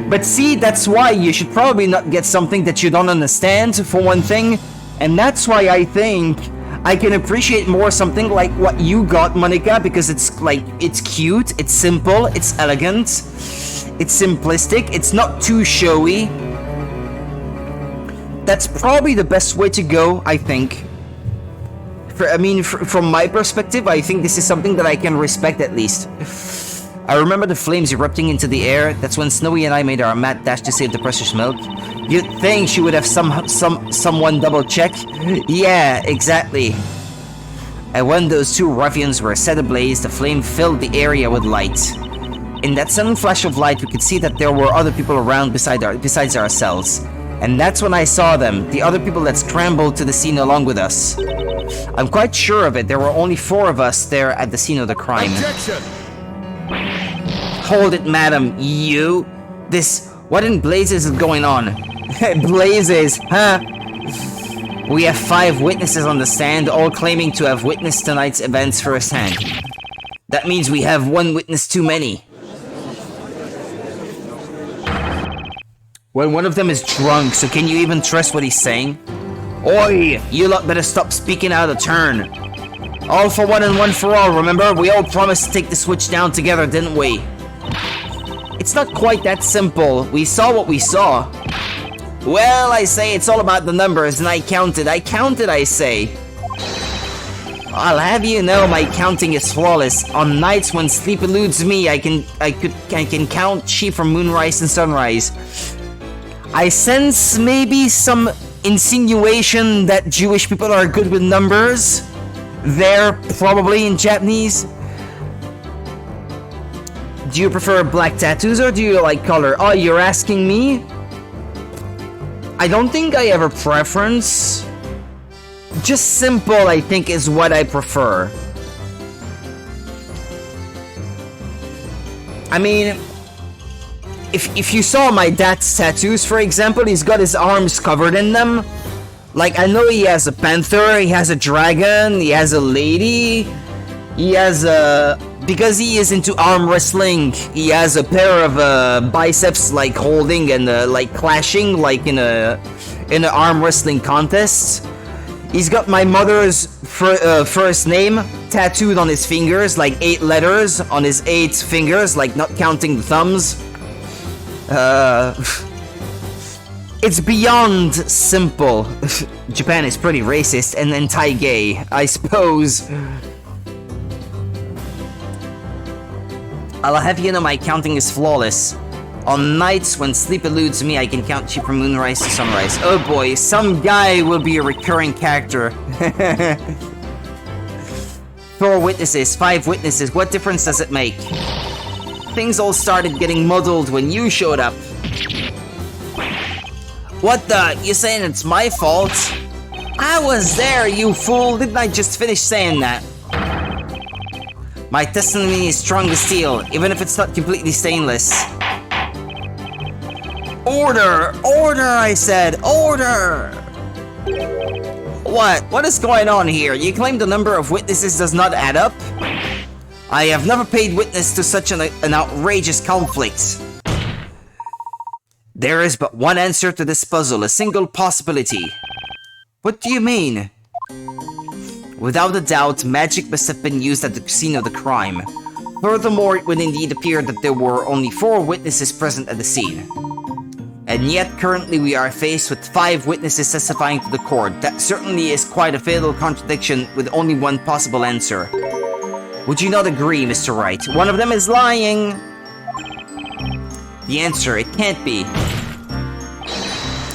But see, that's why you should probably not get something that you don't understand, for one thing. And that's why I think I can appreciate more something like what you got, Monica, because it's cute, it's simple, it's elegant, it's simplistic, it's not too showy. That's probably the best way to go, I think. From my perspective, I think this is something that I can respect at least. I remember the flames erupting into the air. That's when Snowy and I made our mad dash to save the precious milk. You'd think she would have someone double check. Yeah, exactly. And when those 2 ruffians were set ablaze, the flame filled the area with light. In that sudden flash of light, we could see that there were other people around besides ourselves. And that's when I saw them, the other people that scrambled to the scene along with us. I'm quite sure of it. There were only 4 of us there at the scene of the crime. Objection! Hold it, madam. You? What in blazes is going on? Blazes, huh? We have 5 witnesses on the stand, all claiming to have witnessed tonight's events firsthand. That means we have 1 witness too many. Well, one of them is drunk, so can you even trust what he's saying? Oi! You lot better stop speaking out of turn. All for one and one for all, remember? We all promised to take the switch down together, didn't we? It's not quite that simple. We saw what we saw. Well, I say it's all about the numbers, and I counted, I say. I'll have you know my counting is flawless. On nights when sleep eludes me, I can count sheep from moonrise and sunrise. I sense maybe some insinuation that Jewish people are good with numbers. They're probably in Japanese. Do you prefer black tattoos or do you like color? Oh, you're asking me? I don't think I have a preference. Just simple, I think, is what I prefer. I mean, if you saw my dad's tattoos, for example, he's got his arms covered in them. Like, I know he has a panther, he has a dragon, he has a lady, he has a... Because he is into arm wrestling, he has a pair of biceps, like, holding and, like, clashing, like, in an arm wrestling contest. He's got my mother's first name tattooed on his fingers, like 8 letters on his 8 fingers, like not counting the thumbs. It's beyond simple. Japan is pretty racist and anti-gay, I suppose. I'll have you know my counting is flawless. On nights when sleep eludes me, I can count you from moonrise to sunrise. Oh boy, some guy will be a recurring character. 4 witnesses, 5 witnesses, what difference does it make? Things all started getting muddled when you showed up. What the? You saying it's my fault? I was there, you fool! Didn't I just finish saying that? My testimony is strong as steel, even if it's not completely stainless. Order! Order, I said! Order! What? What is going on here? You claim the number of witnesses does not add up? I have never paid witness to such an outrageous conflict. There is but one answer to this puzzle, a single possibility. What do you mean? Without a doubt, magic must have been used at the scene of the crime. Furthermore, it would indeed appear that there were only 4 witnesses present at the scene. And yet, currently we are faced with 5 witnesses testifying to the court. That certainly is quite a fatal contradiction with only one possible answer. Would you not agree, Mr. Wright? One of them is lying! The answer, it can't be.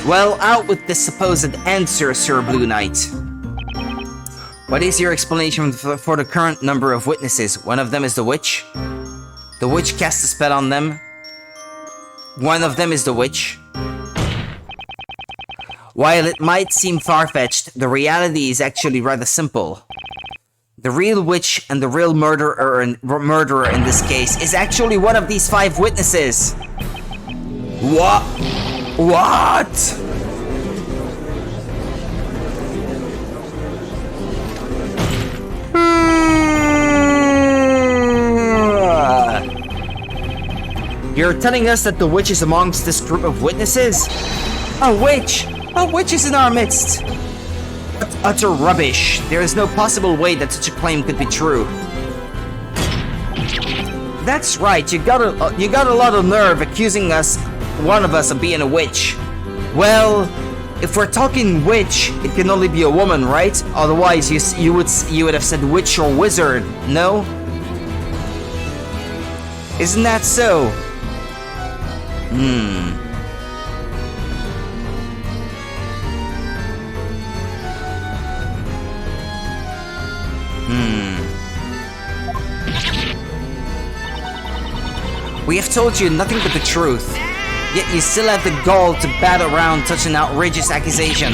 Well, out with this supposed answer, Sir Blue Knight. What is your explanation for the current number of witnesses? One of them is the witch? The witch cast a spell on them? One of them is the witch? While it might seem far-fetched, the reality is actually rather simple. The real witch and the real murderer in this case is actually one of these 5 witnesses. What? What? You're telling us that the witch is amongst this group of witnesses? A witch! A witch is in our midst! Utter rubbish. There is no possible way that such a claim could be true. That's right, you got a lot of nerve accusing one of us of being a witch. Well, if we're talking witch, it can only be a woman, right? Otherwise, you would have said witch or wizard, no? Isn't that so? We have told you nothing but the truth, yet you still have the gall to bat around such an outrageous accusation.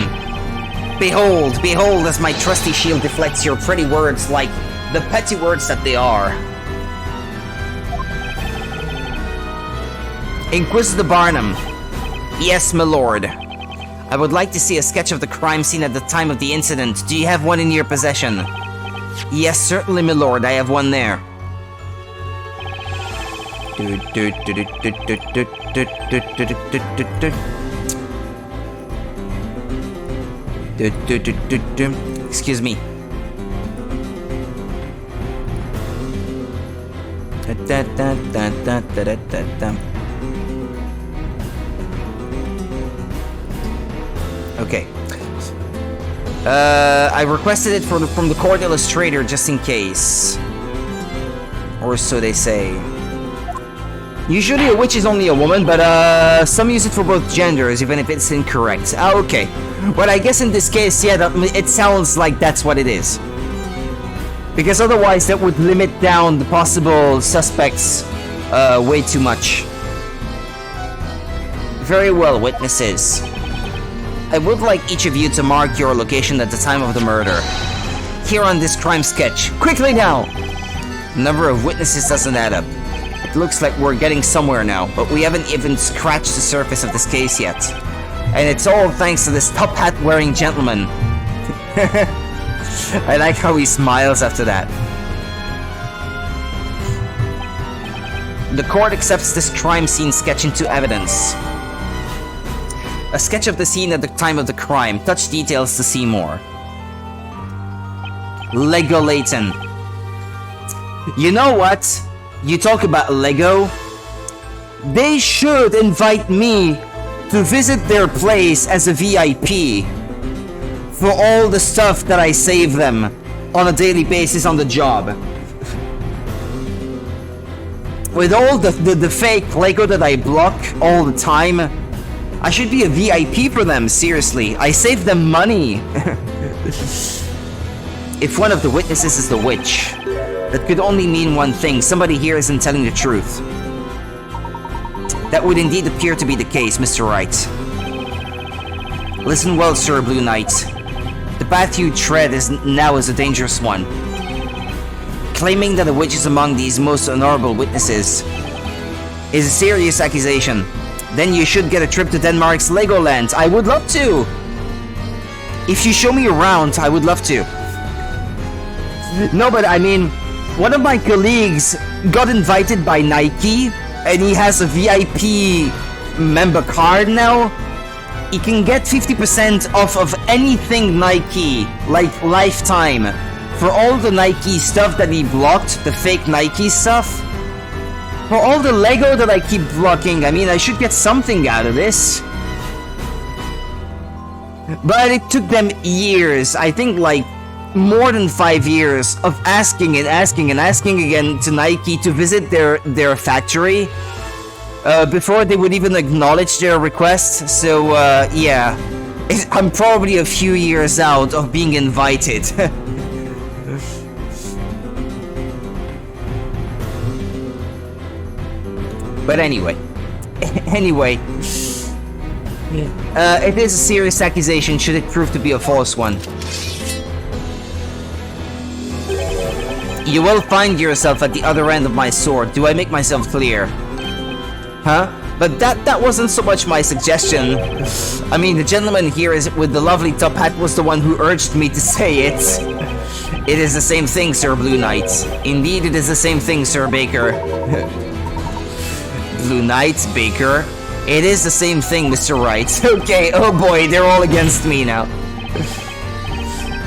Behold, behold, as my trusty shield deflects your pretty words like the petty words that they are. Inquisitor Barnum. Yes, my lord. I would like to see a sketch of the crime scene at the time of the incident. Do you have one in your possession? Yes, certainly, my lord. I have one there. Excuse me. Okay. I requested it from the court illustrator just in case. Or so they say. Usually a witch is only a woman, but some use it for both genders, even if it's incorrect. Okay. But I guess in this case, yeah, it sounds like that's what it is. Because otherwise that would limit down the possible suspects way too much. Very well, witnesses. I would like each of you to mark your location at the time of the murder. Here on this crime sketch. Quickly now! The number of witnesses doesn't add up. looks like we're getting somewhere now, but we haven't even scratched the surface of this case yet. And it's all thanks to this top hat wearing gentleman. I like how he smiles after that. The court accepts this crime scene sketch into evidence. A sketch of the scene at the time of the crime. Touch details to see more. Lego Layton. You know what? You talk about Lego. They should invite me to visit their place as a VIP for all the stuff that I save them on a daily basis on the job. With all the fake Lego that I block all the time, I should be a VIP for them, seriously. I save them money. If one of the witnesses is the witch, that could only mean one thing. Somebody here isn't telling the truth. That would indeed appear to be the case, Mr. Wright. Listen well, Sir Blue Knight. The path you tread now is a dangerous one. Claiming that a witch is among these most honorable witnesses is a serious accusation. Then you should get a trip to Denmark's Legoland. I would love to! If you show me around, I would love to. No, but I mean, one of my colleagues got invited by Nike, and he has a VIP member card now. He can get 50% off of anything Nike, like lifetime, for all the Nike stuff that he blocked, the fake Nike stuff. For all the Lego that I keep blocking, I mean, I should get something out of this. But it took them years, I think like more than 5 years of asking and asking and asking again to Nike to visit their factory before they would even acknowledge their request. So yeah, I'm probably a few years out of being invited. But anyway, it is a serious accusation should it prove to be a false one. You will find yourself at the other end of my sword. Do I make myself clear? Huh? But that wasn't so much my suggestion. I mean, the gentleman here with the lovely top hat was the one who urged me to say it. It is the same thing, Sir Blue Knight. Indeed, it is the same thing, Sir Baker. Blue Knight, Baker. It is the same thing, Mr. Wright. Okay, oh boy, they're all against me now.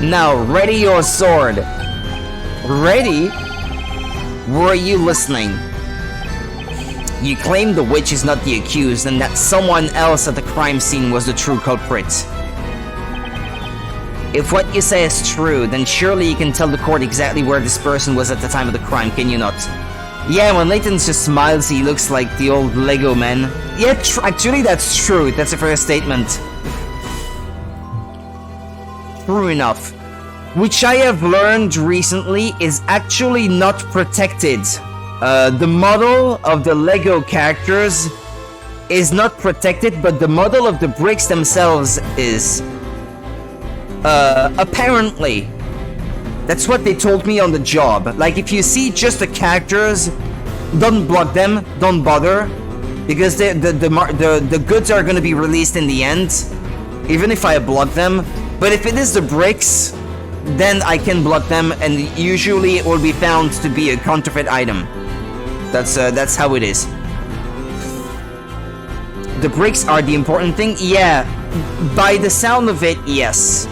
Now, ready your sword. Ready? Were you listening? You claim the witch is not the accused and that someone else at the crime scene was the true culprit. If what you say is true, then surely you can tell the court exactly where this person was at the time of the crime, can you not? Yeah, when Layton just smiles, he looks like the old Lego man. Yeah, actually that's true. That's a fair statement. True enough. Which I have learned recently is actually not protected. The model of the Lego characters is not protected, but the model of the bricks themselves is. Apparently. That's what they told me on the job. Like, if you see just the characters, don't block them, don't bother. Because the goods are gonna be released in the end, even if I block them. But if it is the bricks, then I can block them, and usually it will be found to be a counterfeit item. That's how it is. The bricks are the important thing? Yeah, by the sound of it, yes.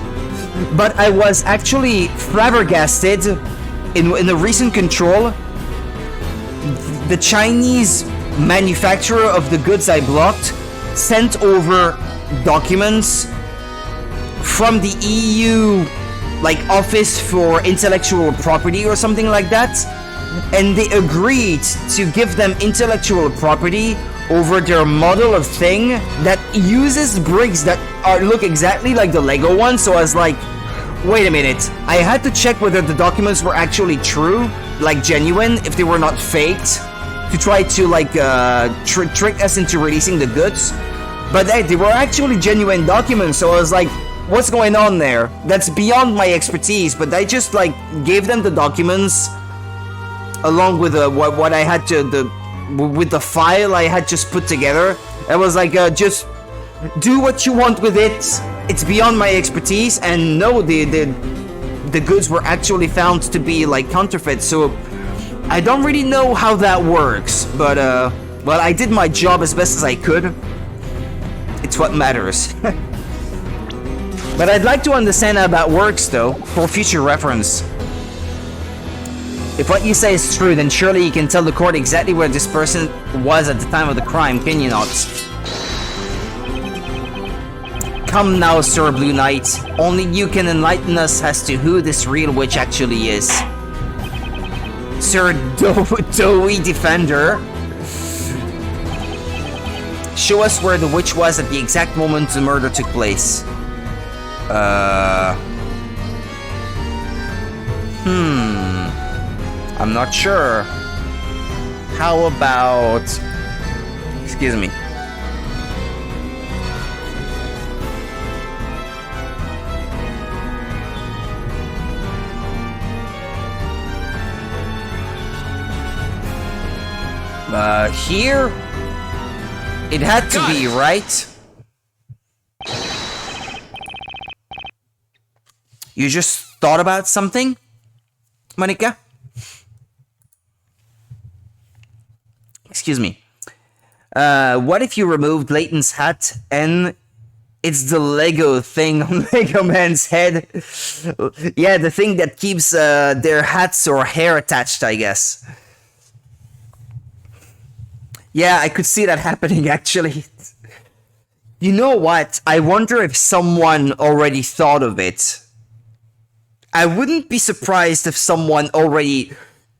But I was actually flabbergasted in a recent control. The Chinese manufacturer of the goods I blocked sent over documents from the EU like office for intellectual property or something like that, and they agreed to give them intellectual property over their model of thing that uses bricks that look exactly like the Lego one. So I was like, wait a minute, I had to check whether the documents were actually true, like genuine, if they were not faked, to try to like trick us into releasing the goods. But they were actually genuine documents, so I was like, what's going on there? That's beyond my expertise, but I just like gave them the documents along with what I had to with the file I had just put together. It was like, just do what you want with it. It's beyond my expertise, and no, the goods were actually found to be like counterfeit. So I don't really know how that works, but well, I did my job as best as I could. It's what matters. But I'd like to understand how that works, though, for future reference. If what you say is true, then surely you can tell the court exactly where this person was at the time of the crime, can you not? Come now, Sir Blue Knight. Only you can enlighten us as to who this real witch actually is. Sir Doughy Defender. Show us where the witch was at the exact moment the murder took place. I'm not sure. How about... Excuse me. Here? It had to be, right? You just thought about something, Monica? Excuse me. What if you removed Layton's hat and it's the Lego thing on Lego Man's head? Yeah, the thing that keeps their hats or hair attached, I guess. Yeah, I could see that happening, actually. You know what? I wonder if someone already thought of it. I wouldn't be surprised if someone already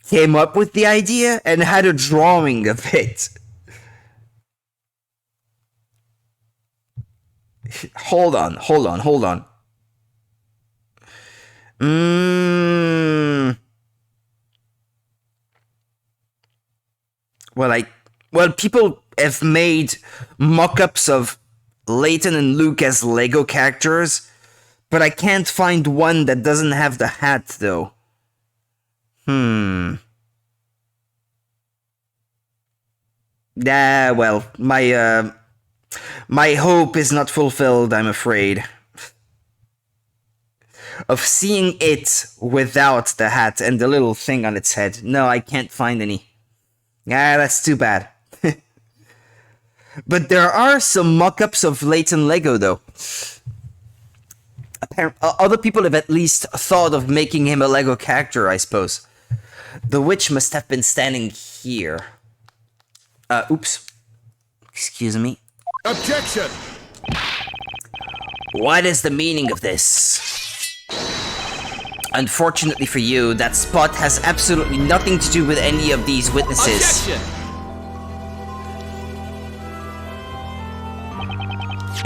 came up with the idea and had a drawing of it. Hold on. Well, people have made mock-ups of Layton and Luke as Lego characters, but I can't find one that doesn't have the hat, though. Well, my hope is not fulfilled, I'm afraid. Of seeing it without the hat and the little thing on its head. No, I can't find any. That's too bad. But there are some mock-ups of Layton Lego, though. Other people have at least thought of making him a Lego character, I suppose. The witch must have been standing here. Oops. Excuse me. Objection! What is the meaning of this? Unfortunately for you, that spot has absolutely nothing to do with any of these witnesses. Objection!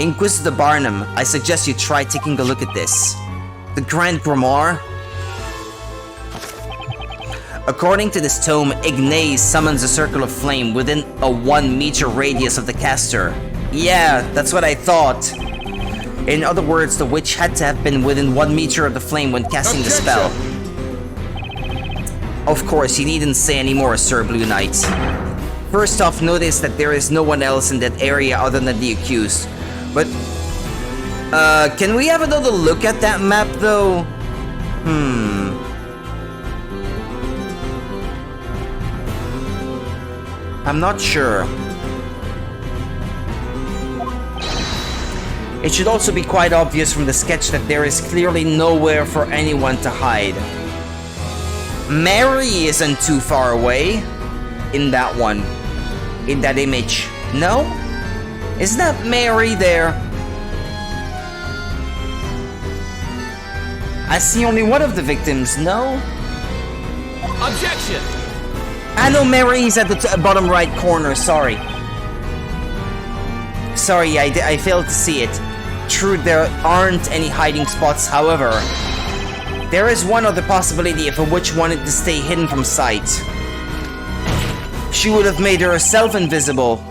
Inquisitor Barnum, I suggest you try taking a look at this. The Grand Grimoire? According to this tome, Ignace summons a circle of flame within a 1 meter radius of the caster. Yeah, that's what I thought. In other words, the witch had to have been within 1 meter of the flame when casting the spell. Of course, you needn't say any more, Sir Blue Knight. First off, notice that there is no one else in that area other than the accused. But, can we have another look at that map, though? I'm not sure. It should also be quite obvious from the sketch that there is clearly nowhere for anyone to hide. Mary isn't too far away in that one, in that image. No? Isn't that Mary there? I see only one of the victims, no? Objection! I know Mary is at the bottom right corner, sorry. Sorry, I failed to see it. True, there aren't any hiding spots, however. There is one other possibility if a witch wanted to stay hidden from sight. She would have made herself invisible.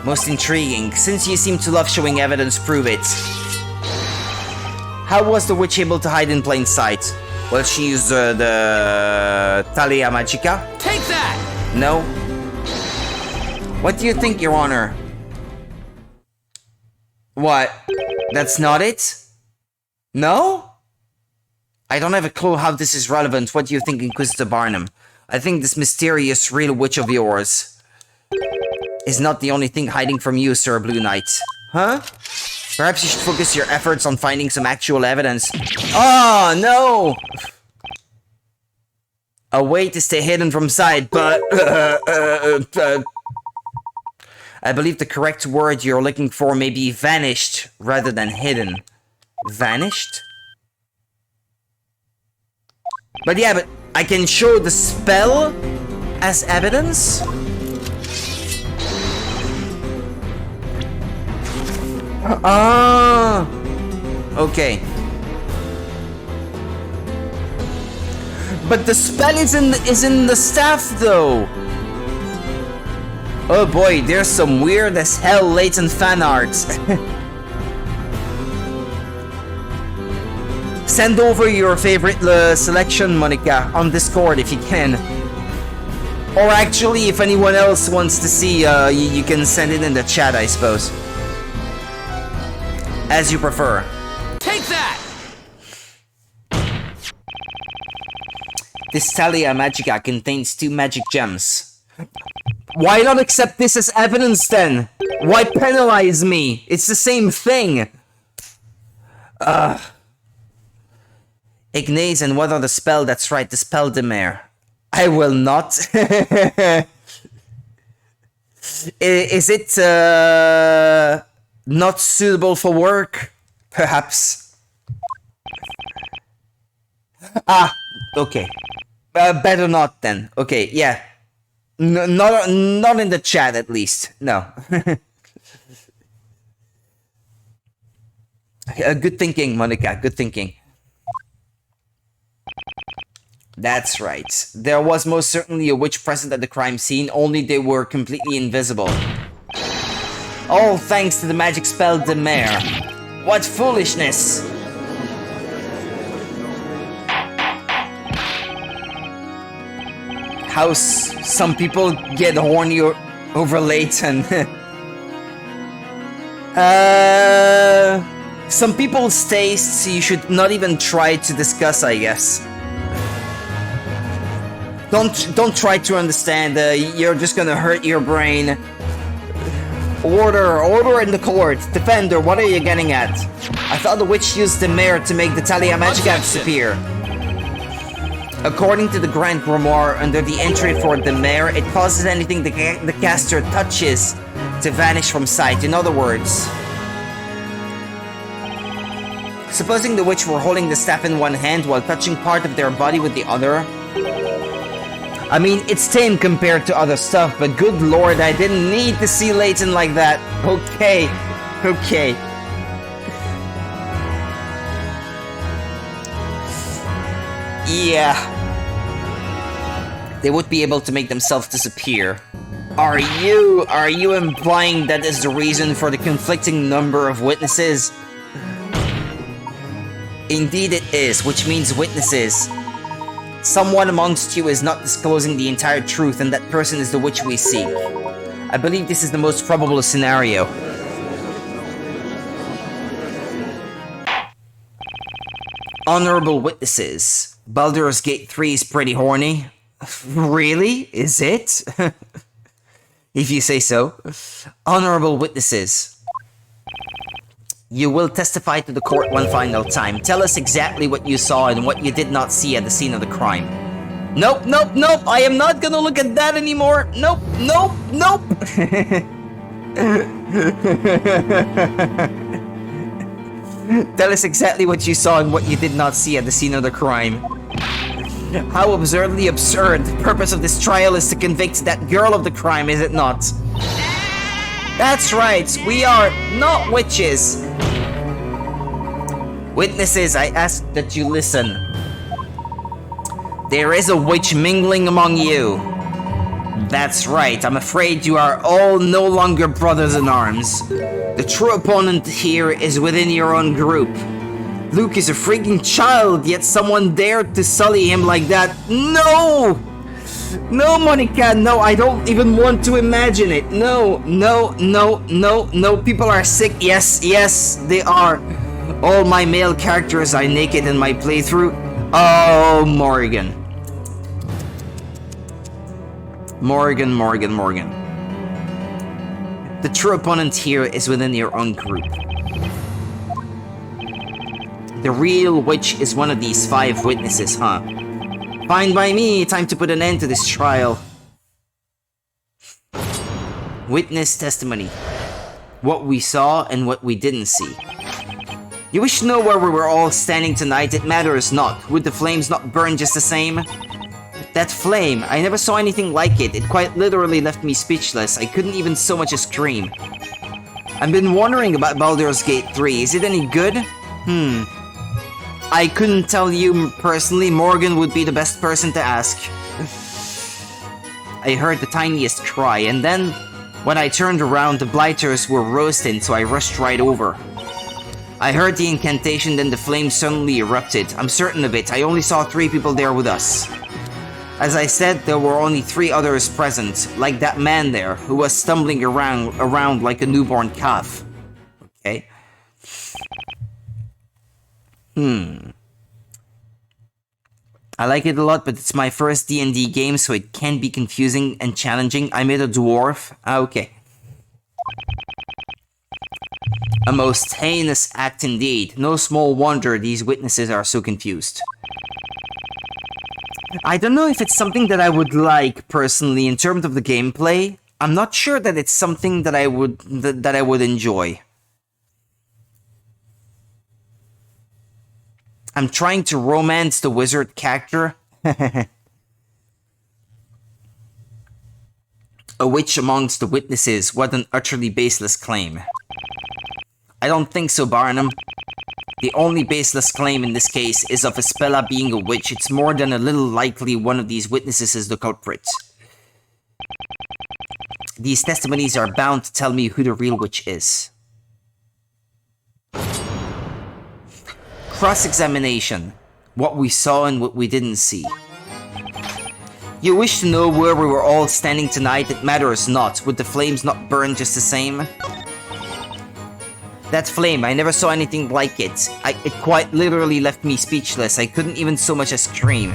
Most intriguing, since you seem to love showing evidence, prove it. How was the witch able to hide in plain sight? Well, she used the Talia Magica. Take that! No. What do you think, Your Honor? What? That's not it? No? I don't have a clue how this is relevant. What do you think, Inquisitor Barnum? I think this mysterious real witch of yours is not the only thing hiding from you, Sir Blue Knight. Huh? Perhaps you should focus your efforts on finding some actual evidence. Oh, no! A way to stay hidden from sight, but... I believe the correct word you're looking for may be vanished rather than hidden. Vanished? But yeah, but I can show the spell as evidence? Ah, okay. But the spell is in the staff though. Oh boy, there's some weird as hell Layton fan art. Send over your favorite selection, Monica, on Discord if you can. Or actually, if anyone else wants to see, you can send it in the chat, I suppose. As you prefer. Take that! This Thalia Magica contains 2 magic gems. Why not accept this as evidence then? Why penalize me? It's the same thing. Ignace, and what are the spell? That's right, the spell de mer. I will not. Is it not suitable for work? Perhaps. Ah, okay. Better not then. Okay, yeah. Not in the chat at least. No. Good thinking, Monica. Good thinking. That's right. There was most certainly a witch present at the crime scene, only they were completely invisible. All thanks to the magic spell de mer. What foolishness! How some people get horny over Layton. Some people's tastes you should not even try to discuss, I guess. Don't try to understand. You're just gonna hurt your brain. Order in the court. Defender, what are you getting at? I thought the witch used the mare to make the Thalia Magica disappear. According to the Grand Grimoire, under the entry for the mare, it causes anything the caster touches to vanish from sight. In other words, supposing the witch were holding the staff in one hand while touching part of their body with the other. I mean, it's tame compared to other stuff, but good lord, I didn't need to see Layton like that. Okay. Yeah. They would be able to make themselves disappear. Are you implying that is the reason for the conflicting number of witnesses? Indeed it is, which means witnesses. Someone amongst you is not disclosing the entire truth, and that person is the witch we seek. I believe this is the most probable scenario. Honorable witnesses. Baldur's Gate 3 is pretty horny. Really? Is it? If you say so. Honorable witnesses. You will testify to the court one final time. Tell us exactly what you saw and what you did not see at the scene of the crime. Nope. I am not gonna look at that anymore. Nope. Tell us exactly what you saw and what you did not see at the scene of the crime. How absurdly absurd. The purpose of this trial is to convict that girl of the crime, is it not? That's right, we are not witches. Witnesses, I ask that you listen. There is a witch mingling among you. That's right, I'm afraid you are all no longer brothers in arms. The true opponent here is within your own group. Luke is a freaking child, yet someone dared to sully him like that. No! No, Monica, no, I don't even want to imagine it. No, no, no, no, no. People are sick. Yes, yes, they are. All my male characters are naked in my playthrough. Oh, Morgan. Morgan. The true opponent here is within your own group. The real witch is one of these 5 witnesses, huh? Fine by me, time to put an end to this trial. Witness testimony. What we saw and what we didn't see. You wish to know where we were all standing tonight? It matters not. Would the flames not burn just the same? That flame, I never saw anything like it. It quite literally left me speechless. I couldn't even so much as scream. I've been wondering about Baldur's Gate 3. Is it any good? I couldn't tell you personally. Morgan would be the best person to ask. I heard the tiniest cry, and then when I turned around, the blighters were roasting, so I rushed right over. I heard the incantation, then the flames suddenly erupted. I'm certain of it. I only saw 3 people there with us. As I said, there were only 3 others present, like that man there, who was stumbling around like a newborn calf. Okay. I like it a lot, but it's my first D&D game, so it can be confusing and challenging. I made a dwarf. Okay. A most heinous act indeed. No small wonder these witnesses are so confused. I don't know if it's something that I would like, personally, in terms of the gameplay. I'm not sure that it's something that I would enjoy. I'm trying to romance the wizard character. A witch amongst the witnesses. What an utterly baseless claim. I don't think so, Barnum. The only baseless claim in this case is of Espella being a witch. It's more than a little likely one of these witnesses is the culprit. These testimonies are bound to tell me who the real witch is. Cross-examination. What we saw and what we didn't see. You wish to know where we were all standing tonight? It matters not. Would the flames not burn just the same? That flame, I never saw anything like it. It quite literally left me speechless. I couldn't even so much as scream.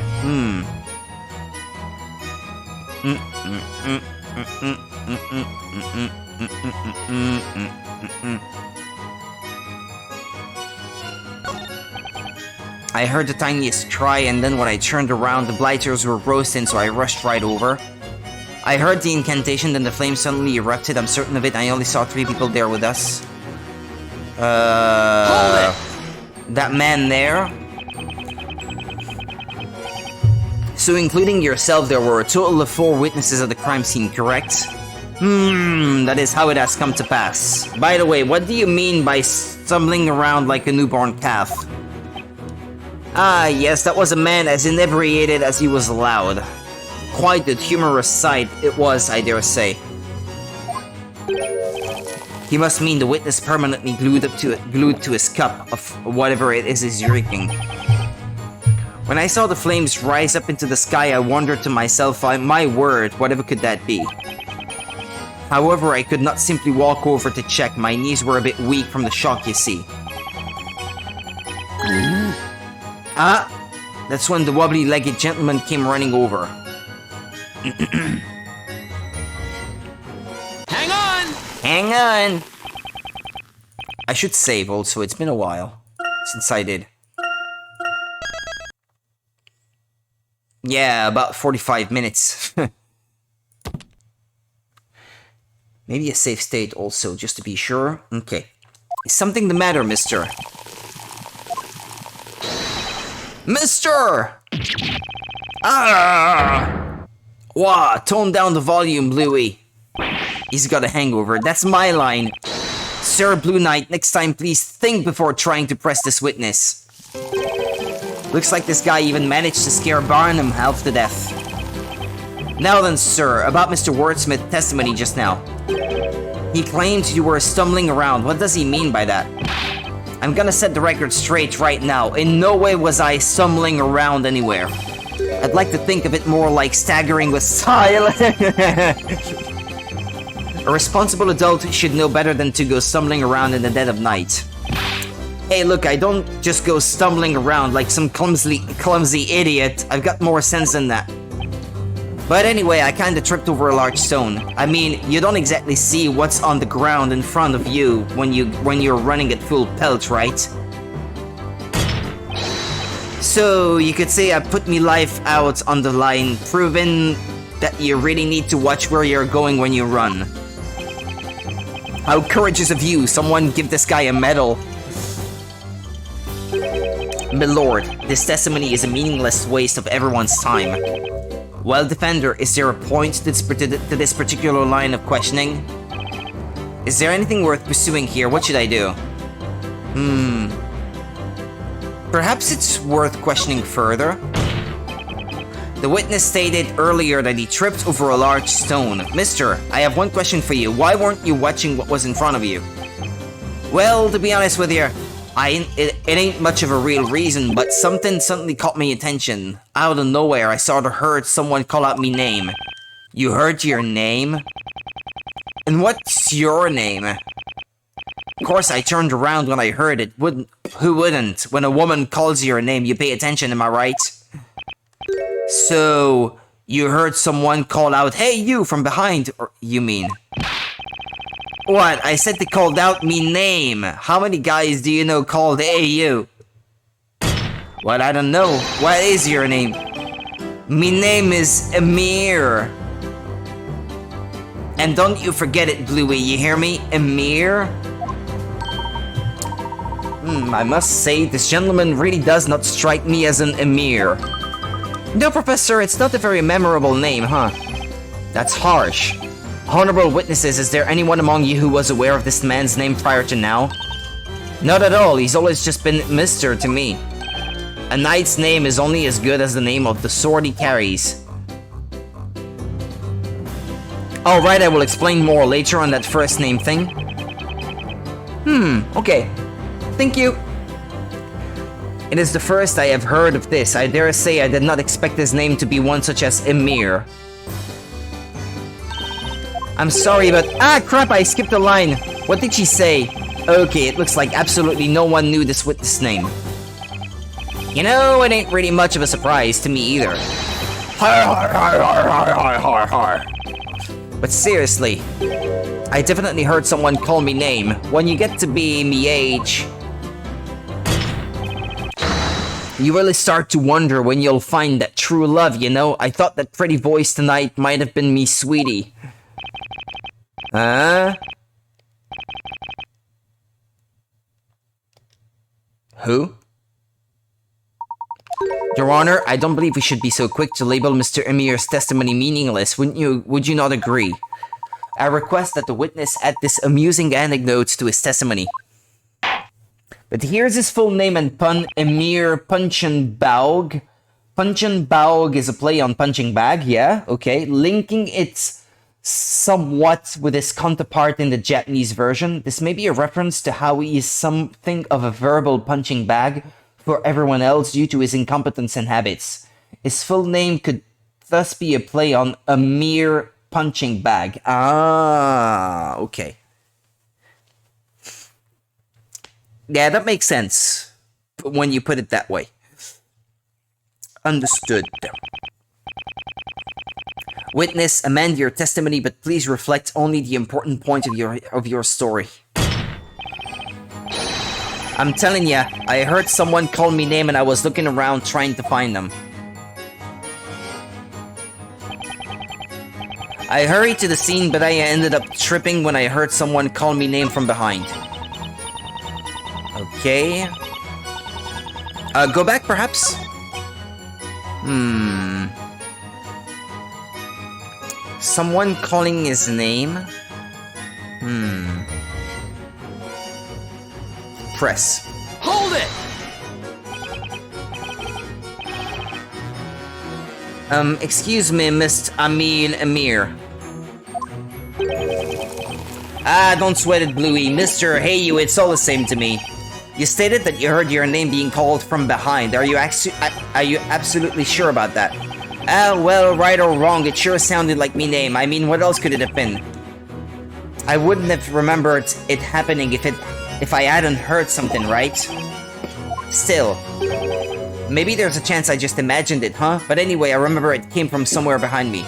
I heard the tiniest cry, and then when I turned around, the blighters were roasting, so I rushed right over. I heard the incantation, then the flame suddenly erupted. I'm certain of it. I only saw 3 people there with us. Hold it! That man there? So including yourself, there were a total of 4 witnesses at the crime scene, correct? That is how it has come to pass. By the way, what do you mean by stumbling around like a newborn calf? Ah, yes, that was a man as inebriated as he was loud. Quite a humorous sight it was, I dare say. He must mean the witness permanently glued to his cup of whatever it is he's drinking. When I saw the flames rise up into the sky, I wondered to myself, my word, whatever could that be? However, I could not simply walk over to check. My knees were a bit weak from the shock, you see. That's when the wobbly-legged gentleman came running over. Hang on! Hang on! I should save also, it's been a while since I did. Yeah, about 45 minutes. Maybe a safe state also, just to be sure. Okay. Is something the matter, mister? Mister! Ah! Wah, tone down the volume, Bluey. He's got a hangover. That's my line. Sir Blue Knight, next time please think before trying to press this witness. Looks like this guy even managed to scare Barnum half to death. Now then, sir, about Mr. Wordsmith's testimony just now. He claimed you were stumbling around. What does he mean by that? I'm gonna set the record straight right now. In no way was I stumbling around anywhere. I'd like to think of it more like staggering with style. A responsible adult should know better than to go stumbling around in the dead of night. Hey, look, I don't just go stumbling around like some clumsy idiot. I've got more sense than that. But anyway, I kinda tripped over a large stone. I mean, you don't exactly see what's on the ground in front of you when you're running at full pelt, right? So, you could say I put me life out on the line, proving that you really need to watch where you're going when you run. How courageous of you! Someone give this guy a medal. My lord, this testimony is a meaningless waste of everyone's time. Well, Defender, is there a point to this particular line of questioning? Is there anything worth pursuing here? What should I do? Perhaps it's worth questioning further? The witness stated earlier that he tripped over a large stone. Mister, I have one question for you. Why weren't you watching what was in front of you? Well, to be honest with you, it ain't much of a real reason, but something suddenly caught my attention. Out of nowhere, I sort of heard someone call out me name. You heard your name? And what's your name? Of course, I turned around when I heard it. Who wouldn't? When a woman calls your name, you pay attention, am I right? So, you heard someone call out, "Hey, you," from behind, or you mean? What? I said they called out me name. How many guys do you know called "Hey, you"? Well, I don't know. What is your name? Me name is Amir. And don't you forget it, Bluey, you hear me? Amir? I must say, this gentleman really does not strike me as an Amir. No, Professor, it's not a very memorable name, huh? That's harsh. Honorable witnesses, is there anyone among you who was aware of this man's name prior to now? Not at all, he's always just been Mr. to me. A knight's name is only as good as the name of the sword he carries. Alright, I will explain more later on that first name thing. Okay. Thank you. It is the first I have heard of this. I dare say I did not expect his name to be one such as Emir. I'm sorry, but... Ah, crap, I skipped a line. What did she say? Okay, it looks like absolutely no one knew this witness name. You know, it ain't really much of a surprise to me either. But seriously, I definitely heard someone call me name. When you get to be me age, you really start to wonder when you'll find that true love, you know? I thought that pretty voice tonight might have been me sweetie. Huh? Who? Your Honor, I don't believe we should be so quick to label Mr. Emir's testimony meaningless, would you not agree? I request that the witness add this amusing anecdote to his testimony. But here's his full name and pun, Emir Punchenbaug. Punchenbaug is a play on punching bag, yeah, okay. Linking it somewhat with his counterpart in the Japanese version. This may be a reference to how he is something of a verbal punching bag for everyone else due to his incompetence and habits. His full name could thus be a play on a mere punching bag. Ah, okay. Yeah, that makes sense when you put it that way. Understood. Witness, amend your testimony, but please reflect only the important point of your story. I'm telling ya, I heard someone call me name and I was looking around trying to find them. I hurried to the scene, but I ended up tripping when I heard someone call me name from behind. Okay. Go back, perhaps? Someone calling his name? Press. Hold it! Excuse me, Mr. Amir. Ah, don't sweat it, Bluey. Mr. Hey you, it's all the same to me. You stated that you heard your name being called from behind. Are you absolutely sure about that? Well, right or wrong, it sure sounded like me name. I mean, what else could it have been? I wouldn't have remembered it happening if I hadn't heard something, right? Still, maybe there's a chance I just imagined it, huh? But anyway, I remember it came from somewhere behind me.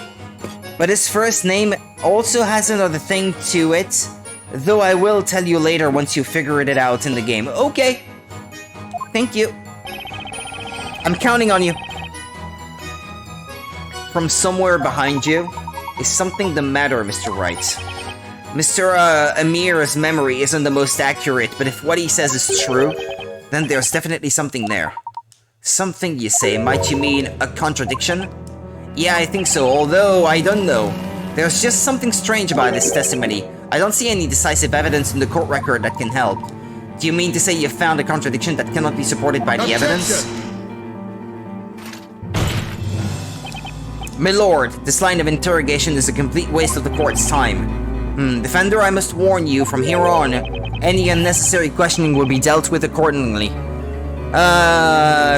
But his first name also has another thing to it, though I will tell you later once you figure it out in the game. Okay. Thank you. I'm counting on you. From somewhere behind you? Is something the matter, Mr. Wright? Mr. Amir's memory isn't the most accurate, but if what he says is true, then there's definitely something there. Something, you say? Might you mean a contradiction? Yeah, I think so, although I don't know. There's just something strange about this testimony. I don't see any decisive evidence in the court record that can help. Do you mean to say you found a contradiction that cannot be supported by the evidence? My lord, this line of interrogation is a complete waste of the court's time. Defender, I must warn you, from here on, any unnecessary questioning will be dealt with accordingly.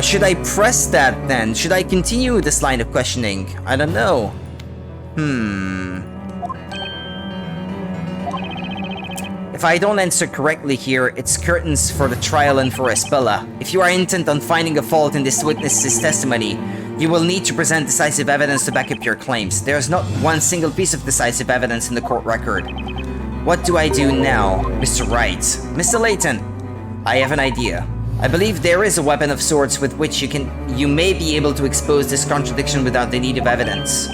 Should I press that then? Should I continue this line of questioning? I don't know. If I don't answer correctly here, it's curtains for the trial and for Espella. If you are intent on finding a fault in this witness's testimony, you will need to present decisive evidence to back up your claims. There is not one single piece of decisive evidence in the court record. What do I do now, Mr. Wright? Mr. Layton, I have an idea. I believe there is a weapon of sorts with which you may be able to expose this contradiction without the need of evidence.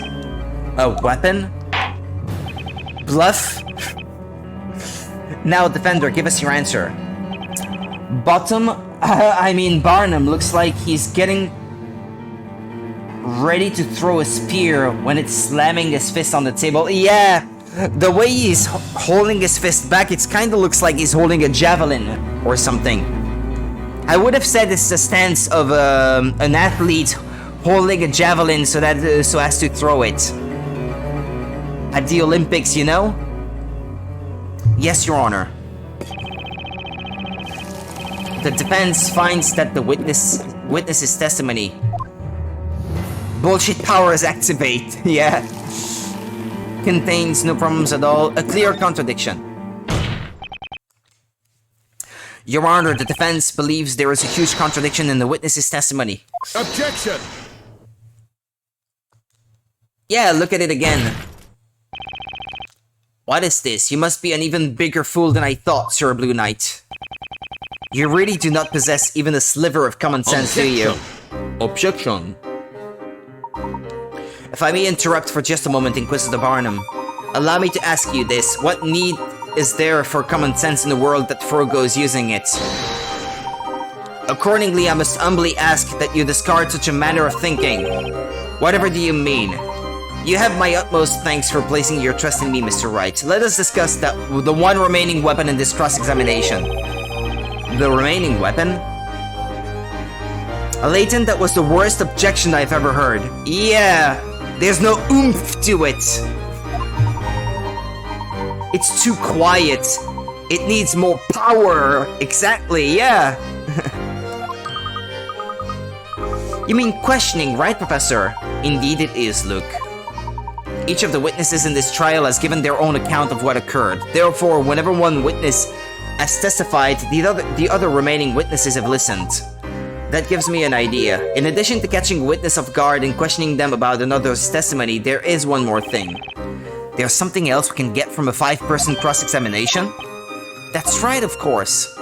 A weapon? Bluff? Now, defender, give us your answer. Barnum looks like he's getting ready to throw a spear when it's slamming his fist on the table. Yeah, the way he's holding his fist back, it kind of looks like he's holding a javelin or something. I would have said it's the stance of an athlete holding a javelin so as to throw it. At the Olympics, you know? Yes, Your Honor. The defense finds that the witness's testimony. Bullshit powers activate, yeah. Contains no problems at all. A clear contradiction. Your Honor, the defense believes there is a huge contradiction in the witness's testimony. Objection! Yeah, look at it again. What is this? You must be an even bigger fool than I thought, Sir Blue Knight. You really do not possess even a sliver of common sense, do you? Objection. If I may interrupt for just a moment, Inquisitor Barnum, allow me to ask you this. What need is there for common sense in the world that forgoes using it? Accordingly, I must humbly ask that you discard such a manner of thinking. Whatever do you mean? You have my utmost thanks for placing your trust in me, Mr. Wright. Let us discuss the one remaining weapon in this cross-examination. The remaining weapon? Layton, that was the worst objection I've ever heard. Yeah, there's no oomph to it. It's too quiet. It needs more power. Exactly, yeah. You mean questioning, right, Professor? Indeed it is, Luke. Each of the witnesses in this trial has given their own account of what occurred. Therefore, whenever one witness has testified, the other remaining witnesses have listened. That gives me an idea. In addition to catching a witness off guard and questioning them about another's testimony, there is one more thing. There's something else we can get from a 5-person cross-examination? That's right, of course.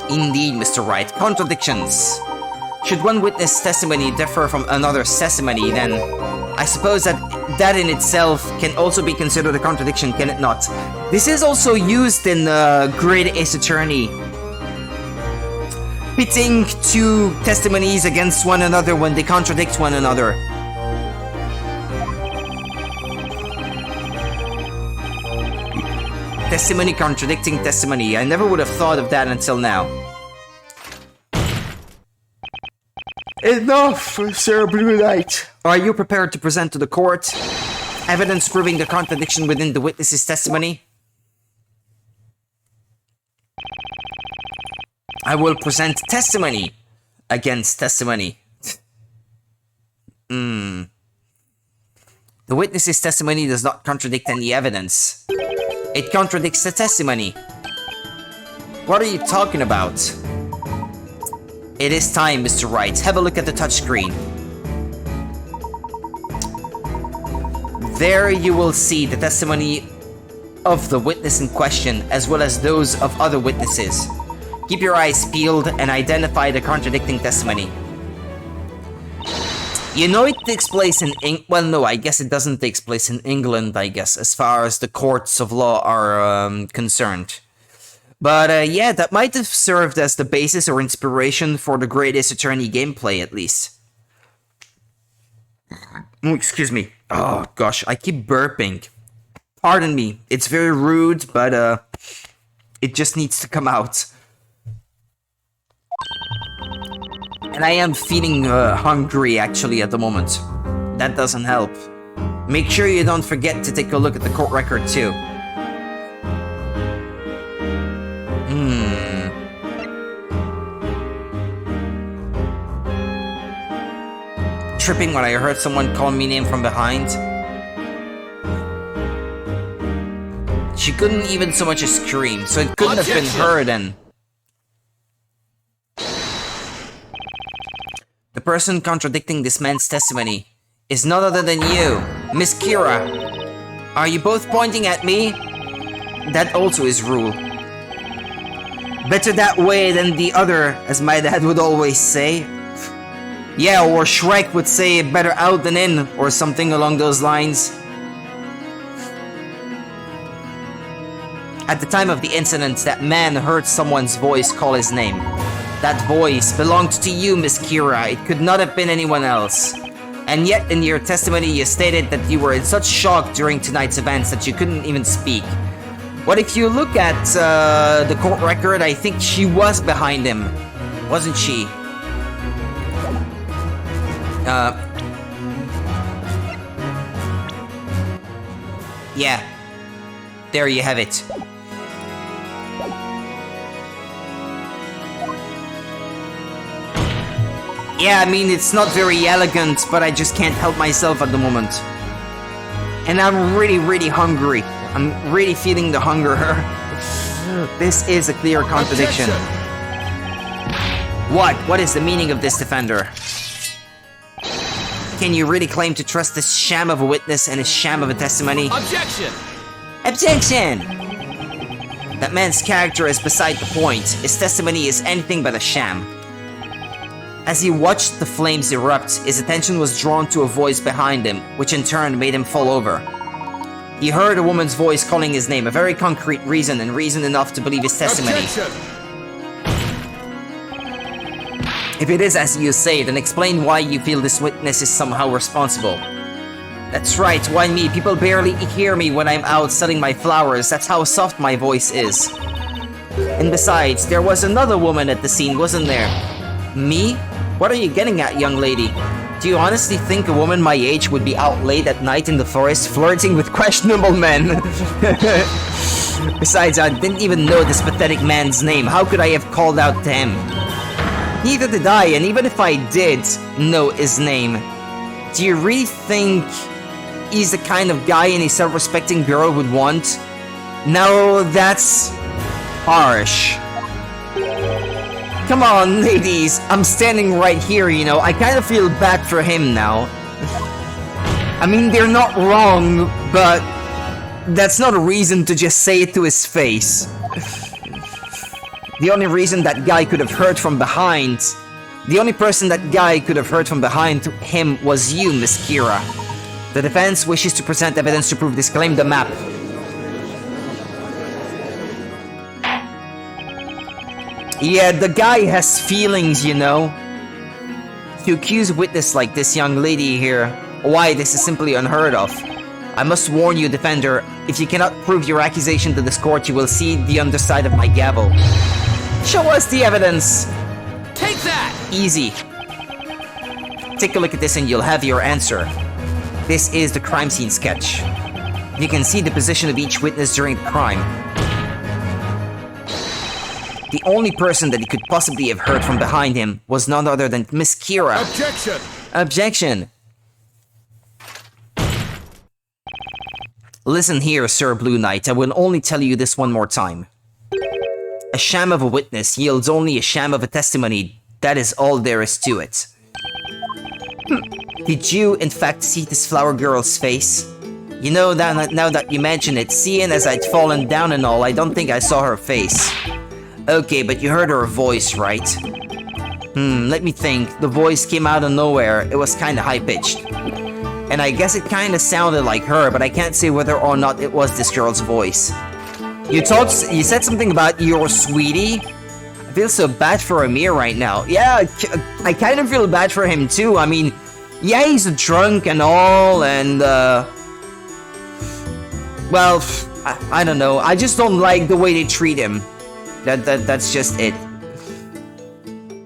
Indeed, Mr. Wright. Contradictions. Should one witness' testimony differ from another's testimony, then I suppose that in itself can also be considered a contradiction, can it not? This is also used in Great Ace Attorney. Pitting two testimonies against one another when they contradict one another. Testimony contradicting testimony. I never would have thought of that until now. Enough, Sir Blue Knight. Are you prepared to present to the court evidence proving the contradiction within the witness's testimony? I will present testimony against testimony. The witness's testimony does not contradict any evidence. It contradicts the testimony. What are you talking about? It is time, Mr. Wright. Have a look at the touchscreen. There you will see the testimony of the witness in question, as well as those of other witnesses. Keep your eyes peeled and identify the contradicting testimony. You know it takes place in well, no, I guess it doesn't take place in England, I guess, as far as the courts of law are concerned. But yeah, that might have served as the basis or inspiration for the Greatest Attorney gameplay, at least. Oh, excuse me. Oh gosh, I keep burping. Pardon me, it's very rude, but it just needs to come out. And I am feeling hungry actually at the moment. That doesn't help. Make sure you don't forget to take a look at the court record too. Tripping when I heard someone call me name from behind. She couldn't even so much as scream, so it couldn't have been her then. The person contradicting this man's testimony is none other than you, Miss Kira. Are you both pointing at me? That also is rule. Better that way than the other, as my dad would always say. Yeah, or Shrek would say better out than in, or something along those lines. At the time of the incident, that man heard someone's voice call his name. That voice belonged to you, Miss Kira. It could not have been anyone else. And yet, in your testimony, you stated that you were in such shock during tonight's events that you couldn't even speak. But if you look at the court record, I think she was behind him. Wasn't she? Yeah. There you have it. Yeah, I mean, it's not very elegant, but I just can't help myself at the moment. And I'm really, really hungry. I'm really feeling the hunger. This is a clear contradiction. What? What is the meaning of this, defender? Can you really claim to trust this sham of a witness and a sham of a testimony? Objection! Objection! That man's character is beside the point. His testimony is anything but a sham. As he watched the flames erupt, his attention was drawn to a voice behind him, which in turn made him fall over. He heard a woman's voice calling his name, a very concrete reason, and reason enough to believe his testimony. Objection! If it is as you say, then explain why you feel this witness is somehow responsible. That's right, why me? People barely hear me when I'm out selling my flowers. That's how soft my voice is. And besides, there was another woman at the scene, wasn't there? Me? What are you getting at, young lady? Do you honestly think a woman my age would be out late at night in the forest flirting with questionable men? Besides, I didn't even know this pathetic man's name. How could I have called out to him? Neither did I, and even if I did know his name, do you really think he's the kind of guy any self-respecting girl would want? No, that's harsh. Come on, ladies, I'm standing right here, you know, I kind of feel bad for him now. I mean, they're not wrong, but that's not a reason to just say it to his face. The only reason that guy could have heard from behind, the only person that guy could have heard from behind him was you, Miss Kira. The defense wishes to present evidence to prove this claim. The map. Yeah, the guy has feelings, you know. To accuse a witness like this young lady here, why, this is simply unheard of. I must warn you, defender, if you cannot prove your accusation to this court, you will see the underside of my gavel. Show us the evidence! Take that! Easy. Take a look at this and you'll have your answer. This is the crime scene sketch. You can see the position of each witness during the crime. The only person that he could possibly have heard from behind him was none other than Miss Kira. Objection! Objection! Listen here, Sir Blue Knight, I will only tell you this one more time. A sham of a witness yields only a sham of a testimony. That is all there is to it. Did you, in fact, see this flower girl's face? You know, now that you mention it, seeing as I'd fallen down and all, I don't think I saw her face. Okay, but you heard her voice, right? Let me think. The voice came out of nowhere. It was kinda high-pitched. And I guess it kinda sounded like her, but I can't say whether or not it was this girl's voice. You said something about your sweetie? I feel so bad for Amir right now. Yeah, I kind of feel bad for him too. I mean, yeah, he's a drunk and all, and well, I don't know. I just don't like the way they treat him. That's just it.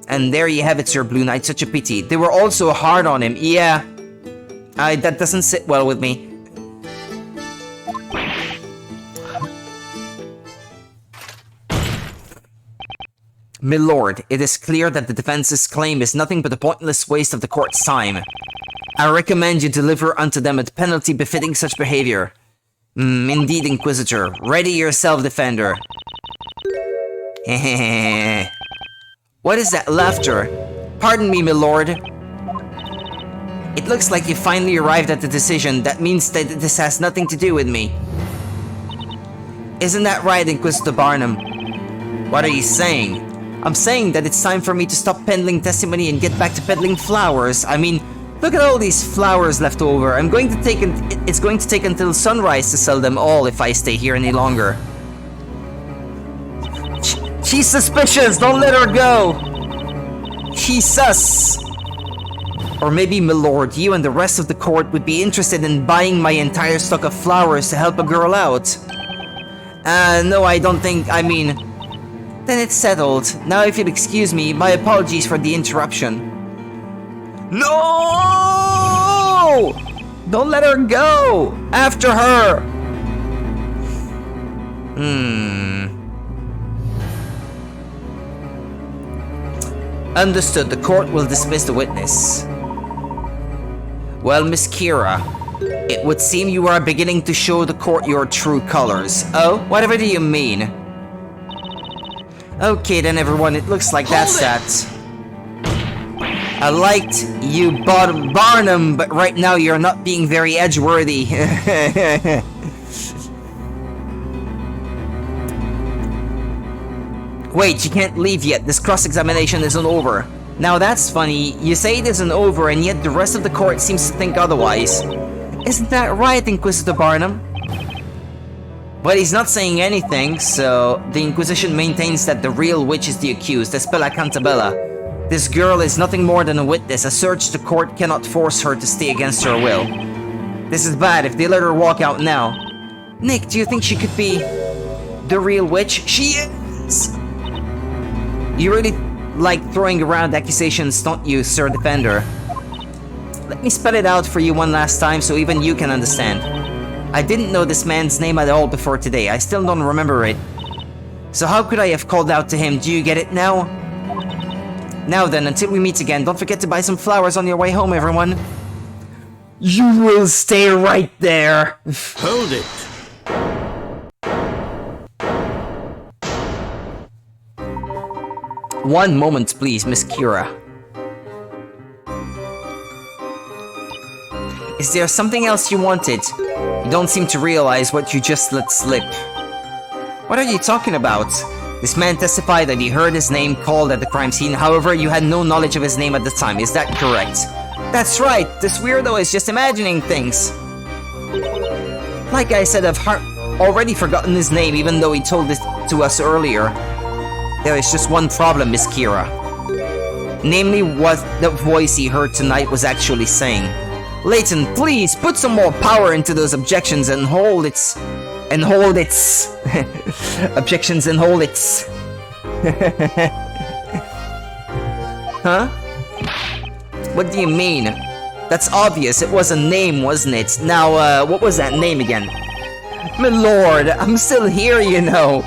And there you have it, Sir Blue Knight. Such a pity. They were also hard on him. Yeah, that doesn't sit well with me. Milord, it is clear that the defense's claim is nothing but a pointless waste of the court's time. I recommend you deliver unto them a penalty befitting such behavior. Indeed, Inquisitor. Ready yourself, Defender. What is that laughter? Pardon me, milord. It looks like you finally arrived at the decision. That means that this has nothing to do with me. Isn't that right, Inquisitor Barnum? What are you saying? I'm saying that it's time for me to stop peddling testimony and get back to peddling flowers. I mean, look at all these flowers left over. It's going to take until sunrise to sell them all if I stay here any longer. She's suspicious! Don't let her go! She's sus! Or maybe, milord, you and the rest of the court would be interested in buying my entire stock of flowers to help a girl out. No, I don't think, then it's settled. Now if you'll excuse me, my apologies for the interruption. No! Don't let her go! After her! Understood. The court will dismiss the witness. Well, Miss Kira, it would seem you are beginning to show the court your true colors. Oh, whatever do you mean? Okay then, everyone, it looks like that's that. I liked you, Barnum, but right now you're not being very edgeworthy. Wait, you can't leave yet. This cross-examination isn't over. Now that's funny. You say it isn't over, and yet the rest of the court seems to think otherwise. Isn't that right, Inquisitor Barnum? But he's not saying anything, so the Inquisition maintains that the real witch is the accused, Espella Cantabella. This girl is nothing more than a witness. A search the court cannot force her to stay against her will. This is bad if they let her walk out now. Nick, do you think she could be the real witch? She is! You really like throwing around accusations, don't you, Sir Defender? Let me spell it out for you one last time so even you can understand. I didn't know this man's name at all before today. I still don't remember it. So how could I have called out to him? Do you get it now? Now then, until we meet again, don't forget to buy some flowers on your way home, everyone. You will stay right there. Hold it. One moment, please, Miss Kira. Is there something else you wanted? You don't seem to realize what you just let slip. What are you talking about? This man testified that he heard his name called at the crime scene. However, you had no knowledge of his name at the time. Is that correct? That's right. This weirdo is just imagining things. Like I said, I've already forgotten his name, even though he told it to us earlier. There is just one problem, Miss Kira. Namely, what the voice he heard tonight was actually saying. Layton, please put some more power into those objections and hold its... objections and hold its... Huh? What do you mean? That's obvious. It was a name, wasn't it? Now, what was that name again? My lord, I'm still here, you know.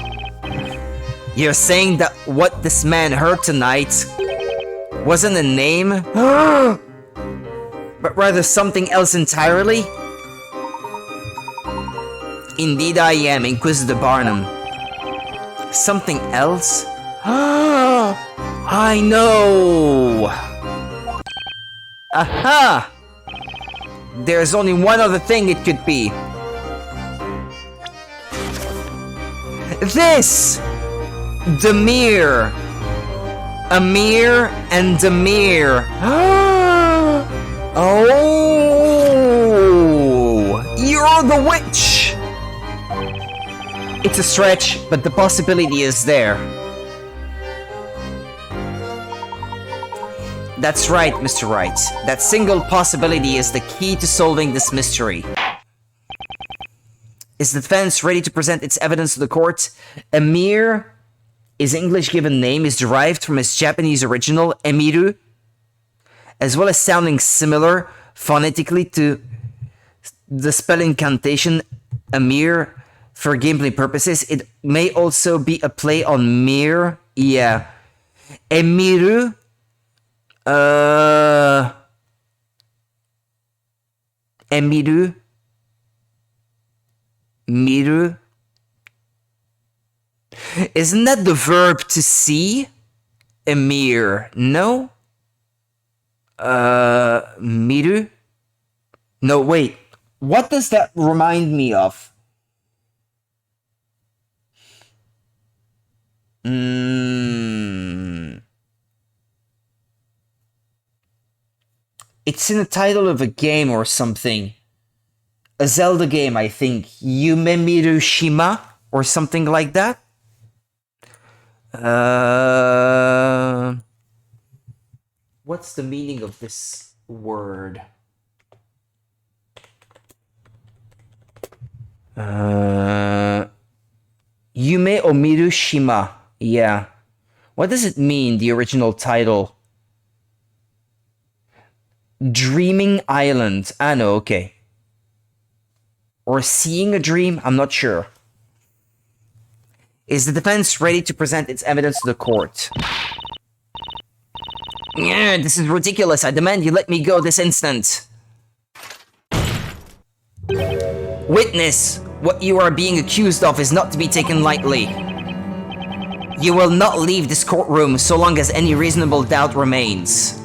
You're saying that what this man heard tonight wasn't a name? But rather something else entirely? Indeed I am, Inquisitor Barnum. Something else? I know! Aha! There's only one other thing it could be. This! Demir! Amir and Demir. Oh! You're the witch! It's a stretch, but the possibility is there. That's right, Mr. Wright. That single possibility is the key to solving this mystery. Is the defense ready to present its evidence to the court? Amir, his English given name, is derived from his Japanese original, Emiru, as well as sounding similar phonetically to the spell incantation Amir. For gameplay purposes, it may also be a play on Mir. Yeah. Emiru. Emiru. Miru. Isn't that the verb to see? Emir. No? Miru? No, wait. What does that remind me of? It's in the title of a game or something. A Zelda game, I think. Yumemiru Shima or something like that. What's the meaning of this word? Yume Omiru Shima. Yeah. What does it mean, the original title? Dreaming Island. Ah, no, okay. Or seeing a dream? I'm not sure. Is the defense ready to present its evidence to the court? Yeah, this is ridiculous. I demand you let me go this instant. Witness, what you are being accused of is not to be taken lightly. You will not leave this courtroom so long as any reasonable doubt remains.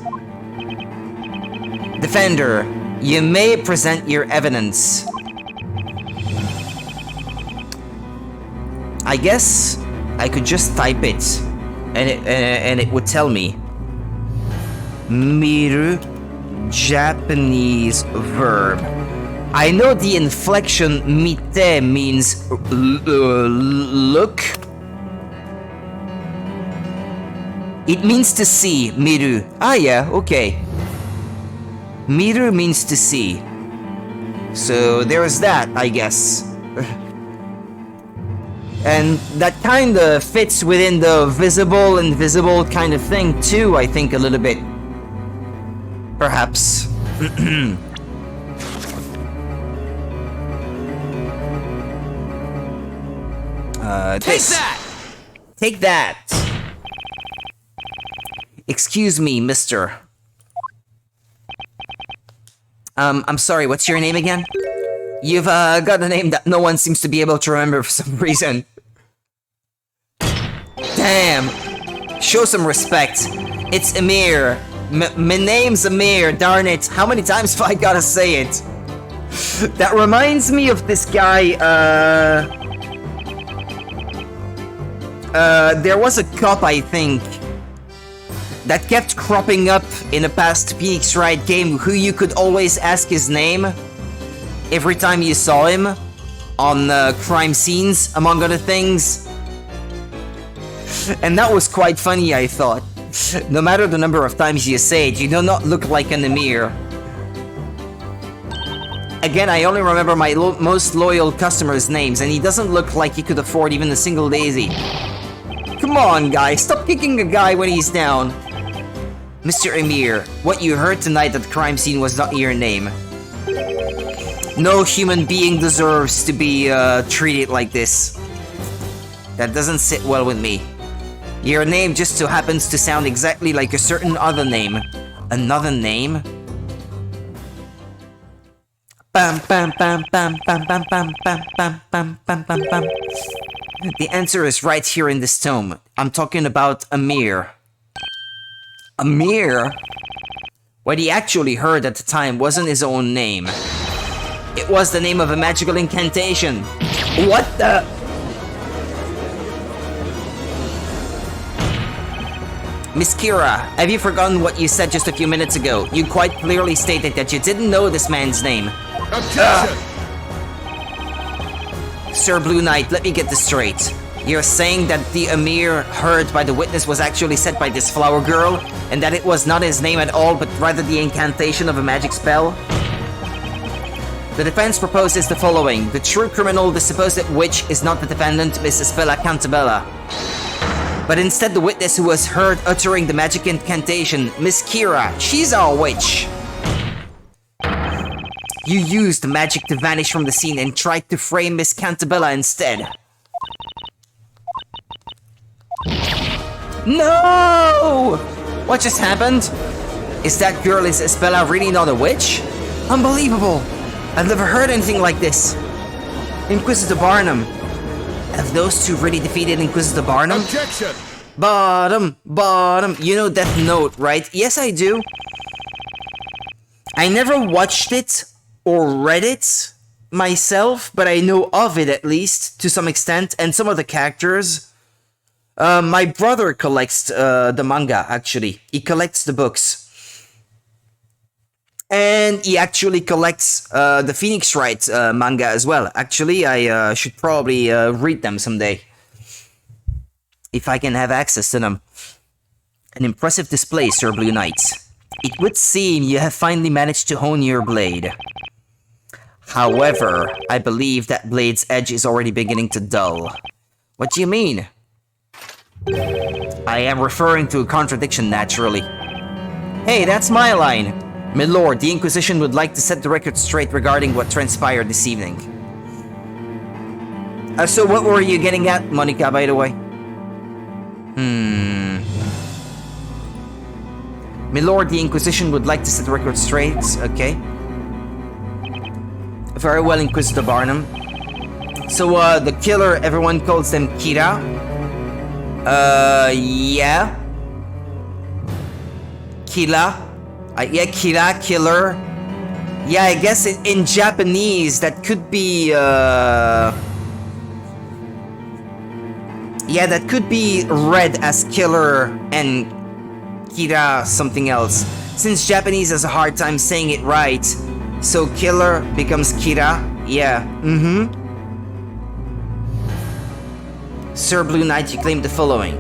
Defender, you may present your evidence. I guess I could just type it, and it would tell me. Miru, Japanese verb. I know the inflection mite means look. It means to see, miru. Ah yeah, okay. Miru means to see. So there's that, I guess. And that kinda fits within the visible, invisible kind of thing too, I think, a little bit. Perhaps. Take that! Take that! Excuse me, mister. I'm sorry, what's your name again? You've, got a name that no one seems to be able to remember for some reason. Damn! Show some respect. It's Amir. My name's Amir, darn it. How many times have I gotta say it? That reminds me of this guy, there was a cop, I think, that kept cropping up in a past Phoenix Wright game who you could always ask his name every time you saw him on crime scenes, among other things. And that was quite funny, I thought. No matter the number of times you say it, you do not look like an Amir. Again, I only remember my most loyal customers' names, and he doesn't look like he could afford even a single daisy. Come on, guys, stop kicking a guy when he's down. Mr. Amir, what you heard tonight at the crime scene was not your name. No human being deserves to be treated like this. That doesn't sit well with me. Your name just so happens to sound exactly like a certain other name. Another name? Bam, bam, bam, bam, bam, bam, bam, bam, bam, bam, bam, bam, bam. The answer is right here in this tome. I'm talking about Amir. Amir? What he actually heard at the time wasn't his own name. It was the name of a magical incantation. What the? Miss Kira, have you forgotten what you said just a few minutes ago? You quite clearly stated that you didn't know this man's name. Objection! Sir Blue Knight, let me get this straight. You're saying that the Amir heard by the witness was actually said by this flower girl, and that it was not his name at all, but rather the incantation of a magic spell? The defense proposes the following. The true criminal, the supposed witch, is not the defendant, Miss Isabella Cantabella, but instead the witness who was heard uttering the magic incantation, Miss Kira. She's our witch. You used the magic to vanish from the scene and tried to frame Miss Cantabella instead. No! What just happened? Is that girl Isabella really not a witch? Unbelievable! I've never heard anything like this. Inquisitor Barnum. Have those two really defeated Inquisitor Barnum? Objection! Bottom. You know Death Note, right? Yes, I do. I never watched it or read it myself, but I know of it at least, to some extent, and some of the characters. My brother collects the manga, actually. He collects the books. And he actually collects the Phoenix Wright manga as well. Actually, I should probably read them someday. If I can have access to them. An impressive display, Sir Blue Knight. It would seem you have finally managed to hone your blade. However, I believe that blade's edge is already beginning to dull. What do you mean? I am referring to a contradiction, naturally. Hey, that's my line. My lord, the Inquisition would like to set the record straight regarding what transpired this evening. So what were you getting at, Monica, by the way? My lord, the Inquisition would like to set the record straight. Okay. Very well, Inquisitor Barnum. So, the killer, everyone calls them Kira. Yeah. Kila. Yeah, Kira, killer. Yeah, I guess in Japanese, that could be, yeah, that could be read as killer and Kira something else. Since Japanese has a hard time saying it right, so killer becomes Kira. Yeah, Sir Blue Knight, you claim the following.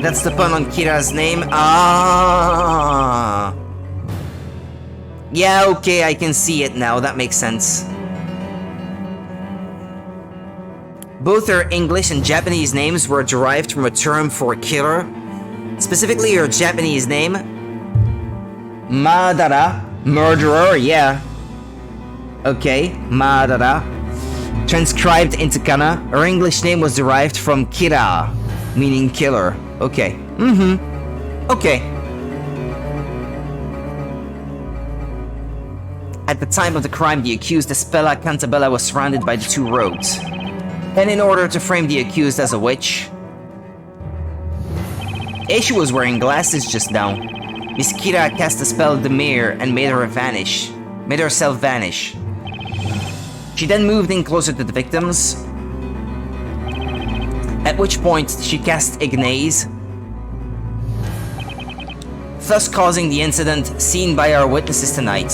That's the pun on Kira's name. Ah. Yeah, okay, I can see it now. That makes sense. Both her English and Japanese names were derived from a term for killer. Specifically, her Japanese name, Madara, murderer, yeah. Okay, Madara. Transcribed into kana, her English name was derived from Kira, meaning killer. Okay. Okay. At the time of the crime, the accused Isabella Cantabella was surrounded by the two rogues. And in order to frame the accused as a witch, she was wearing glasses just now. Miss Kira cast a spell at the mirror and made herself vanish. She then moved in closer to the victims, at which point she cast Ignace, thus causing the incident seen by our witnesses tonight.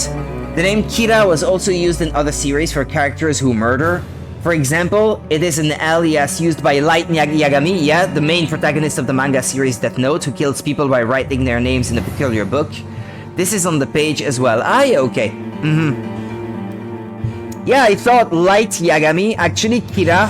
The name Kira was also used in other series for characters who murder. For example, it is an alias used by Layton Yagami, yeah, the main protagonist of the manga series Death Note, who kills people by writing their names in a peculiar book. This is on the page as well. Okay. Yeah, I thought Light Yagami, actually Kira.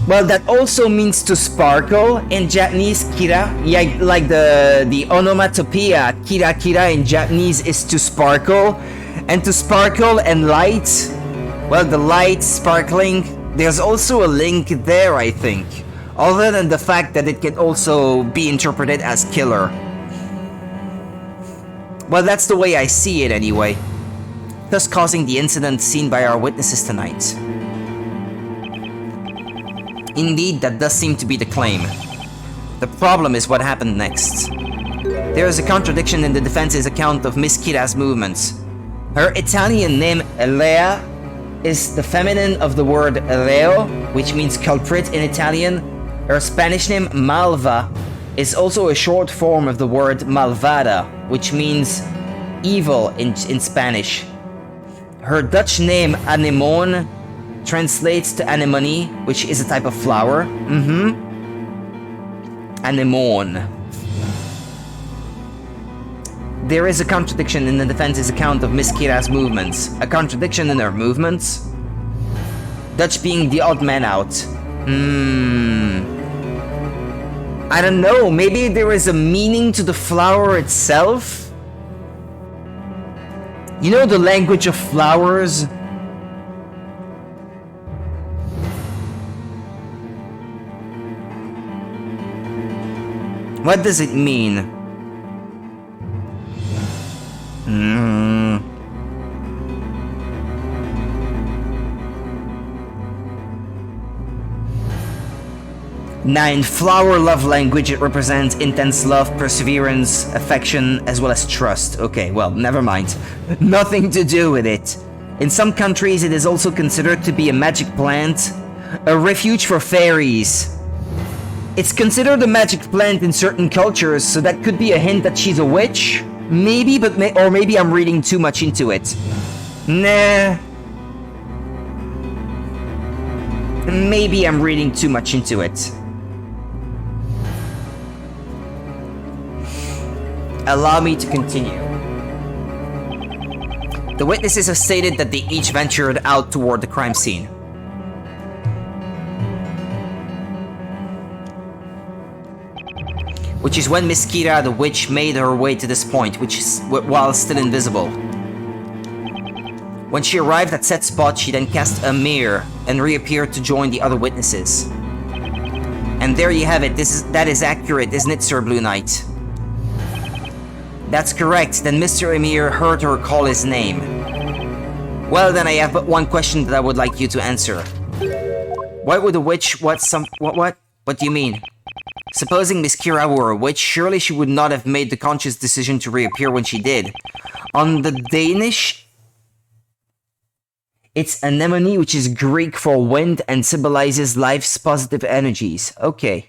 Well, that also means to sparkle in Japanese, Kira. Yeah, like the onomatopoeia, Kira Kira in Japanese is to sparkle. And to sparkle and light, well, the light, sparkling, there's also a link there, I think. Other than the fact that it can also be interpreted as killer. Well, that's the way I see it anyway. thus causing the incident seen by our witnesses tonight. Indeed, that does seem to be the claim. The problem is what happened next. There is a contradiction in the defense's account of Miss Kira's movements. Her Italian name, Lea, is the feminine of the word reo, which means culprit in Italian. Her Spanish name, Malva, is also a short form of the word malvada, which means evil in Spanish. Her Dutch name, anemone, translates to anemone, which is a type of flower. Anemone. There is a contradiction in the defense's account of Miss Kira's movements. A contradiction in her movements? Dutch being the odd man out. I don't know, maybe there is a meaning to the flower itself? You know the language of flowers? What does it mean? Now, in flower love language, it represents intense love, perseverance, affection, as well as trust. Okay, well, never mind. Nothing to do with it. In some countries, it is also considered to be a magic plant, a refuge for fairies. It's considered a magic plant in certain cultures, so that could be a hint that she's a witch? Maybe, but or maybe I'm reading too much into it. Nah. Maybe I'm reading too much into it. Allow me to continue. The witnesses have stated that they each ventured out toward the crime scene. Which is when Miss Kira, the witch, made her way to this point, which is while still invisible. When she arrived at said spot, she then cast a mirror and reappeared to join the other witnesses. And there you have it. That is accurate, isn't it, Sir Blue Knight? That's correct. Then Mr. Emir heard her call his name. Well, then I have but one question that I would like you to answer. Why would a witch... What do you mean? Supposing Miss Kira were a witch, surely she would not have made the conscious decision to reappear when she did. On the Danish, it's anemone, which is Greek for wind and symbolizes life's positive energies. Okay.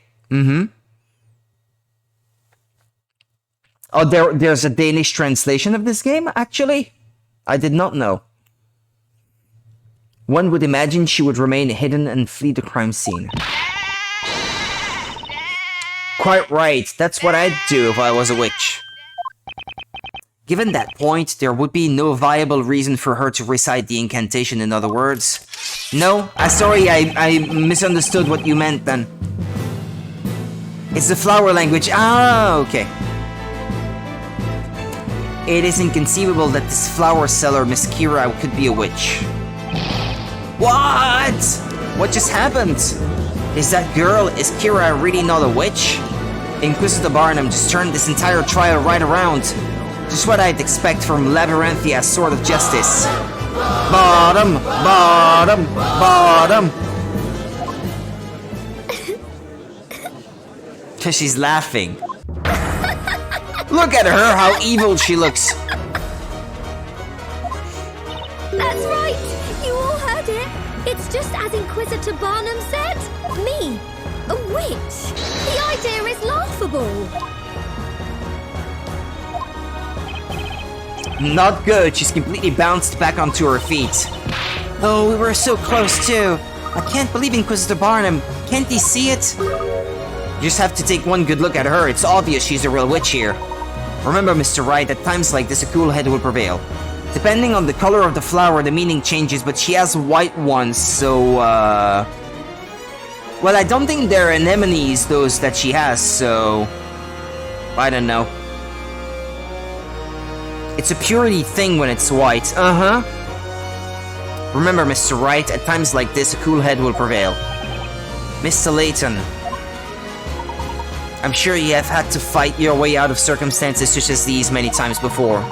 Oh, there's a Danish translation of this game, actually? I did not know. One would imagine she would remain hidden and flee the crime scene. Quite right, that's what I'd do if I was a witch. Given that point, there would be no viable reason for her to recite the incantation, in other words. No? Sorry, I misunderstood what you meant then. It's the flower language. Ah, okay. It is inconceivable that this flower seller, Miss Kira, could be a witch. What? What just happened? Is Kira really not a witch? Inquisitor Barnum just turned this entire trial right around. Just what I'd expect from Labyrinthia's Sword of Justice. Bottom, bottom, bottom. Cause she's laughing. Look at her, how evil she looks. That's right! You all heard it! It's just as Inquisitor Barnum said. Me, a witch. The idea is laughable. Not good. She's completely bounced back onto her feet. Oh, we were so close too. I can't believe Inquisitor Barnum. Can't he see it? You just have to take one good look at her. It's obvious she's a real witch here. Remember, Mr. Wright, at times like this, a cool head will prevail. Depending on the color of the flower, the meaning changes, but she has white ones, so, well, I don't think they're anemones, those that she has, so... I don't know. It's a purity thing when it's white. Remember, Mr. Wright, at times like this, a cool head will prevail. Mr. Layton, I'm sure you have had to fight your way out of circumstances such as these many times before.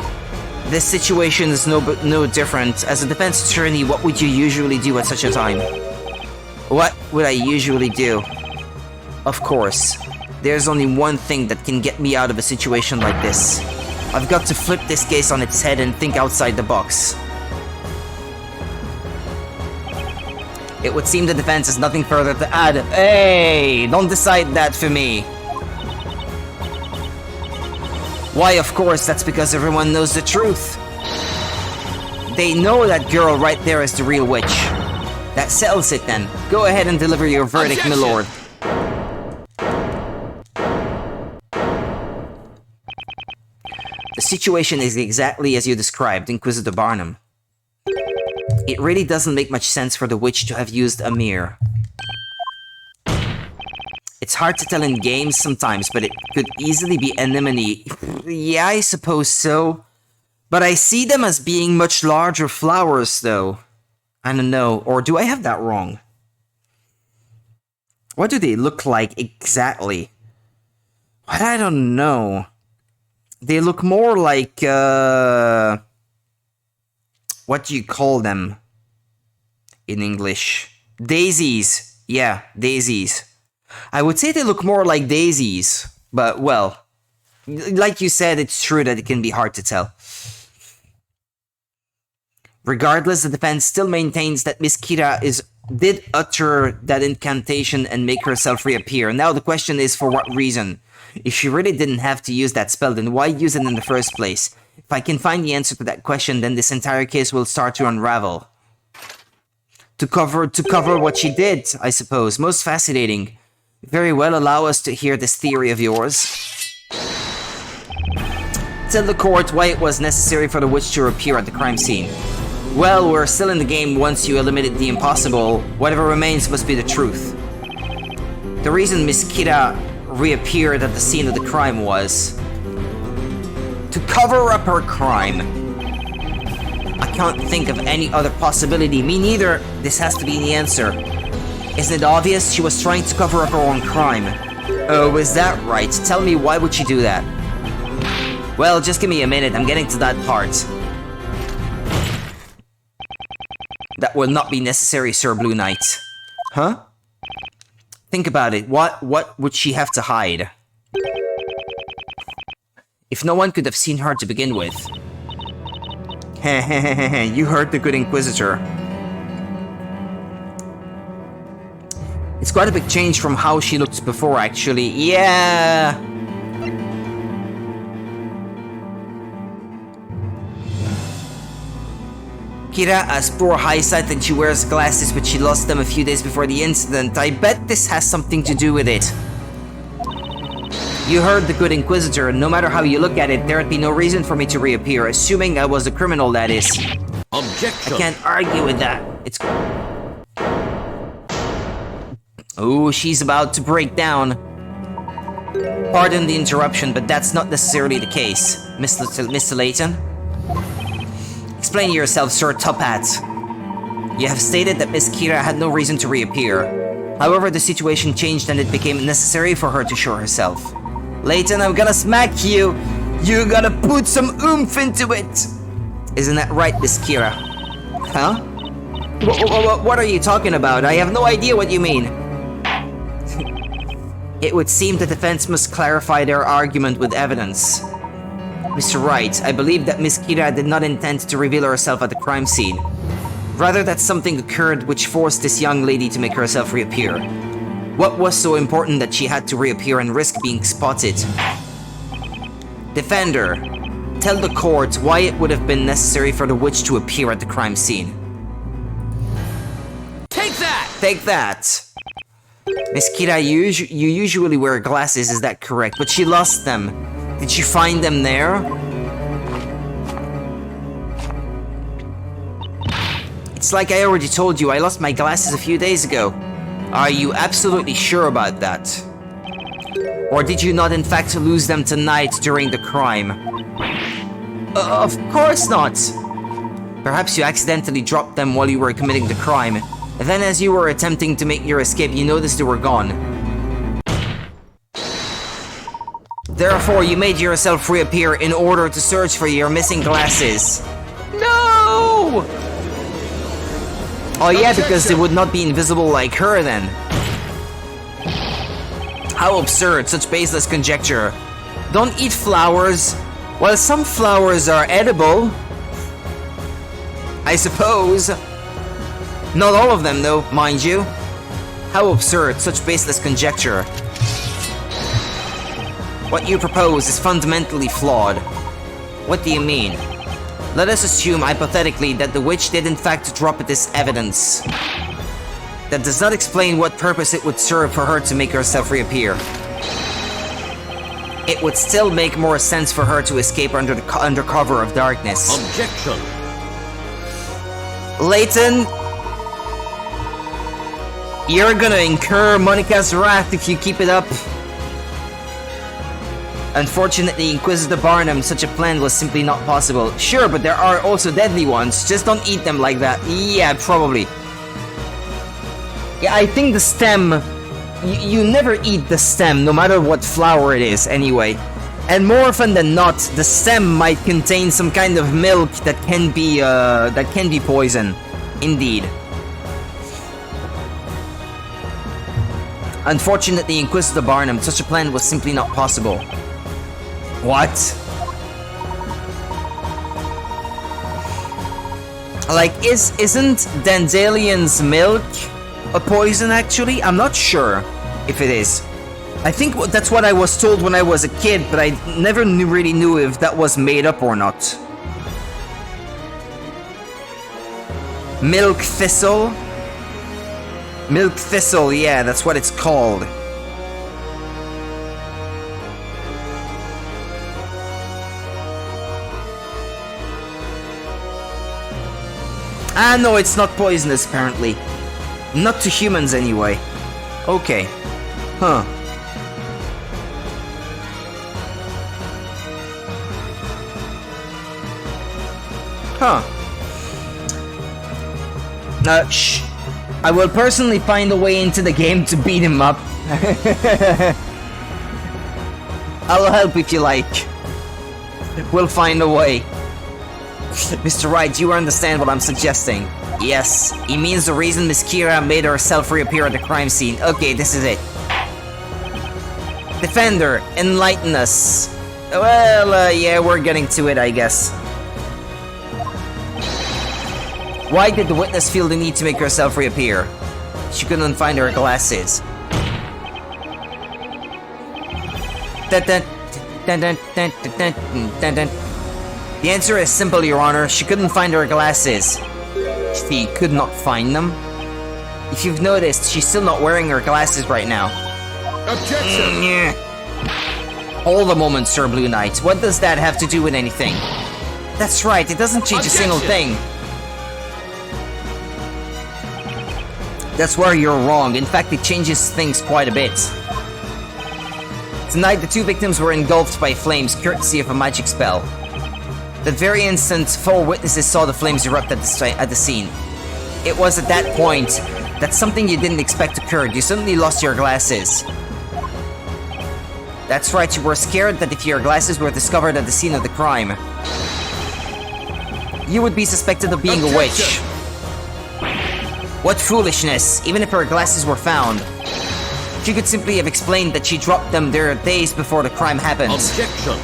This situation is no different. As a defense attorney, what would you usually do at such a time? What would I usually do? Of course, there's only one thing that can get me out of a situation like this. I've got to flip this case on its head and think outside the box. It would seem the defense has nothing further to add. Hey, don't decide that for me. Why, of course, that's because everyone knows the truth. They know that girl right there is the real witch. That settles it then. Go ahead and deliver your verdict, Objection! milord. The situation is exactly as you described, Inquisitor Barnum. It really doesn't make much sense for the witch to have used a mirror. It's hard to tell in games sometimes, but it could easily be anemone. Yeah, I suppose so. But I see them as being much larger flowers, though. I don't know, or do I have that wrong? What do they look like exactly? What? I don't know. They look more like, what do you call them in English? Daisies. Yeah, daisies. I would say they look more like daisies, but well, like you said, it's true that it can be hard to tell. Regardless, the defense still maintains that Miss Kira did utter that incantation and make herself reappear. Now the question is, for what reason? If she really didn't have to use that spell, then why use it in the first place? If I can find the answer to that question, then this entire case will start to unravel. To cover what she did, I suppose. Most fascinating. Very well, allow us to hear this theory of yours. Tell the court why it was necessary for the witch to appear at the crime scene. Well, we're still in the game once you eliminate the impossible. Whatever remains must be the truth. The reason Miss Kira reappeared at the scene of the crime was to cover up her crime. I can't think of any other possibility. Me neither. This has to be the answer. Isn't it obvious she was trying to cover up her own crime? Oh, is that right? Tell me, why would she do that? Well, just give me a minute. I'm getting to that part. That will not be necessary, Sir Blue Knight. Huh? Think about it. What would she have to hide? If no one could have seen her to begin with. You heard the good Inquisitor. It's quite a big change from how she looked before, actually. Yeah! Kira has poor eyesight and she wears glasses, but she lost them a few days before the incident. I bet this has something to do with it. You heard the good Inquisitor. No matter how you look at it, there'd be no reason for me to reappear, assuming I was a criminal, that is. Objection! I can't argue with that. It's... Oh, she's about to break down. Pardon the interruption, but that's not necessarily the case. Mr. Layton? Explain yourself, Sir Top Hat. You have stated that Miss Kira had no reason to reappear. However, the situation changed and it became necessary for her to show herself. Layton, I'm gonna smack you! You gotta put some oomph into it! Isn't that right, Miss Kira? Huh? What are you talking about? I have no idea what you mean. It would seem the defense must clarify their argument with evidence. Mr. Wright, I believe that Miss Kira did not intend to reveal herself at the crime scene. Rather, that something occurred which forced this young lady to make herself reappear. What was so important that she had to reappear and risk being spotted? Defender, tell the court why it would have been necessary for the witch to appear at the crime scene. Take that! Take that! Miss Kira, you usually wear glasses, is that correct? But she lost them. Did she find them there? It's like I already told you, I lost my glasses a few days ago. Are you absolutely sure about that? Or did you not in fact lose them tonight during the crime? Of course not! Perhaps you accidentally dropped them while you were committing the crime. Then as you were attempting to make your escape, you noticed they were gone. Therefore, you made yourself reappear in order to search for your missing glasses. No! Oh yeah, because they would not be invisible like her then. How absurd, such baseless conjecture. Don't eat flowers. Well, some flowers are edible. I suppose. Not all of them though, mind you. How absurd, such baseless conjecture. What you propose is fundamentally flawed. What do you mean? Let us assume, hypothetically, that the witch did in fact drop this evidence. That does not explain what purpose it would serve for her to make herself reappear. It would still make more sense for her to escape under cover of darkness. Objection! Layton, you're gonna incur Monica's wrath if you keep it up. Unfortunately, Inquisitor Barnum, such a plan was simply not possible. Sure, but there are also deadly ones. Just don't eat them like that. Yeah, probably. Yeah, I think the stem... You never eat the stem, no matter what flower it is, anyway. And more often than not, the stem might contain some kind of milk that can be poison. Indeed. Unfortunately, Inquisitor Barnum, such a plan was simply not possible. What? Like, isn't Dandelion's milk a poison, actually? I'm not sure if it is. I think that's what I was told when I was a kid, but I never really knew if that was made up or not. Milk thistle? Milk thistle, yeah, that's what it's called. Ah, no, it's not poisonous, apparently. Not to humans, anyway. Okay. Huh. Huh. Shh. I will personally find a way into the game to beat him up. I'll help if you like. We'll find a way. Mr. Wright, you understand what I'm suggesting? Yes, it means the reason Miss Kira made herself reappear at the crime scene. Okay, this is it. Defender, enlighten us. Well, yeah, we're getting to it, I guess. Why did the witness feel the need to make herself reappear? She couldn't find her glasses. The answer is simple, Your Honor. She couldn't find her glasses. She could not find them? If you've noticed, she's still not wearing her glasses right now. Objection! Hold a moment, Sir Blue Knight. What does that have to do with anything? That's right, it doesn't change a single thing. That's where you're wrong. In fact, it changes things quite a bit. Tonight, the two victims were engulfed by flames, courtesy of a magic spell. That very instant, 4 witnesses saw the flames erupt at the scene. It was at that point that something you didn't expect occurred. You suddenly lost your glasses. That's right, you were scared that if your glasses were discovered at the scene of the crime, you would be suspected of being a witch. What foolishness! Even if her glasses were found, she could simply have explained that she dropped them there days before the crime happened. Objection!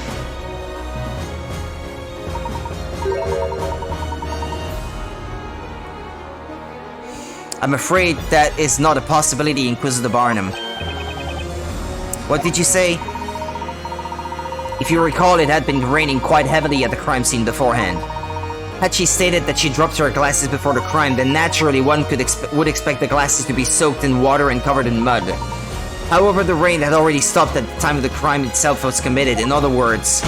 I'm afraid that is not a possibility, Inquisitor Barnum. What did you say? If you recall, it had been raining quite heavily at the crime scene beforehand. Had she stated that she dropped her glasses before the crime, then naturally one would expect the glasses to be soaked in water and covered in mud. However, the rain had already stopped at the time of the crime itself was committed. In other words,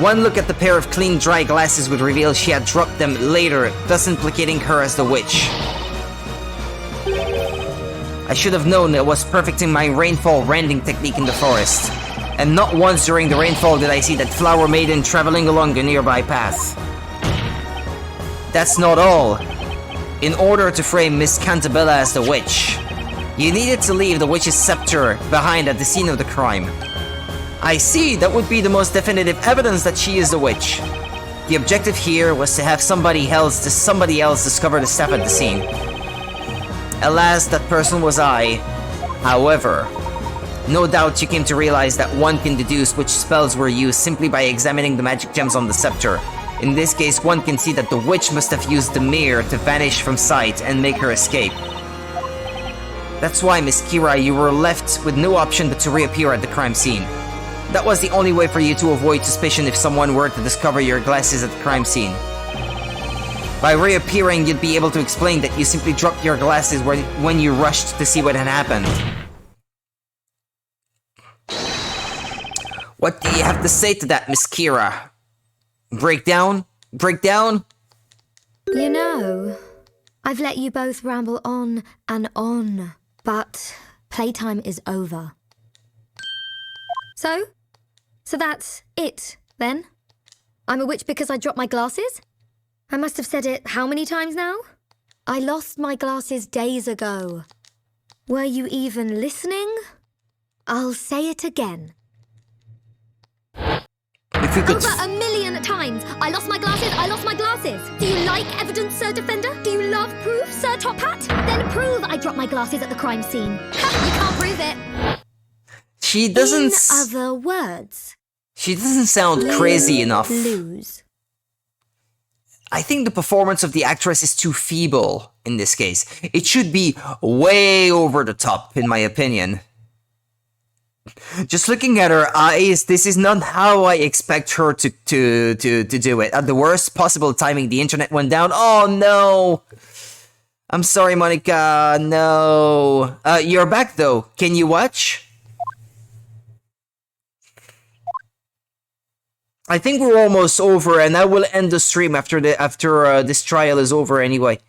one look at the pair of clean, dry glasses would reveal she had dropped them later, thus implicating her as the witch. I should have known I was perfecting my rainfall rending technique in the forest. And not once during the rainfall did I see that flower maiden traveling along a nearby path. That's not all. In order to frame Miss Cantabella as the witch, You needed to leave the witch's scepter behind at the scene of the crime. I see, that would be the most definitive evidence that she is a witch. The objective here was to have somebody else discover the staff at the scene. Alas, that person was I. However, no doubt you came to realize that one can deduce which spells were used simply by examining the magic gems on the scepter. In this case, one can see that the witch must have used the mirror to vanish from sight and make her escape. That's why, Miss Kira, you were left with no option but to reappear at the crime scene. That was the only way for you to avoid suspicion if someone were to discover your glasses at the crime scene. By reappearing, you'd be able to explain that you simply dropped your glasses when you rushed to see what had happened. What do you have to say to that, Miss Kira? Breakdown? Breakdown? You know, I've let you both ramble on and on, but playtime is over. So that's it, then? I'm a witch because I dropped my glasses? I must have said it how many times now? I lost my glasses days ago. Were you even listening? I'll say it again. If we could... Over 1,000,000 times! I lost my glasses, I lost my glasses! Do you like evidence, Sir Defender? Do you love proof, Sir Top Hat? Then prove I dropped my glasses at the crime scene. Ha! You can't prove it! She doesn't... In other words... She doesn't sound crazy enough. Lose. I think the performance of the actress is too feeble in this case. It should be way over the top, in my opinion. Just looking at her eyes, this is not how I expect her to do it. At the worst possible timing, the internet went down. Oh no! I'm sorry, Monica. No. You're back though. Can you watch? I think we're almost over, and I will end the stream after this trial is over anyway.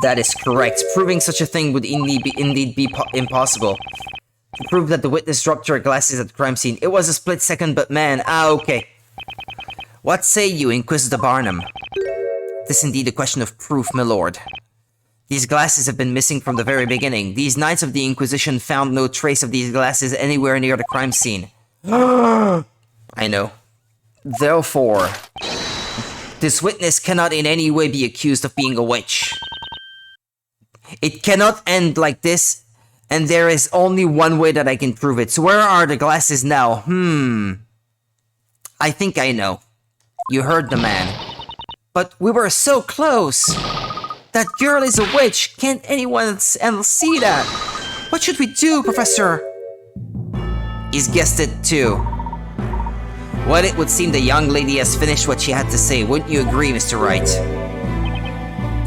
That is correct. Proving such a thing would indeed be impossible. To prove that the witness dropped her glasses at the crime scene, it was a split second, but man, okay. What say you, Inquisitor Barnum? This indeed a question of proof, my lord. These glasses have been missing from the very beginning. These Knights of the Inquisition found no trace of these glasses anywhere near the crime scene. I know. Therefore, this witness cannot in any way be accused of being a witch. It cannot end like this, and there is only one way that I can prove it. So where are the glasses now? I think I know. You heard the man. But we were so close! That girl is a witch! Can't anyone else see that? What should we do, Professor? He's guessed it too. Well, it would seem the young lady has finished what she had to say. Wouldn't you agree, Mr. Wright?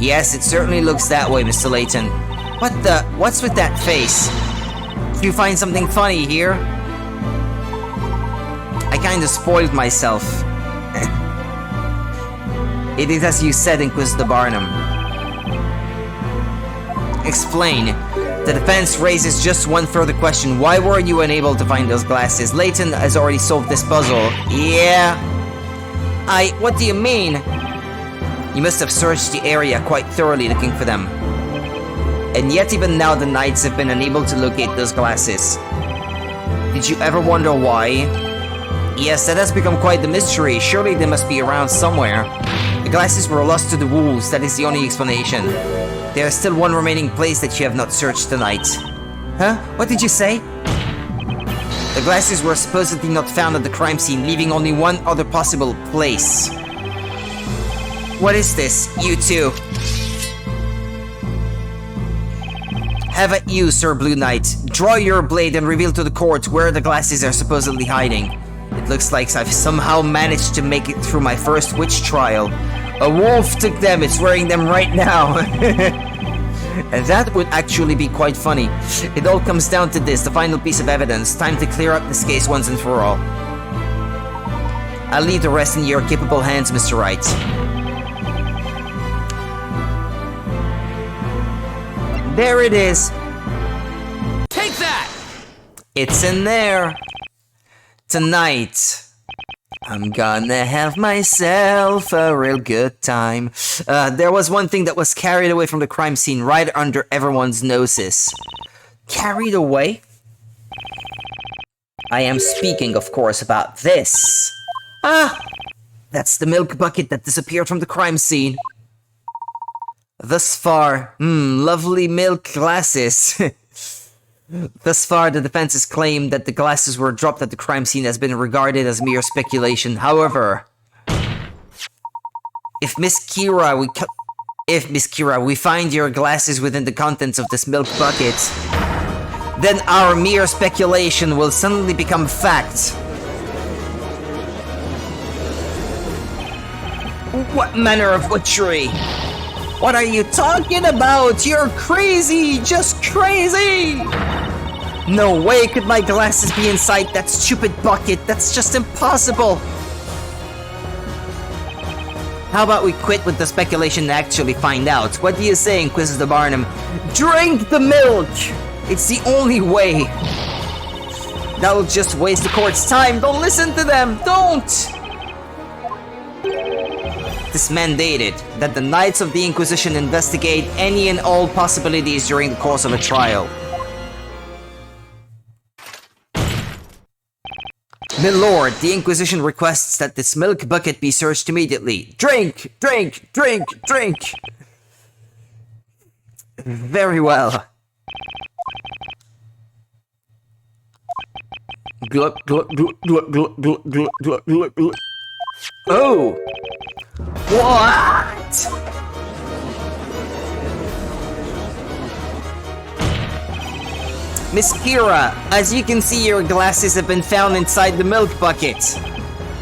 Yes, it certainly looks that way, Mr. Layton. What's with that face? Did you find something funny here? I kinda spoiled myself. It is as you said, Inquisitor Barnum. Explain. The defense raises just one further question. Why were you unable to find those glasses? Layton has already solved this puzzle. Yeah. What do you mean? You must have searched the area quite thoroughly looking for them. And yet even now the Knights have been unable to locate those glasses. Did you ever wonder why? Yes, that has become quite the mystery. Surely they must be around somewhere. The glasses were lost to the wolves, that is the only explanation. There is still one remaining place that you have not searched tonight. Huh? What did you say? The glasses were supposedly not found at the crime scene, leaving only one other possible place. What is this? You two. Have at you, Sir Blue Knight. Draw your blade and reveal to the court where the glasses are supposedly hiding. It looks like I've somehow managed to make it through my first witch trial. A wolf took them, it's wearing them right now. And that would actually be quite funny. It all comes down to this, the final piece of evidence. Time to clear up this case once and for all. I'll leave the rest in your capable hands, Mr. Wright. There it is. Take that! It's in there. Tonight, I'm gonna have myself a real good time. There was one thing that was carried away from the crime scene right under everyone's noses. Carried away? I am speaking, of course, about this. Ah! That's the milk bucket that disappeared from the crime scene. Thus far, lovely milk glasses. Thus far, the defense has claimed that the glasses were dropped at the crime scene has been regarded as mere speculation. However, if Miss Kira, we find your glasses within the contents of this milk bucket, then our mere speculation will suddenly become fact. What manner of witchery? What are you talking about? You're crazy! Just crazy! No way could my glasses be inside that stupid bucket. That's just impossible. How about we quit with the speculation and actually find out? What do you say, Inquisitor Barnum? Drink the milk! It's the only way. That'll just waste the court's time. Don't listen to them! Don't! It is mandated that the Knights of the Inquisition investigate any and all possibilities during the course of a trial. Milord, the Inquisition requests that this milk bucket be searched immediately. Drink! Drink! Drink! Drink! Very well. Gluck, gluck, gluck, gluck, gluck, gluck, gluck, gluck, gluck, gluck. Oh! What? Miss Kira, as you can see, your glasses have been found inside the milk bucket.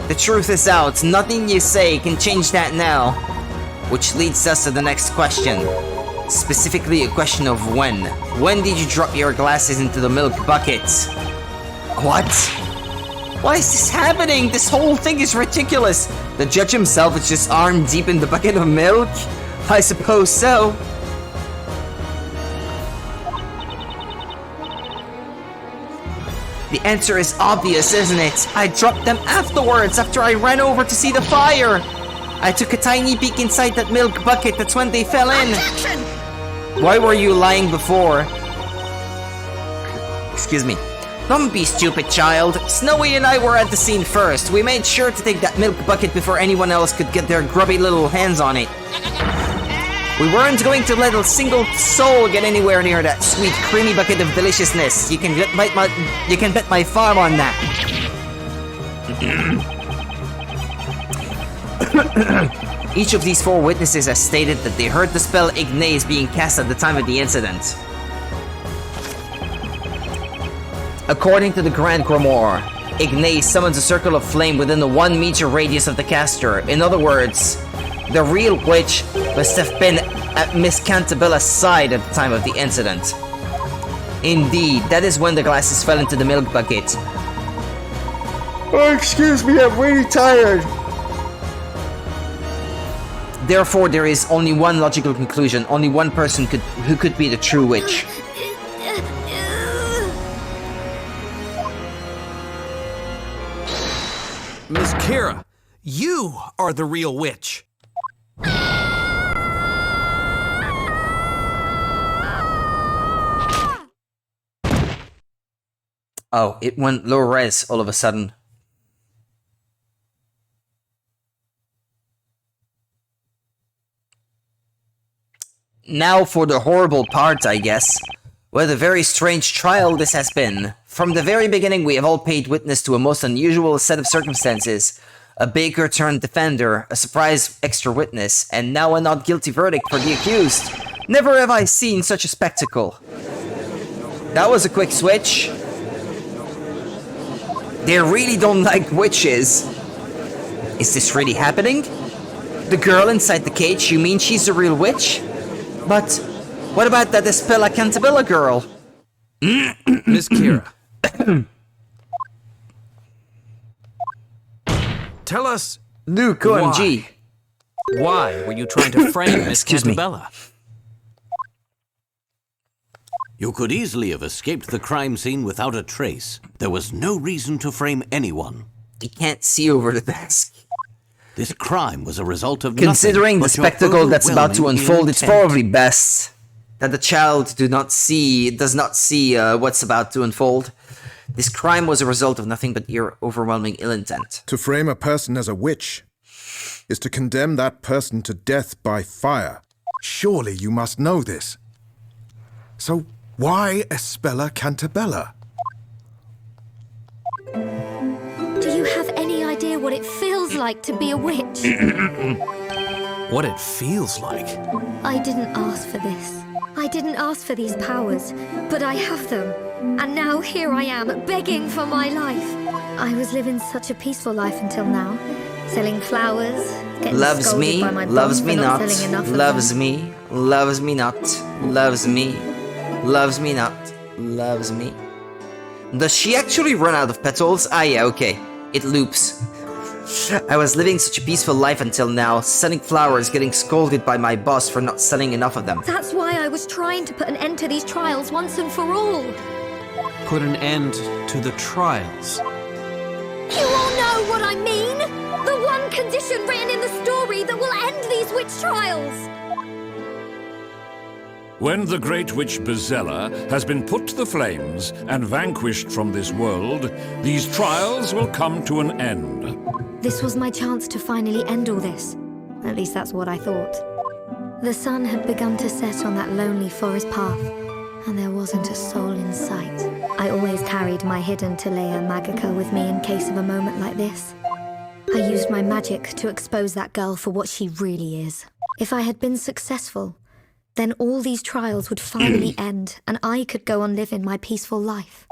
The truth is out. Nothing you say can change that now. Which leads us to the next question. Specifically, a question of when. When did you drop your glasses into the milk bucket? What? Why is this happening? This whole thing is ridiculous. The judge himself is just arm deep in the bucket of milk? I suppose so. The answer is obvious, isn't it? I dropped them afterwards, after I ran over to see the fire. I took a tiny peek inside that milk bucket. That's when they fell in. Objection! Why were you lying before? Excuse me. Don't be stupid, child. Snowy and I were at the scene first. We made sure to take that milk bucket before anyone else could get their grubby little hands on it. We weren't going to let a single soul get anywhere near that sweet, creamy bucket of deliciousness. You can bet my farm on that. Each of these four witnesses has stated that they heard the spell Ignace being cast at the time of the incident. According to the Grand Grimoire, Ignace summons a circle of flame within the 1 meter radius of the caster. In other words, the real witch must have been at Miss Cantabella's side at the time of the incident. Indeed, that is when the glasses fell into the milk bucket. Oh, excuse me, I'm really tired. Therefore, there is only one logical conclusion. Only one person who could be the true witch. Miss Kira, you are the real witch. Oh, it went low res all of a sudden. Now for the horrible part, I guess. What a very strange trial this has been. From the very beginning, we have all paid witness to a most unusual set of circumstances. A baker turned defender, a surprise extra witness, and now a not guilty verdict for the accused. Never have I seen such a spectacle. That was a quick switch. They really don't like witches. Is this really happening? The girl inside the cage, you mean she's a real witch? But what about that Espella Cantabella girl? Miss Kira. Tell us Luke, OMG. Why were you trying to frame Miss Cantabella? You could easily have escaped the crime scene without a trace. There was no reason to frame anyone. I can't see over the desk. This crime was a result of Considering the nothing but your spectacle that's about to overwhelming unfold, it's intent. probably best that the child does not see what's about to unfold. This crime was a result of nothing but your overwhelming ill intent. To frame a person as a witch is to condemn that person to death by fire. Surely you must know this. So why Espella Cantabella? Do you have any idea what it feels like to be a witch? What it feels like. I didn't ask for this. I didn't ask for these powers, but I have them. And now here I am, begging for my life. I was living such a peaceful life until now. Selling flowers, getting Loves scolded me, by my loves boss me for not, selling enough of loves them. me, loves me not, loves me, loves me not, loves me. Does she actually run out of petals? Ah yeah, okay. It loops. I was living such a peaceful life until now, selling flowers, getting scolded by my boss for not selling enough of them. That's why I was trying to put an end to these trials once and for all. Put an end to the trials. You all know what I mean? The one condition written in the story that will end these witch trials. When the great witch Bezella has been put to the flames and vanquished from this world, these trials will come to an end. This was my chance to finally end all this. At least that's what I thought. The sun had begun to set on that lonely forest path, and there wasn't a soul in sight. I always carried my hidden Telea Magica with me in case of a moment like this. I used my magic to expose that girl for what she really is. If I had been successful, then all these trials would finally end, and I could go on living my peaceful life.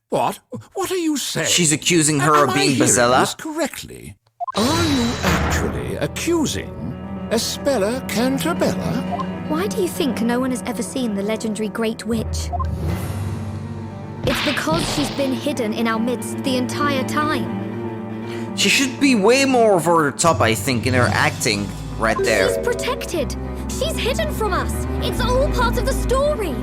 What? What are you saying? She's accusing her of being Am I hearing Bezella? this correctly? Are you actually accusing Espella Cantabella? Why do you think no one has ever seen the legendary Great Witch? It's because she's been hidden in our midst the entire time. She should be way more over the top, I think, in her acting right there. She's protected. She's hidden from us. It's all part of the story.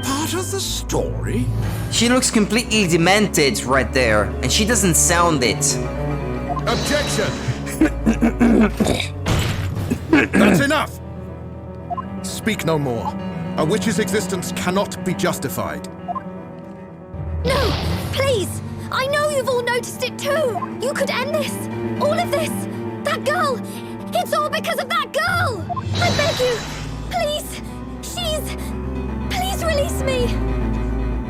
Part of the story? She looks completely demented right there, and she doesn't sound it. Objection! That's enough! Speak no more. A witch's existence cannot be justified. No, please. I know you've all noticed it too. You could end this. All of this. That girl. It's all because of that girl. I beg you. Please. Please release me.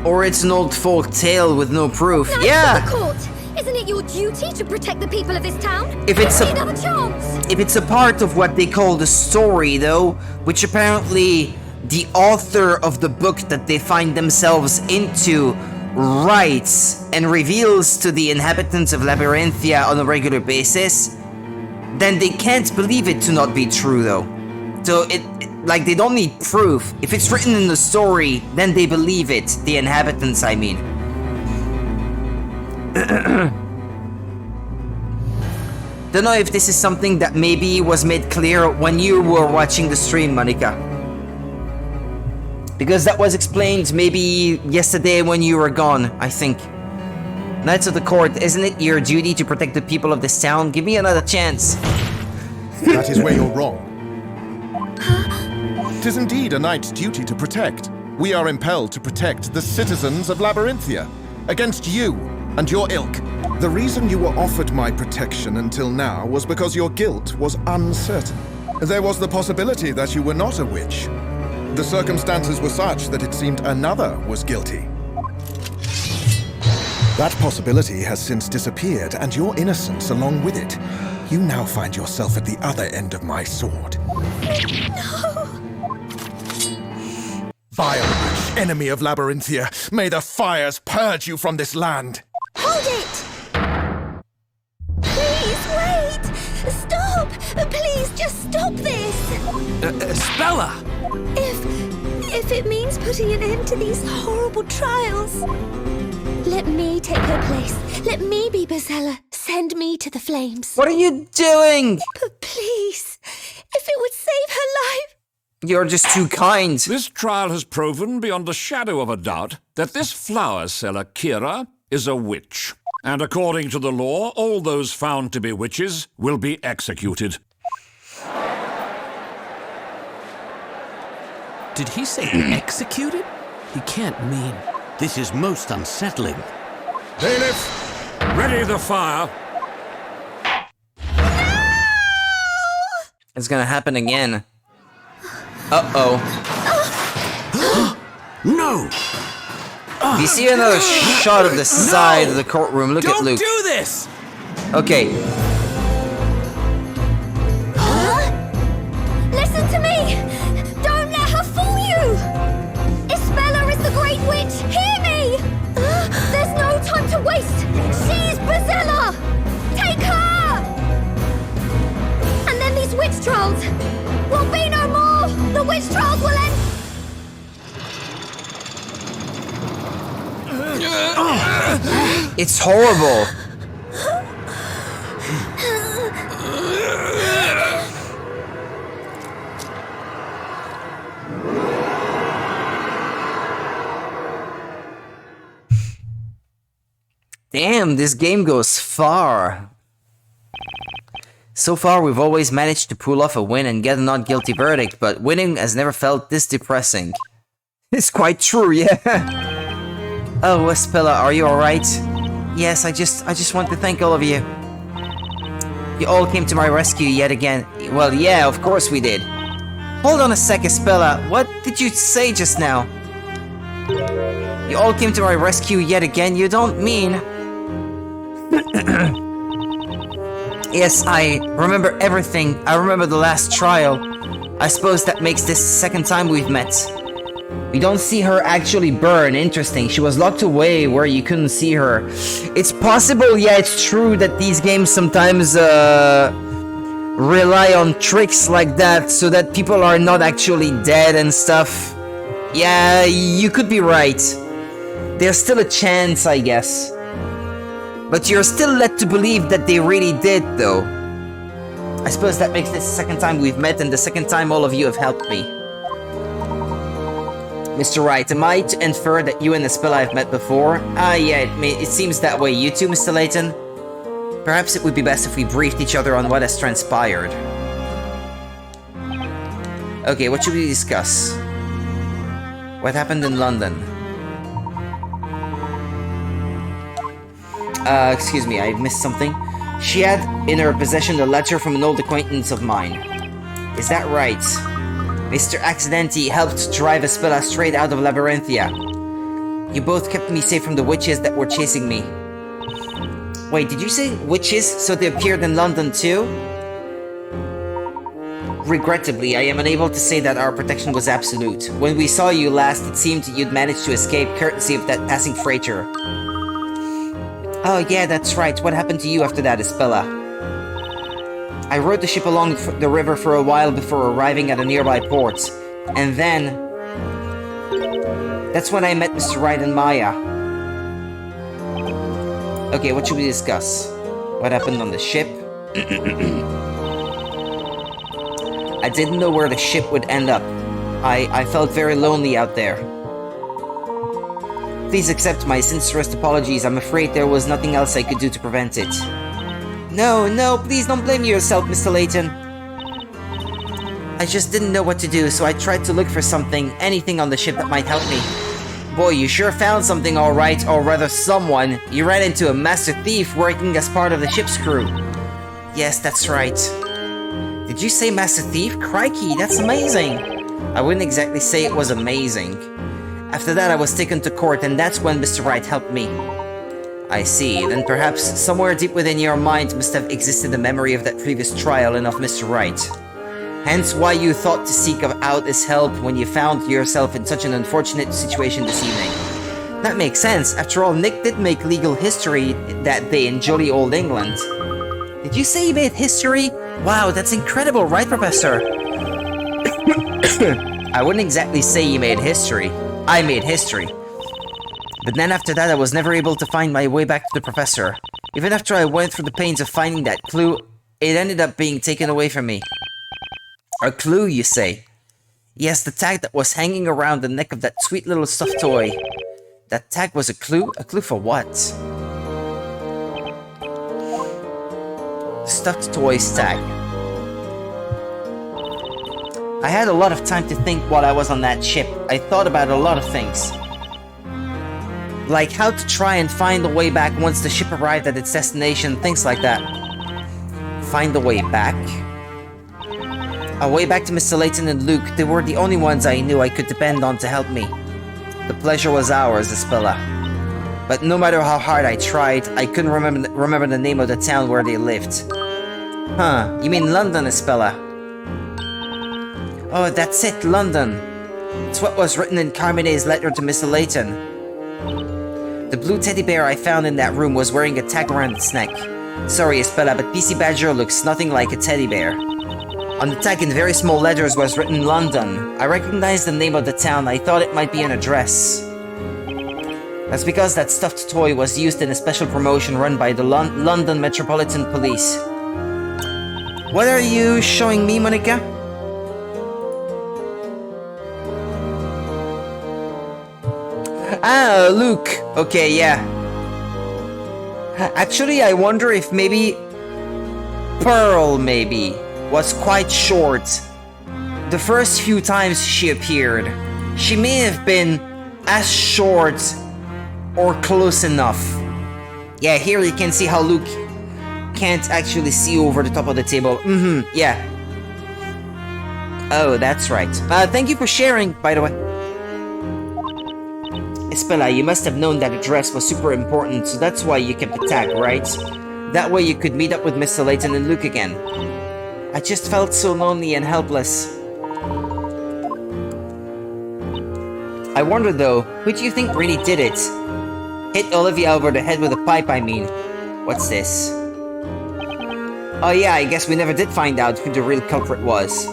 Or it's an old folk tale with no proof. Knights Yeah! of the court. Isn't it your duty to protect the people of this town? If it's Give me a- another chance. If it's a part of what they call the story, though, which apparently the author of the book that they find themselves into writes and reveals to the inhabitants of Labyrinthia on a regular basis, then they can't believe it to not be true, though. So like, they don't need proof. If it's written in the story, then they believe it. The inhabitants, I mean. Don't know if this is something that maybe was made clear when you were watching the stream, Monica. Because that was explained maybe yesterday when you were gone, I think. Knights of the Court, isn't it your duty to protect the people of this town? Give me another chance. That is where you're wrong. 'Tis indeed a knight's duty to protect. We are impelled to protect the citizens of Labyrinthia against you and your ilk. The reason you were offered my protection until now was because your guilt was uncertain. There was the possibility that you were not a witch. The circumstances were such that it seemed another was guilty. That possibility has since disappeared, and your innocence along with it. You now find yourself at the other end of my sword. Vile witch, enemy of Labyrinthia, may the fires purge you from this land. Hold it! Please, wait! Stop! Please, just stop this! Espella! If it means putting an end to these horrible trials, let me take her place. Let me be Bezella. Send me to the flames. What are you doing? But please, if it would save her life. You're just too kind. This trial has proven beyond a shadow of a doubt that this flower seller, Kira, is a witch. And according to the law, all those found to be witches will be executed. Did he say executed? He can't mean... This is most unsettling. Bailiff, ready the fire. It's gonna happen again. Uh-oh. No! You see another shot of the side of the courtroom. Look at Luke. Don't do this! Okay. Listen to me! Don't let her fool you! Isabella is the Great Witch! Hear me! There's no time to waste! She's Brazilla! Take her! And then these witch trials will be no more! The witch trials will end! It's horrible. Damn, this game goes far. So far, we've always managed to pull off a win and get a not guilty verdict, but winning has never felt this depressing. It's quite true, yeah. Oh, Wespilla, are you alright? Yes, I just want to thank all of you. You all came to my rescue yet again. Well, yeah, of course we did. Hold on a sec, Espella. What did you say just now? You all came to my rescue yet again? You don't mean... Yes, I remember everything. I remember the last trial. I suppose that makes this the second time we've met. We don't see her actually burn. Interesting. She was locked away where you couldn't see her. It's possible, yeah, it's true that these games sometimes rely on tricks like that so that people are not actually dead and stuff. Yeah, you could be right. There's still a chance, I guess. But you're still led to believe that they really did, though. I suppose that makes this the second time we've met and the second time all of you have helped me. Mr. Wright, am I to infer that you and Espilla have met before? Yeah, it seems that way. You too, Mr. Layton? Perhaps it would be best if we briefed each other on what has transpired. Okay, what should we discuss? What happened in London? Excuse me, I missed something. She had in her possession a letter from an old acquaintance of mine. Is that right? Mr. Accidenti helped drive Espilla straight out of Labyrinthia. You both kept me safe from the witches that were chasing me. Wait, did you say witches? So they appeared in London too? Regrettably, I am unable to say that our protection was absolute. When we saw you last, it seemed you'd managed to escape courtesy of that passing freighter. Oh yeah, that's right. What happened to you after that, Espilla? I rode the ship along the river for a while before arriving at a nearby port. And then... that's when I met Mr. Wright and Maya. Okay, what should we discuss? What happened on the ship? I didn't know where the ship would end up. I felt very lonely out there. Please accept my sincerest apologies. I'm afraid there was nothing else I could do to prevent it. No, please don't blame yourself, Mr. Layton. I just didn't know what to do, so I tried to look for something, anything on the ship that might help me. Boy, you sure found something alright, or rather someone. You ran into a master thief working as part of the ship's crew. Yes, that's right. Did you say master thief? Crikey, that's amazing. I wouldn't exactly say it was amazing. After that, I was taken to court, and that's when Mr. Wright helped me. I see. Then perhaps somewhere deep within your mind must have existed the memory of that previous trial and of Mr. Wright. Hence why you thought to seek out his help when you found yourself in such an unfortunate situation this evening. That makes sense. After all, Nick did make legal history that day in jolly old England. Did you say he made history? Wow, that's incredible, right, Professor? I wouldn't exactly say he made history. I made history. But then after that, I was never able to find my way back to the Professor. Even after I went through the pains of finding that clue, it ended up being taken away from me. A clue, you say? Yes, the tag that was hanging around the neck of that sweet little stuffed toy. That tag was a clue? A clue for what? Stuffed toys tag. I had a lot of time to think while I was on that ship. I thought about a lot of things. Like how to try and find the way back once the ship arrived at its destination, things like that. Find the way back? A way back to Mr. Layton and Luke. They were the only ones I knew I could depend on to help me. The pleasure was ours, Espella. But no matter how hard I tried, I couldn't remember the name of the town where they lived. Huh, you mean London, Espella? Oh, that's it, London. It's what was written in Carmene's letter to Mr. Layton. The blue teddy bear I found in that room was wearing a tag around its neck. Sorry, Espella, but PC Badger looks nothing like a teddy bear. On the tag in very small letters was written London. I recognized the name of the town. I thought it might be an address. That's because that stuffed toy was used in a special promotion run by the London Metropolitan Police. What are you showing me, Monica? Ah, Luke. Okay, yeah. Actually, I wonder if maybe... Pearl, maybe, was quite short. The first few times she appeared, she may have been as short or close enough. Yeah, here you can see how Luke can't actually see over the top of the table. Yeah. Oh, that's right. Thank you for sharing, by the way. Espella, you must have known that address was super important, so that's why you kept the tag, right? That way you could meet up with Mr. Layton and Luke again. I just felt so lonely and helpless. I wonder though, who do you think really did it? Hit Olivia over the head with a pipe, I mean. What's this? Oh yeah, I guess we never did find out who the real culprit was.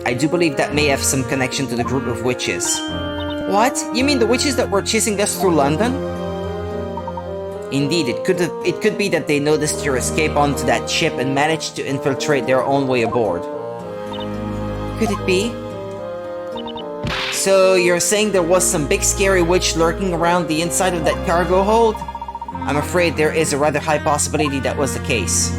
I do believe that may have some connection to the group of witches. What? You mean the witches that were chasing us through London? Indeed, it could be that they noticed your escape onto that ship and managed to infiltrate their own way aboard. Could it be? So you're saying there was some big scary witch lurking around the inside of that cargo hold? I'm afraid there is a rather high possibility that was the case.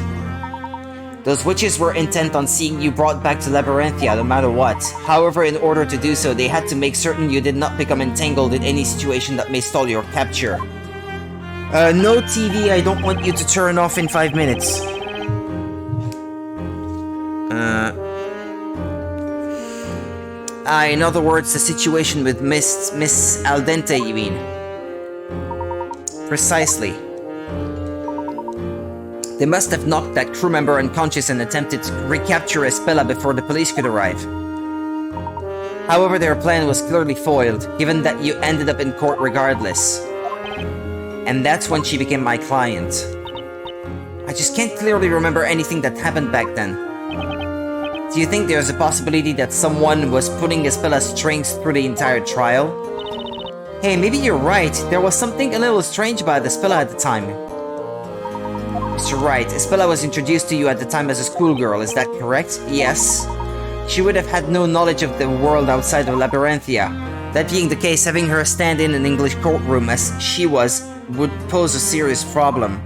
Those witches were intent on seeing you brought back to Labyrinthia no matter what. However, in order to do so, they had to make certain you did not become entangled in any situation that may stall your capture. No TV, I don't want you to turn off in 5 minutes. In other words, the situation with Miss Al Dente, you mean? Precisely. They must have knocked that crew member unconscious and attempted to recapture Espella before the police could arrive. However, their plan was clearly foiled, given that you ended up in court regardless. And that's when she became my client. I just can't clearly remember anything that happened back then. Do you think there's a possibility that someone was pulling Espella's strings through the entire trial? Hey, maybe you're right. There was something a little strange about Espella at the time. Mr. Wright, Espella was introduced to you at the time as a schoolgirl, is that correct? Yes. She would have had no knowledge of the world outside of Labyrinthia. That being the case, having her stand in an English courtroom as she was would pose a serious problem.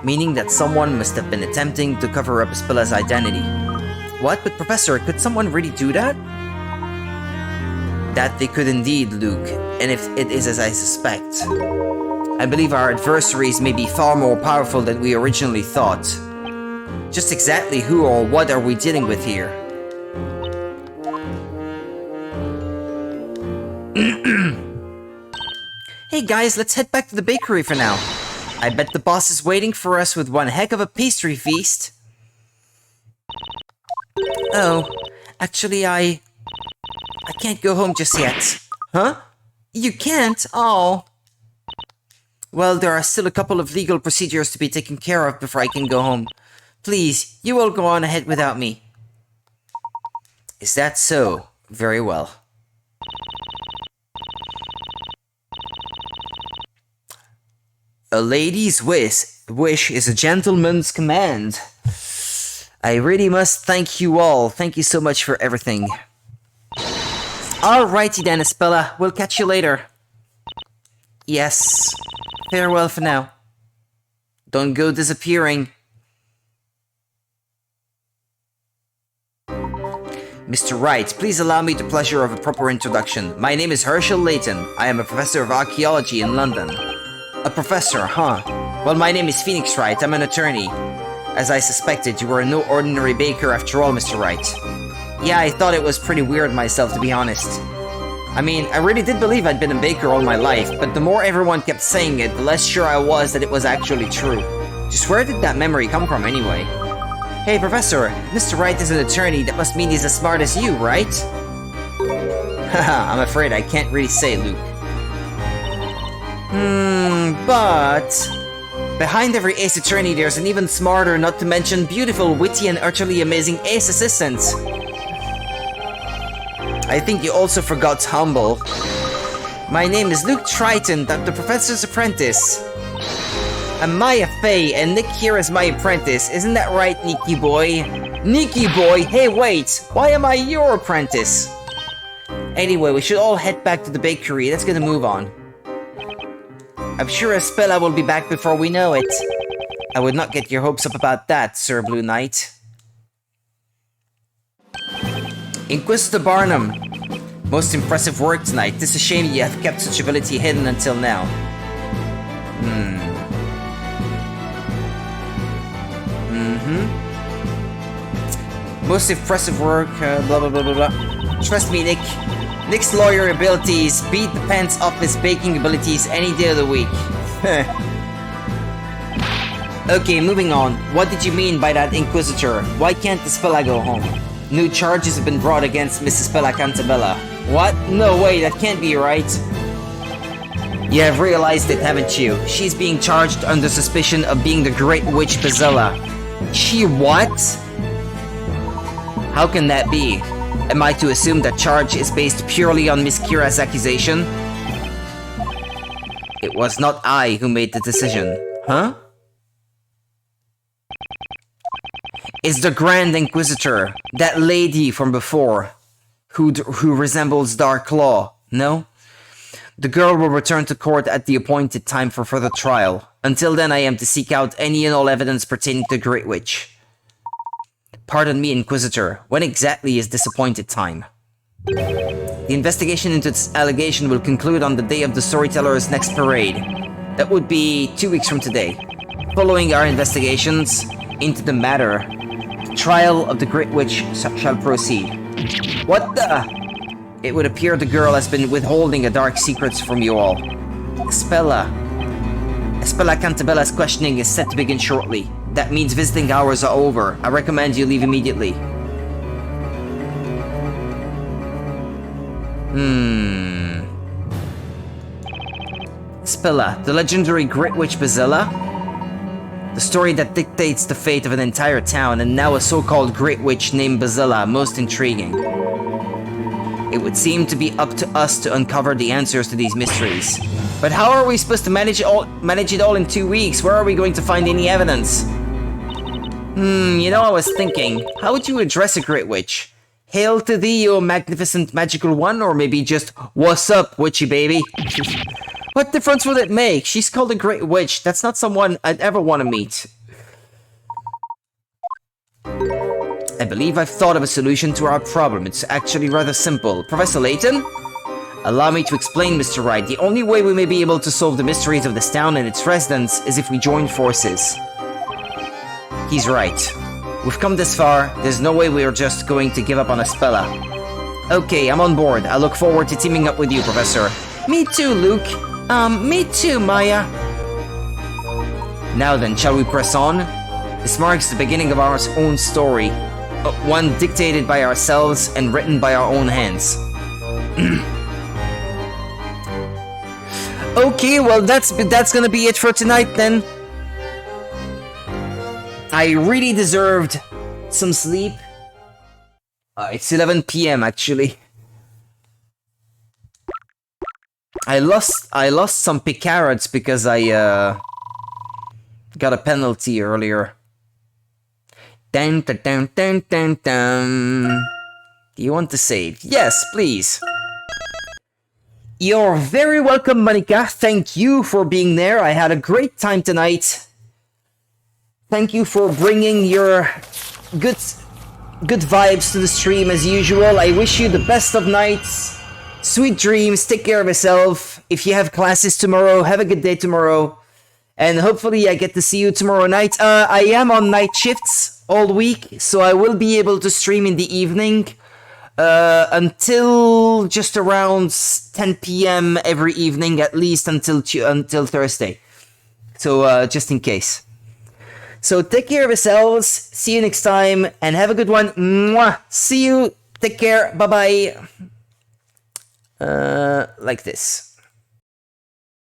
Meaning that someone must have been attempting to cover up Espella's identity. What? But Professor, could someone really do that? That they could indeed, Luke, and if it is as I suspect. I believe our adversaries may be far more powerful than we originally thought. Just exactly who or what are we dealing with here? Hey guys, let's head back to the bakery for now. I bet the boss is waiting for us with one heck of a pastry feast. Oh, actually I can't go home just yet. Huh? You can't? Oh. Well, there are still a couple of legal procedures to be taken care of before I can go home. Please, you will go on ahead without me. Is that so? Very well. A lady's wish is a gentleman's command. I really must thank you all. Thank you so much for everything. Alrighty then, Espella. We'll catch you later. Yes. Farewell for now. Don't go disappearing. Mr. Wright, please allow me the pleasure of a proper introduction. My name is Herschel Layton. I am a professor of archaeology in London. A professor, huh? Well, my name is Phoenix Wright. I'm an attorney. As I suspected, you were no ordinary baker after all, Mr. Wright. Yeah, I thought it was pretty weird myself, to be honest. I mean, I really did believe I'd been a baker all my life, but the more everyone kept saying it, the less sure I was that it was actually true. Just where did that memory come from anyway? Hey, Professor, Mr. Wright is an attorney. That must mean he's as smart as you, right? Haha, I'm afraid I can't really say, Luke. But... behind every ace attorney, there's an even smarter, not to mention beautiful, witty, and utterly amazing ace assistant. I think you also forgot humble. My name is Luke Triton, the Professor's apprentice. I'm Maya Fey, and Nick here is my apprentice. Isn't that right, Nicky boy? Nicky boy? Hey, wait! Why am I your apprentice? Anyway, we should all head back to the bakery. Let's get a move on. I'm sure Espella will be back before we know it. I would not get your hopes up about that, Sir Blue Knight. Inquisitor Barnum. Most impressive work tonight. It's a shame you have kept such ability hidden until now. Most impressive work, blah blah blah blah blah. Trust me, Nick. Nick's lawyer abilities beat the pants off his baking abilities any day of the week. Okay, moving on. What did you mean by that, Inquisitor? Why can't the Spella go home? New charges have been brought against Mrs. Spella Cantabella. What? No way, that can't be right. You have realized it, haven't you? She's being charged under suspicion of being the Great Witch Bazilla. She what? How can that be? Am I to assume that charge is based purely on Miss Kira's accusation? It was not I who made the decision, huh? It's the Grand Inquisitor, that lady from before, who resembles Dark Claw, no? The girl will return to court at the appointed time for further trial. Until then, I am to seek out any and all evidence pertaining to the Great Witch. Pardon me, Inquisitor. When exactly is this appointed time? The investigation into this allegation will conclude on the day of the Storyteller's next parade. That would be 2 weeks from today. Following our investigations into the matter, the trial of the Great Witch shall proceed. What the? It would appear the girl has been withholding a dark secret from you all. Espella Cantabella's questioning is set to begin shortly. That means visiting hours are over. I recommend you leave immediately. Spilla, the legendary Great Witch Bazilla? The story that dictates the fate of an entire town, and now a so-called Great Witch named Bazilla, most intriguing. It would seem to be up to us to uncover the answers to these mysteries. But how are we supposed to manage it all in 2 weeks? Where are we going to find any evidence? You know, I was thinking, how would you address a Great Witch? Hail to thee, O magnificent magical one, or maybe just, what's up, witchy baby? What difference would it make? She's called a Great Witch. That's not someone I'd ever want to meet. I believe I've thought of a solution to our problem. It's actually rather simple. Professor Layton? Allow me to explain, Mr. Wright. The only way we may be able to solve the mysteries of this town and its residents is if we join forces. He's right. We've come this far. There's no way we are just going to give up on Espella. Okay, I'm on board. I look forward to teaming up with you, Professor. Me too, Luke. Me too, Maya. Now then, shall we press on? This marks the beginning of our own story. One dictated by ourselves and written by our own hands. Okay, well that's gonna be it for tonight then. I really deserved some sleep. It's 11 PM actually. I lost some picards because I got a penalty earlier. Dun, dun, dun, dun, dun, dun. Do you want to save? Yes, please. You're very welcome, Monica. Thank you for being there. I had a great time tonight. Thank you for bringing your good vibes to the stream as usual. I wish you the best of nights. Sweet dreams. Take care of yourself. If you have classes tomorrow, have a good day tomorrow. And hopefully I get to see you tomorrow night. I am on night shifts all week, so I will be able to stream in the evening until just around 10 p.m. every evening, at least until Thursday. So just in case. So take care of yourselves. See you next time and have a good one. Mwah. See you. Take care. Bye-bye. Like this.